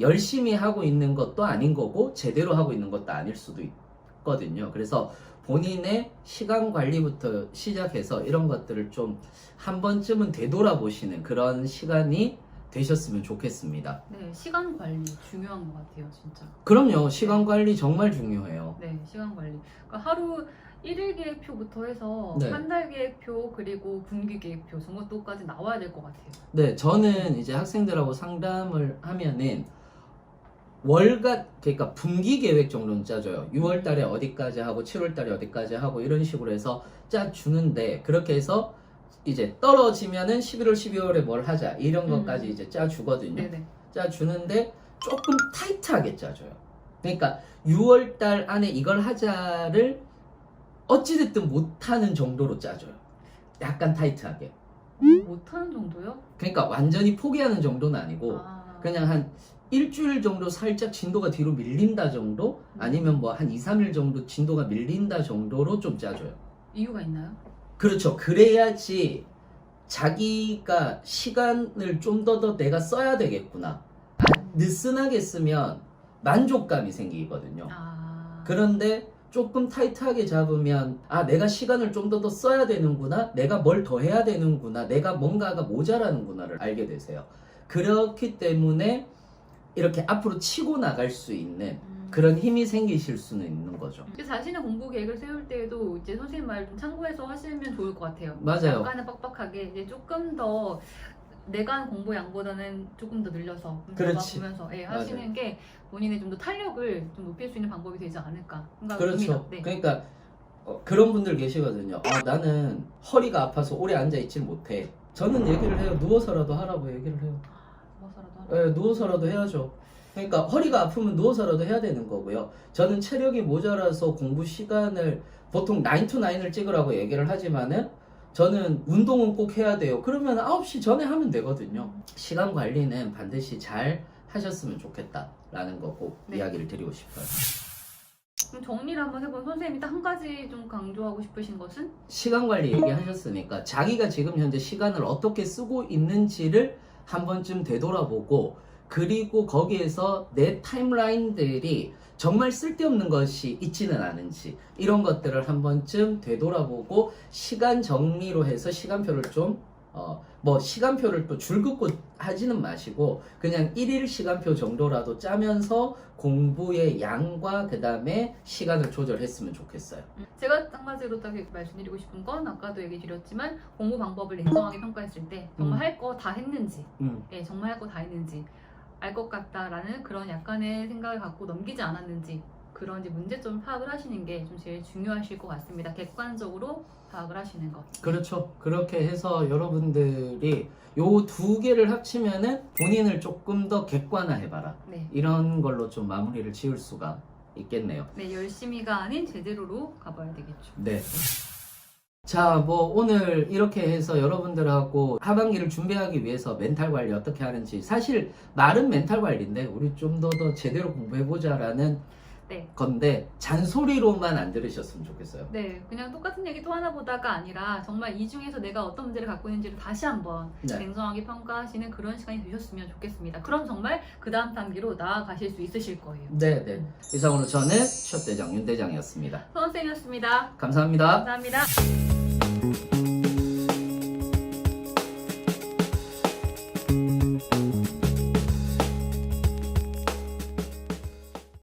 열심히 하고 있는 것도 아닌 거고 제대로 하고 있는 것도 아닐 수도 있거든요. 그래서 본인의 시간 관리부터 시작해서 이런 것들을 좀 한 번쯤은 되돌아보시는 그런 시간이 되셨으면 좋겠습니다. 네, 시간 관리 중요한 것 같아요, 진짜. 그럼요. 시간 관리 정말 중요해요. 네, 시간 관리. 그러니까 하루 1일 계획표부터 해서 네. 한 달 계획표, 그리고 분기 계획표, 정것도까지 나와야 될 것 같아요. 네, 저는 이제 학생들하고 상담을 하면은 월간, 그러니까 분기 계획 정도는 짜줘요. 6월 달에 어디까지 하고 7월 달에 어디까지 하고 이런 식으로 해서 짜주는데, 그렇게 해서 이제 떨어지면은 11월, 12월에 뭘 하자 이런 것까지 이제 짜주거든요. 네네. 짜주는데 조금 타이트하게 짜줘요. 그러니까 6월 달 안에 이걸 하자를 어찌됐든 못하는 정도로 짜줘요. 약간 타이트하게. 못하는 정도요? 그러니까 완전히 포기하는 정도는 아니고 그냥 한 일주일 정도 살짝 진도가 뒤로 밀린다 정도? 아니면 뭐 한 2, 3일 정도 진도가 밀린다 정도로 좀 짜줘요. 이유가 있나요? 그렇죠. 그래야지 자기가 시간을 좀 더 내가 써야 되겠구나. 느슨하게 쓰면 만족감이 생기거든요. 그런데 조금 타이트하게 잡으면 아 내가 시간을 좀 더 써야 되는구나, 내가 뭘 더 해야 되는구나, 내가 뭔가가 모자라는구나를 알게 되세요. 그렇기 때문에 이렇게 앞으로 치고 나갈 수 있는 그런 힘이 생기실 수는 있는 거죠. 자신의 공부 계획을 세울 때에도 이제 선생님 말 좀 참고해서 하시면 좋을 것 같아요. 맞아요. 약간은 빡빡하게 이제 조금 더 내가 하는 공부 양보다는 조금 더 늘려서 그렇지. 보면서 하시는 게 본인의 좀 더 탄력을 좀 높일 수 있는 방법이 되지 않을까 생각을 그렇죠. 합니다. 네. 그러니까 그런 분들 계시거든요. 아 나는 허리가 아파서 오래 앉아 있질 못해. 저는 얘기를 해요. 누워서라도 하라고 얘기를 해요. 뭐서라도 하라. 누워서라도 해야죠. 그러니까 허리가 아프면 누워서라도 해야 되는 거고요. 저는 체력이 모자라서 공부 시간을 보통 9 to 9을 찍으라고 얘기를 하지만은 저는 운동은 꼭 해야 돼요. 그러면 9시 전에 하면 되거든요. 시간 관리는 반드시 잘 하셨으면 좋겠다라는 거 꼭 네. 이야기를 드리고 싶어요. 그럼 정리를 한번 해보면 선생님이 딱 한 가지 좀 강조하고 싶으신 것은? 시간 관리 얘기하셨으니까 자기가 지금 현재 시간을 어떻게 쓰고 있는지를 한 번쯤 되돌아보고, 그리고 거기에서 내 타임라인들이 정말 쓸데없는 것이 있지는 않은지 이런 것들을 한 번쯤 되돌아보고 시간 정리로 해서 시간표를 좀 시간표를 또 줄긋고 하지는 마시고 그냥 1일 시간표 정도라도 짜면서 공부의 양과 그 다음에 시간을 조절했으면 좋겠어요. 제가 한 가지로 딱 말씀드리고 싶은 건 아까도 얘기 드렸지만 공부 방법을 냉정하게 평가했을 때 정말 할 거 다 했는지 정말 할 거 다 했는지 알 것 같다라는 그런 약간의 생각을 갖고 넘기지 않았는지 그런 이제 문제점 파악을 하시는 게 좀 제일 중요하실 것 같습니다. 객관적으로 파악을 하시는 것. 그렇죠. 그렇게 해서 여러분들이 요 두 개를 합치면은 본인을 조금 더 객관화해봐라. 네. 이런 걸로 좀 마무리를 지을 수가 있겠네요. 네, 열심히가 아닌 제대로로 가봐야 되겠죠. 네. 자, 오늘 이렇게 해서 여러분들하고 하반기를 준비하기 위해서 멘탈 관리 어떻게 하는지, 사실 말은 멘탈 관리인데 우리 좀 더 제대로 공부해보자라는 네. 건데 잔소리로만 안 들으셨으면 좋겠어요. 네, 그냥 똑같은 얘기 또 하나 보다가 아니라 정말 이 중에서 내가 어떤 문제를 갖고 있는지를 다시 한번 네. 냉정하게 평가하시는 그런 시간이 되셨으면 좋겠습니다. 그럼 정말 그 다음 단계로 나아가실 수 있으실 거예요. 네. 이상으로 저는 취업대장 윤대장이었습니다. 선생님이었습니다. 감사합니다. 감사합니다.